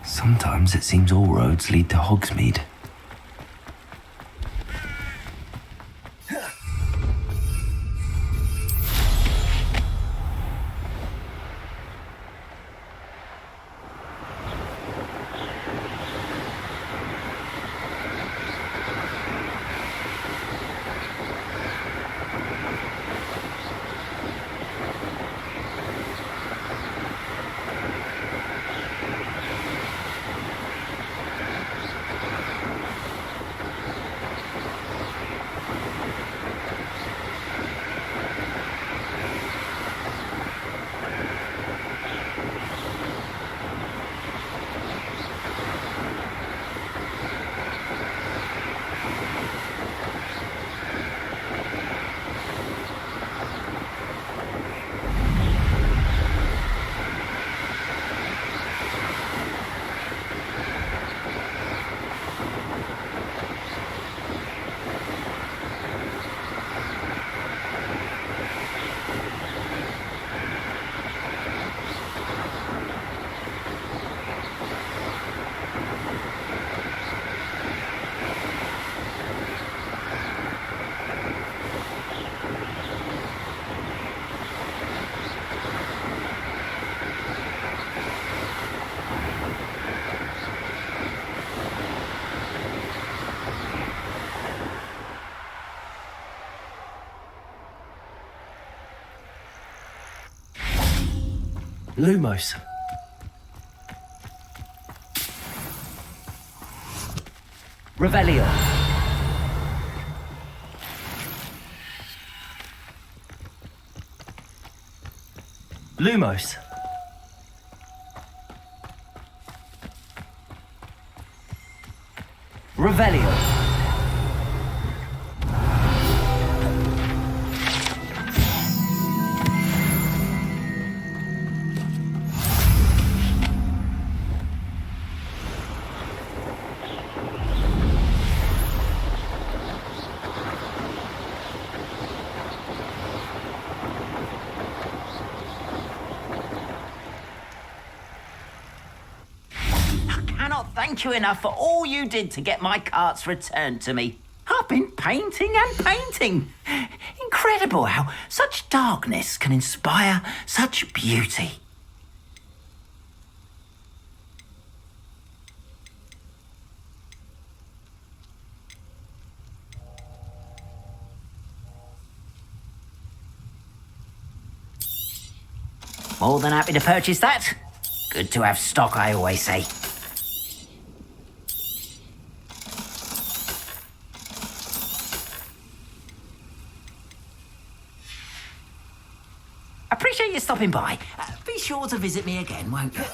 Sometimes it seems all roads lead to Hogsmeade. Lumos. Revelio. Lumos. Revelio. Thank you enough for all you did to get my carts returned to me. I've been painting and painting. Incredible how such darkness can inspire such beauty. More than happy to purchase that. Good to have stock, I always say. Appreciate you stopping by. Be sure to visit me again, won't you?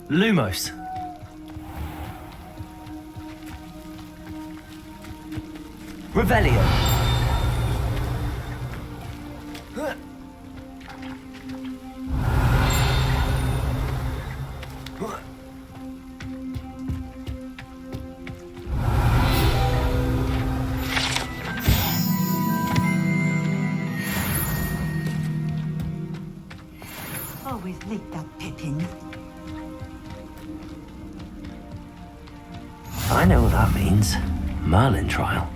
Lumos. Revelio. Always late, that Pippin. I know what that means. Merlin trial.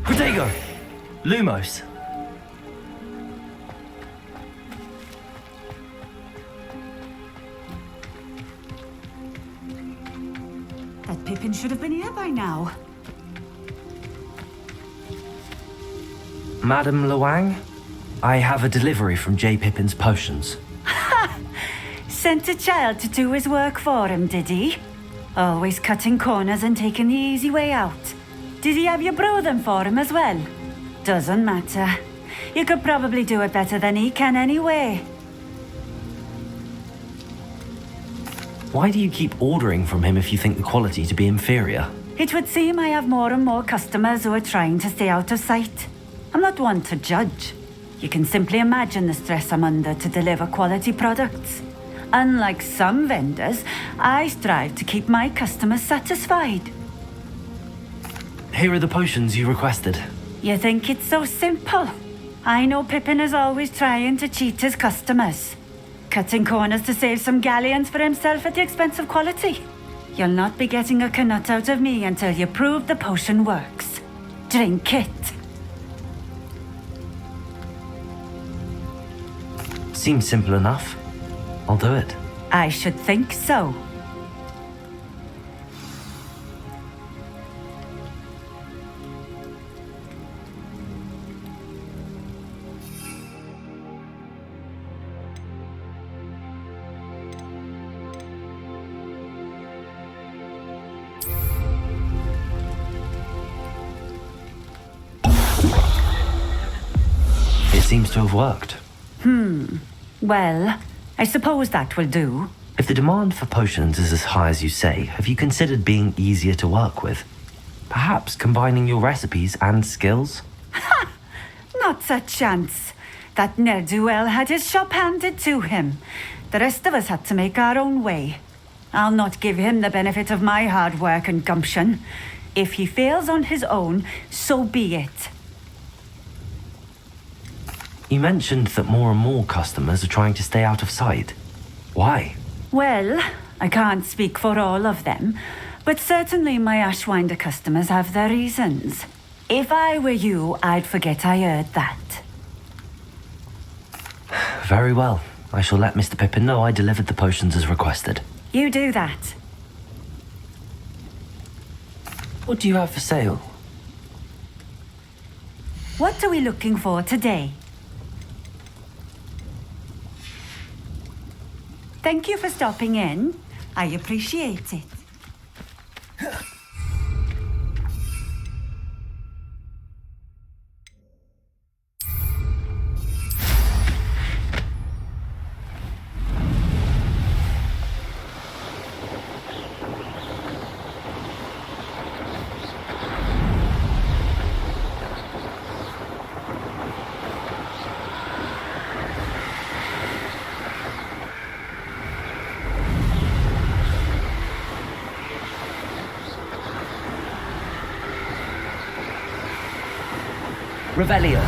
Protego! Lumos. That Pippin should have been here by now. Madam Luang, I have a delivery from J. Pippin's potions. Ha! Sent a child to do his work for him, did he? Always cutting corners and taking the easy way out. Did he have you brew them for him as well? Doesn't matter. You could probably do it better than he can anyway. Why do you keep ordering from him if you think the quality to be inferior? It would seem I have more and more customers who are trying to stay out of sight. I'm not one to judge. You can simply imagine the stress I'm under to deliver quality products. Unlike some vendors, I strive to keep my customers satisfied. Here are the potions you requested. You think it's so simple? I know Pippin is always trying to cheat his customers. Cutting corners to save some galleons for himself at the expense of quality. You'll not be getting a canut out of me until you prove the potion works. Drink it. Seems simple enough. I'll do it. I should think so. It seems to have worked. Well, I suppose that will do. If the demand for potions is as high as you say, have you considered being easier to work with? Perhaps combining your recipes and skills? Ha! Not a chance. That ne'er-do-well had his shop handed to him. The rest of us had to make our own way. I'll not give him the benefit of my hard work and gumption. If he fails on his own, so be it. You mentioned that more and more customers are trying to stay out of sight. Why? Well, I can't speak for all of them, but certainly my Ashwinder customers have their reasons. If I were you, I'd forget I heard that. Very well. I shall let Mr. Pippin know I delivered the potions as requested. You do that. What do you have for sale? What are we looking for today? Thank you for stopping in. I appreciate it. Revelio.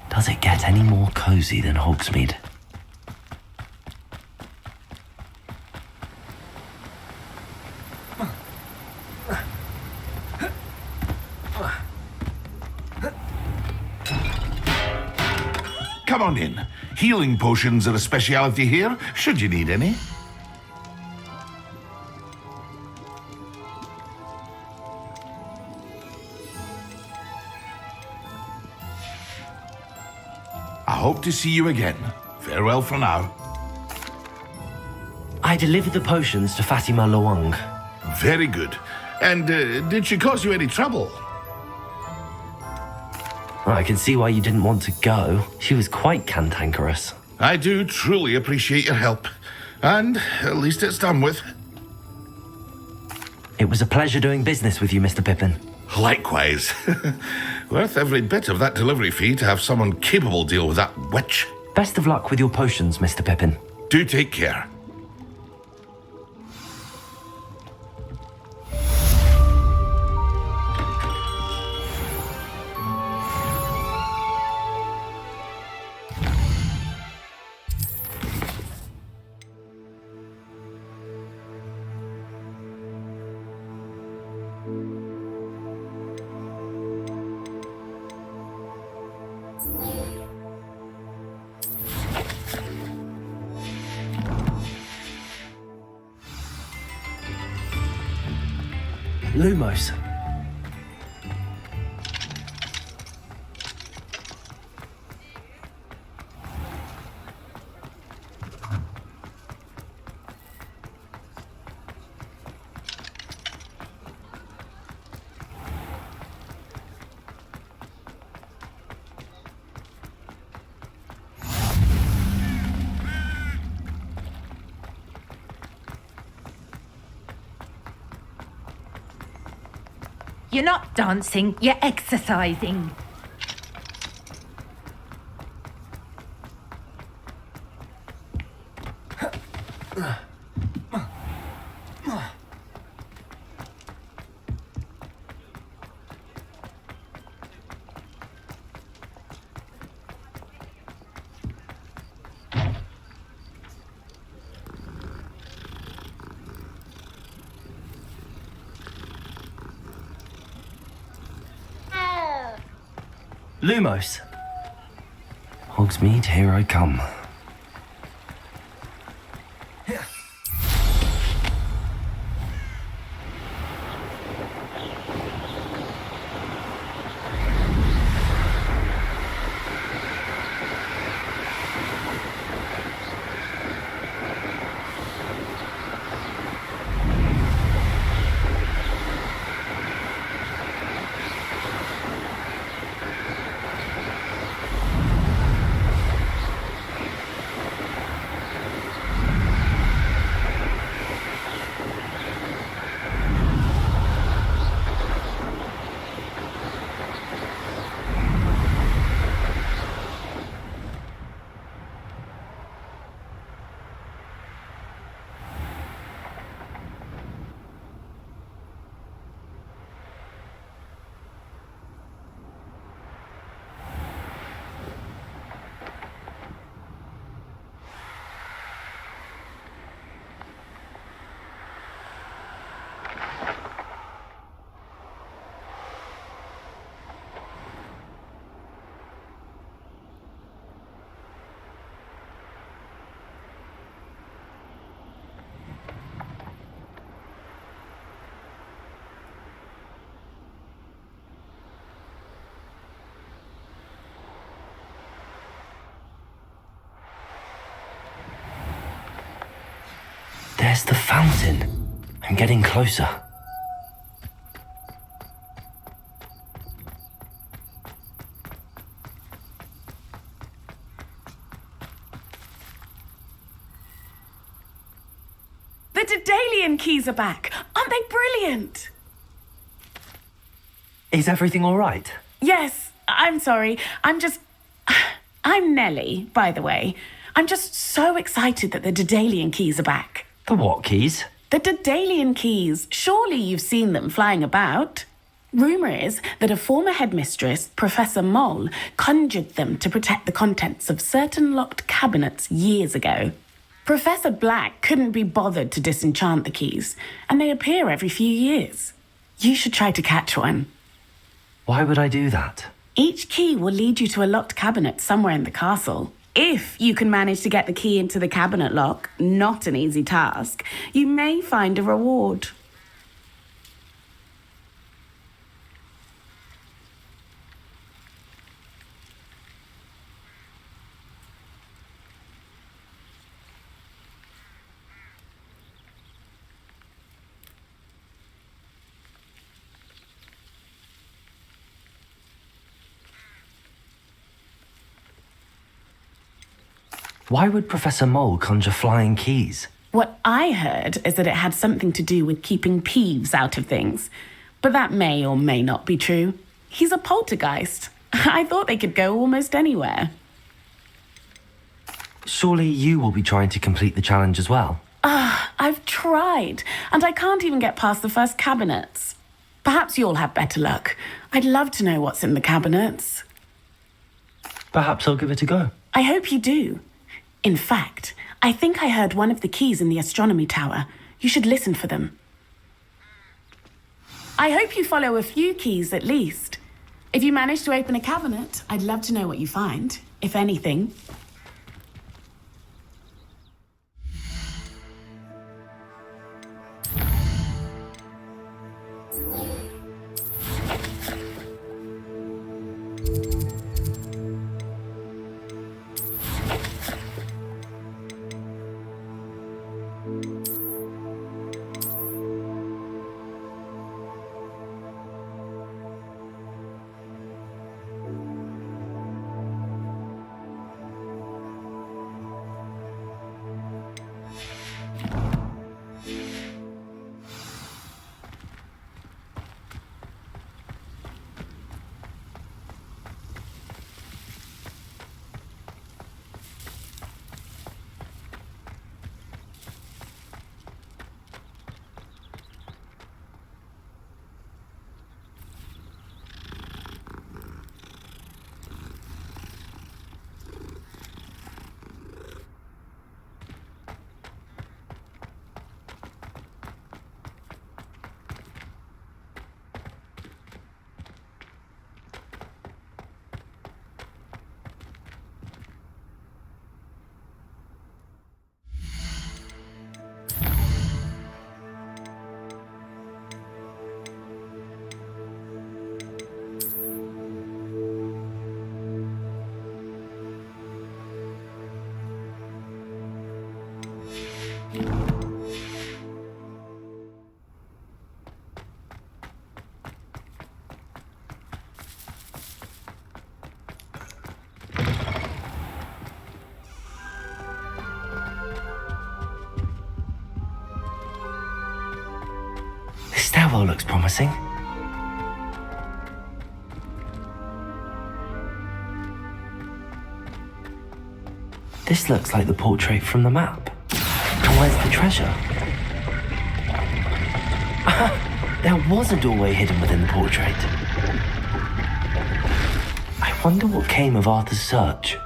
Does it get any more cozy than Hogsmeade? Come on in. Healing potions are a speciality here, should you need any. I hope to see you again. Farewell for now. I delivered the potions to Fatima Luang. Very good. And did she cause you any trouble? I can see why you didn't want to go. She was quite cantankerous. I do truly appreciate your help. And at least it's done with. It was a pleasure doing business with you, Mr. Pippin. Likewise. Worth every bit of that delivery fee to have someone capable deal with that witch. Best of luck with your potions, Mr. Pippin. Do take care. Lumos. You're not dancing, you're exercising. Lumos. Hogsmeade, here I come. There's the fountain. I'm getting closer. The Daedalian keys are back. Aren't they brilliant? Is everything all right? Yes, I'm sorry. I'm Nellie, by the way. I'm just so excited that the Daedalian keys are back. The what keys? The Daedalian keys. Surely you've seen them flying about. Rumour is that a former headmistress, Professor Moll, conjured them to protect the contents of certain locked cabinets years ago. Professor Black couldn't be bothered to disenchant the keys, and they appear every few years. You should try to catch one. Why would I do that? Each key will lead you to a locked cabinet somewhere in the castle. If you can manage to get the key into the cabinet lock, not an easy task, you may find a reward. Why would Professor Mole conjure flying keys? What I heard is that it had something to do with keeping Peeves out of things. But that may or may not be true. He's a poltergeist. I thought they could go almost anywhere. Surely you will be trying to complete the challenge as well. I've tried, and I can't even get past the first cabinets. Perhaps you'll have better luck. I'd love to know what's in the cabinets. Perhaps I'll give it a go. I hope you do. In fact, I think I heard one of the keys in the astronomy tower. You should listen for them. I hope you follow a few keys at least. If you manage to open a cabinet, I'd love to know what you find, if anything. This stairwell looks promising. This looks like the portrait from the map. And where's the treasure? There was a doorway hidden within the portrait. I wonder what came of Arthur's search.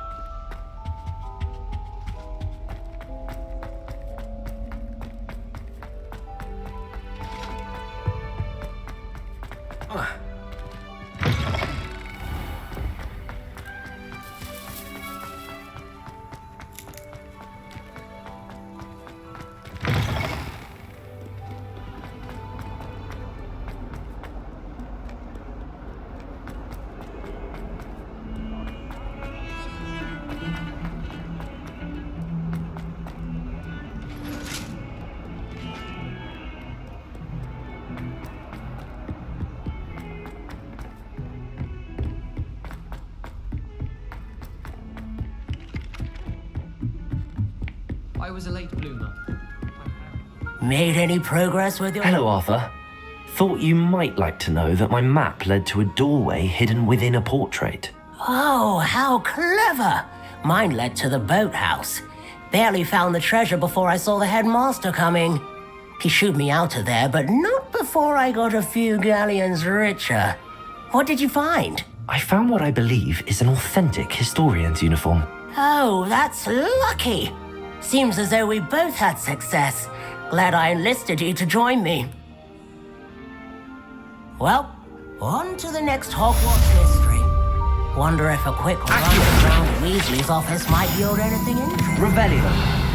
I was a late bloomer. Made any progress with your... Hello, Arthur. Thought you might like to know that my map led to a doorway hidden within a portrait. Oh, how clever! Mine led to the boathouse. Barely found the treasure before I saw the headmaster coming. He shooed me out of there, but not before I got a few galleons richer. What did you find? I found what I believe is an authentic historian's uniform. Oh, that's lucky. Seems as though we both had success. Glad I enlisted you to join me. Well, on to the next Hogwarts mystery. Wonder if a quick run around Weasley's office might yield anything interesting. Revelio.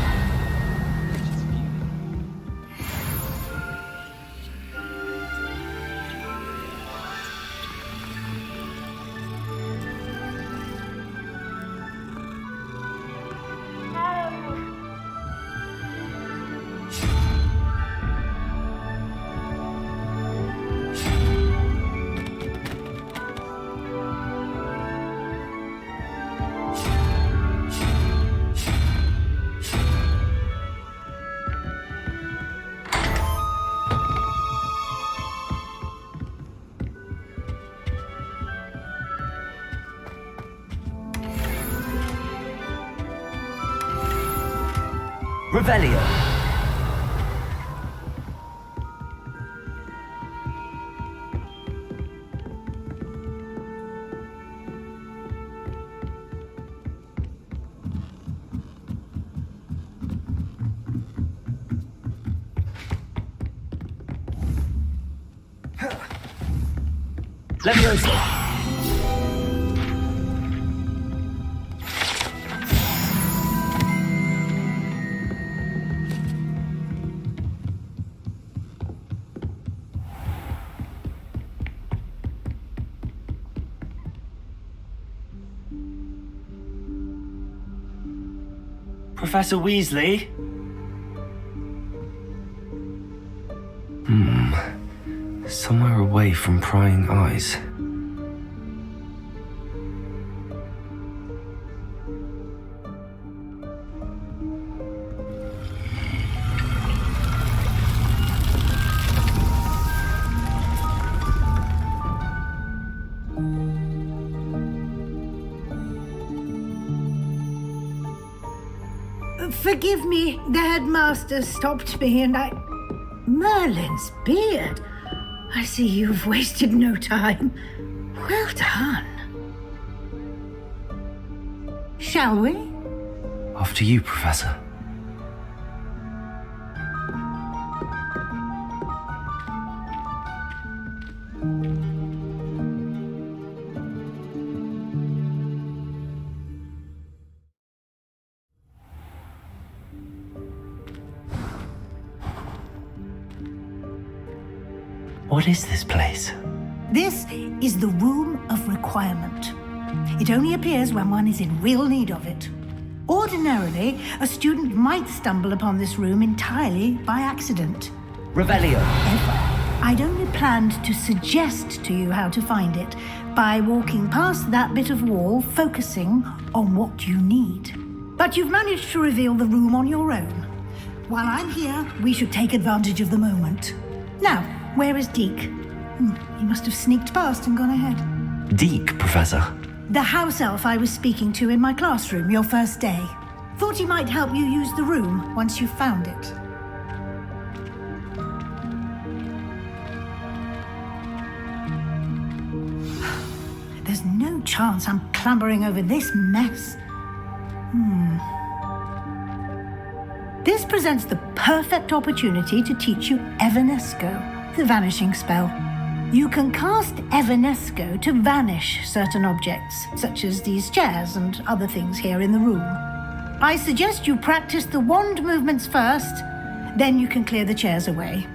Revelio. Levioso. Professor Weasley? Somewhere away from prying eyes. Forgive me, the headmaster stopped me and I... Merlin's beard. I see you've wasted no time. Well done. Shall we? After you, Professor. What is this place? This is the Room of Requirement. It only appears when one is in real need of it. Ordinarily, a student might stumble upon this room entirely by accident. Revelio. I'd only planned to suggest to you how to find it by walking past that bit of wall, focusing on what you need. But you've managed to reveal the room on your own. While I'm here, we should take advantage of the moment. Now, where is Deke? He must have sneaked past and gone ahead. Deke, Professor. The house elf I was speaking to in my classroom your first day. Thought he might help you use the room once you found it. There's no chance I'm clambering over this mess. This presents the perfect opportunity to teach you Evanesco, the vanishing spell. You can cast Evanesco to vanish certain objects, such as these chairs and other things here in the room. I suggest you practice the wand movements first, then you can clear the chairs away.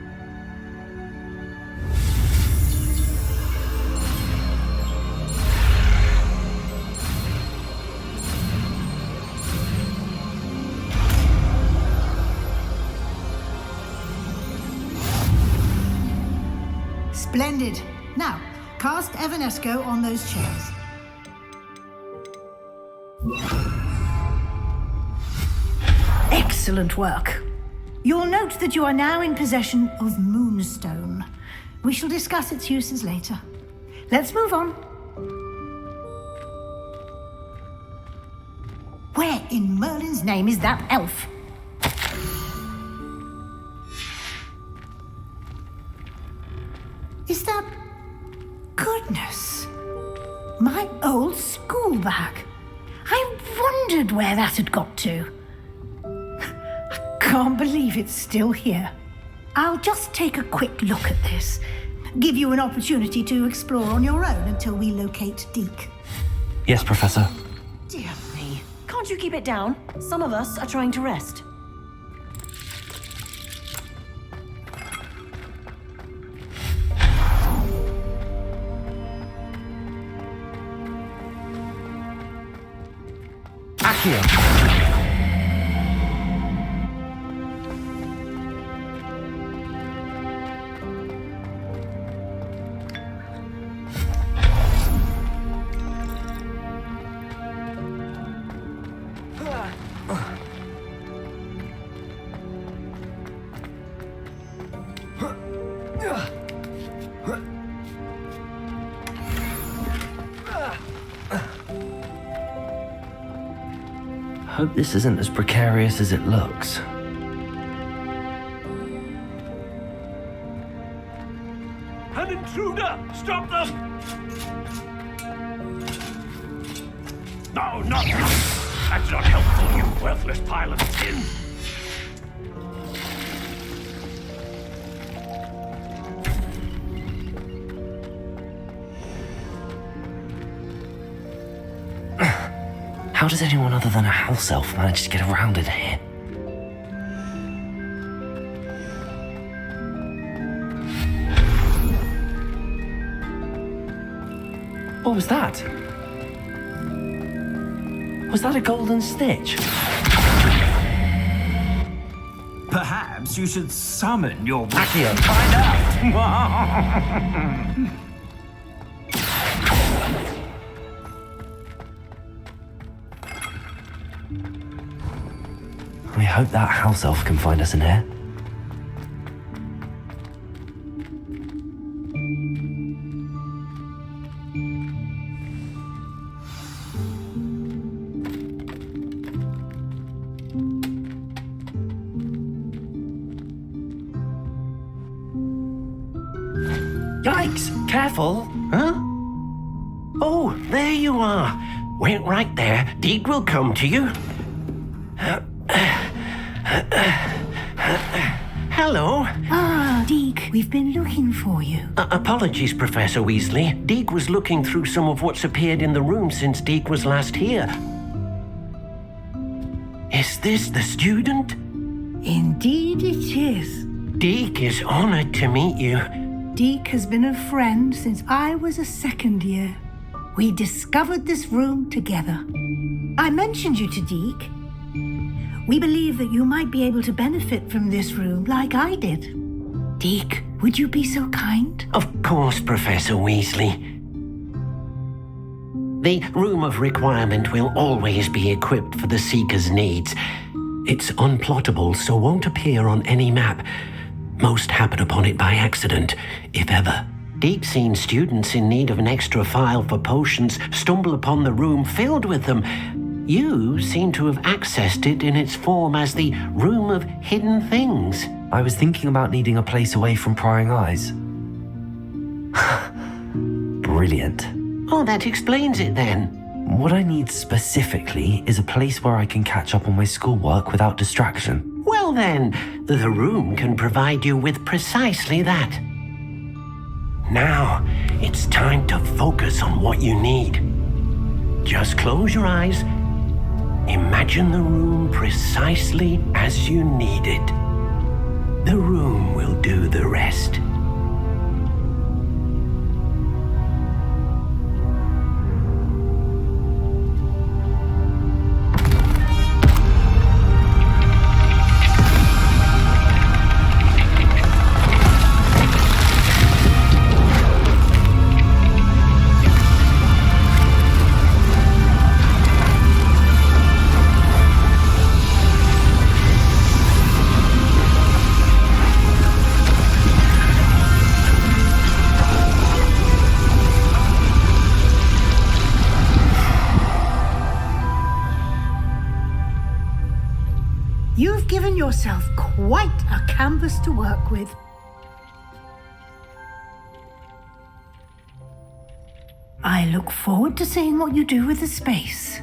Splendid. Now, cast Evanesco on those chairs. Excellent. Excellent work. You'll note that you are now in possession of Moonstone. We shall discuss its uses later. Let's move on. Where in Merlin's name is that elf? Is that... Goodness. My old school bag. I wondered where that had got to. I can't believe it's still here. I'll just take a quick look at this. Give you an opportunity to explore on your own until we locate Deke. Yes, Professor. Dear me. Can't you keep it down? Some of us are trying to rest. Hope this isn't as precarious as it looks. An intruder! Stop them! No, not that! That's not helpful, you worthless pile of tin! How does anyone other than a house elf manage to get around in here? What was that? Was that a golden stitch? Perhaps you should summon your... Accio. and find out! We hope that house elf can find us in here. Yikes! Careful! Huh? Oh, there you are. Wait right there. Deke will come to you. Hello. Ah, Deke, we've been looking for you. Apologies, Professor Weasley. Deke was looking through some of what's appeared in the room since Deke was last here. Is this the student? Indeed it is. Deke is honored to meet you. Deke has been a friend since I was a second year. We discovered this room together. I mentioned you to Deke. We believe that you might be able to benefit from this room like I did. Deke, would you be so kind? Of course, Professor Weasley. The Room of Requirement will always be equipped for the Seeker's needs. It's unplottable, so won't appear on any map. Most happen upon it by accident, if ever. Deep-seen students in need of an extra file for potions stumble upon the room filled with them. You seem to have accessed it in its form as the Room of Hidden Things. I was thinking about needing a place away from prying eyes. Brilliant. Oh, that explains it then. What I need specifically is a place where I can catch up on my schoolwork without distraction. Well then, the room can provide you with precisely that. Now, it's time to focus on what you need. Just close your eyes. Imagine the room precisely as you need it. The room will do the rest. yourself quite a canvas to work with. I look forward to seeing what you do with the space.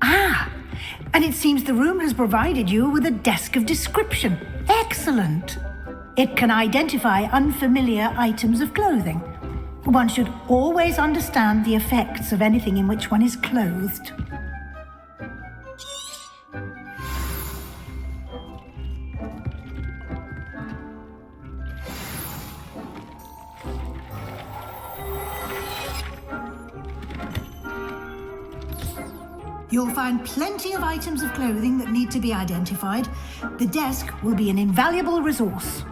And it seems the room has provided you with a desk of description. Excellent. It can identify unfamiliar items of clothing. One should always understand the effects of anything in which one is clothed. You'll find plenty of items of clothing that need to be identified. The desk will be an invaluable resource.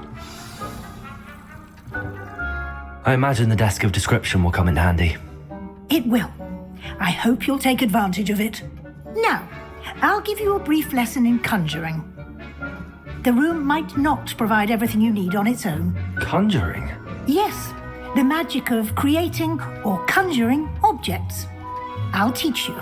I imagine the desk of description will come in handy. It will. I hope you'll take advantage of it. Now, I'll give you a brief lesson in conjuring. The room might not provide everything you need on its own. Conjuring? Yes, the magic of creating or conjuring objects. I'll teach you.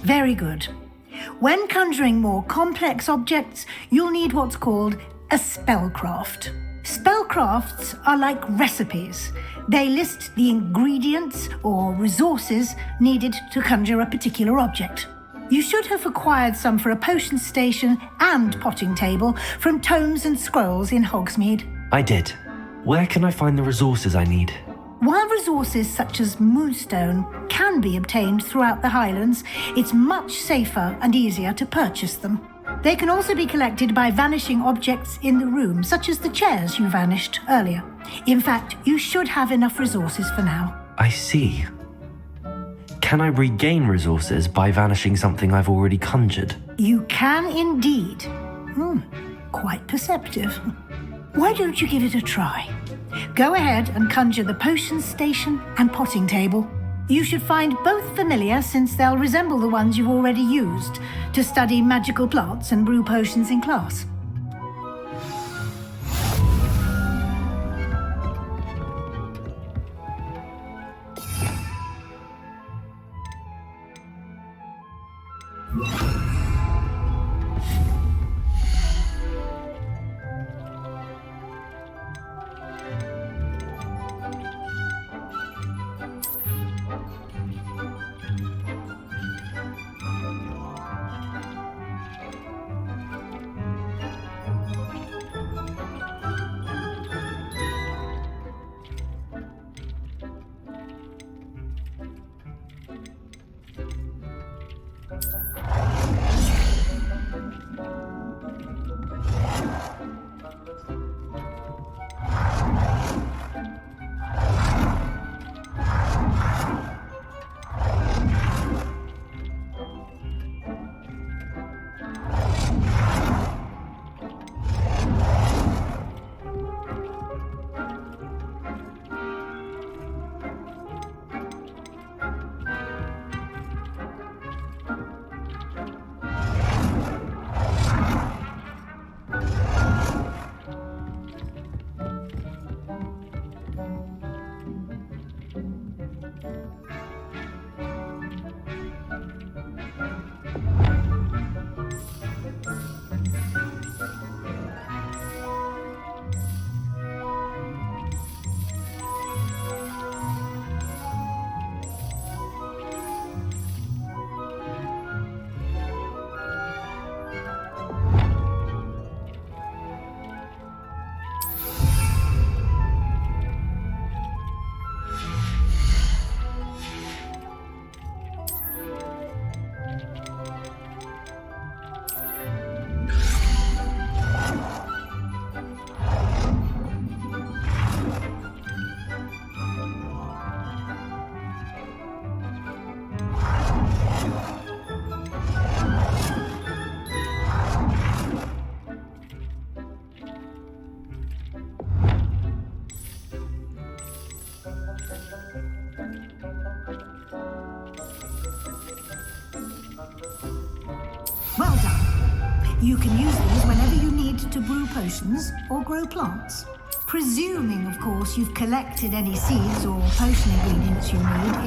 Very good. When conjuring more complex objects, you'll need what's called a spellcraft. Spellcrafts are like recipes. They list the ingredients or resources needed to conjure a particular object. You should have acquired some for a potion station and potting table from tomes and scrolls in Hogsmeade. I did. Where can I find the resources I need? While resources such as moonstone can be obtained throughout the Highlands, it's much safer and easier to purchase them. They can also be collected by vanishing objects in the room, such as the chairs you vanished earlier. In fact, you should have enough resources for now. I see. Can I regain resources by vanishing something I've already conjured? You can indeed. Quite perceptive. Why don't you give it a try? Go ahead and conjure the potion station and potting table. You should find both familiar, since they'll resemble the ones you've already used to study magical plants and brew potions in class. You can use these whenever you need to brew potions or grow plants. Presuming, of course, you've collected any seeds or potion ingredients you need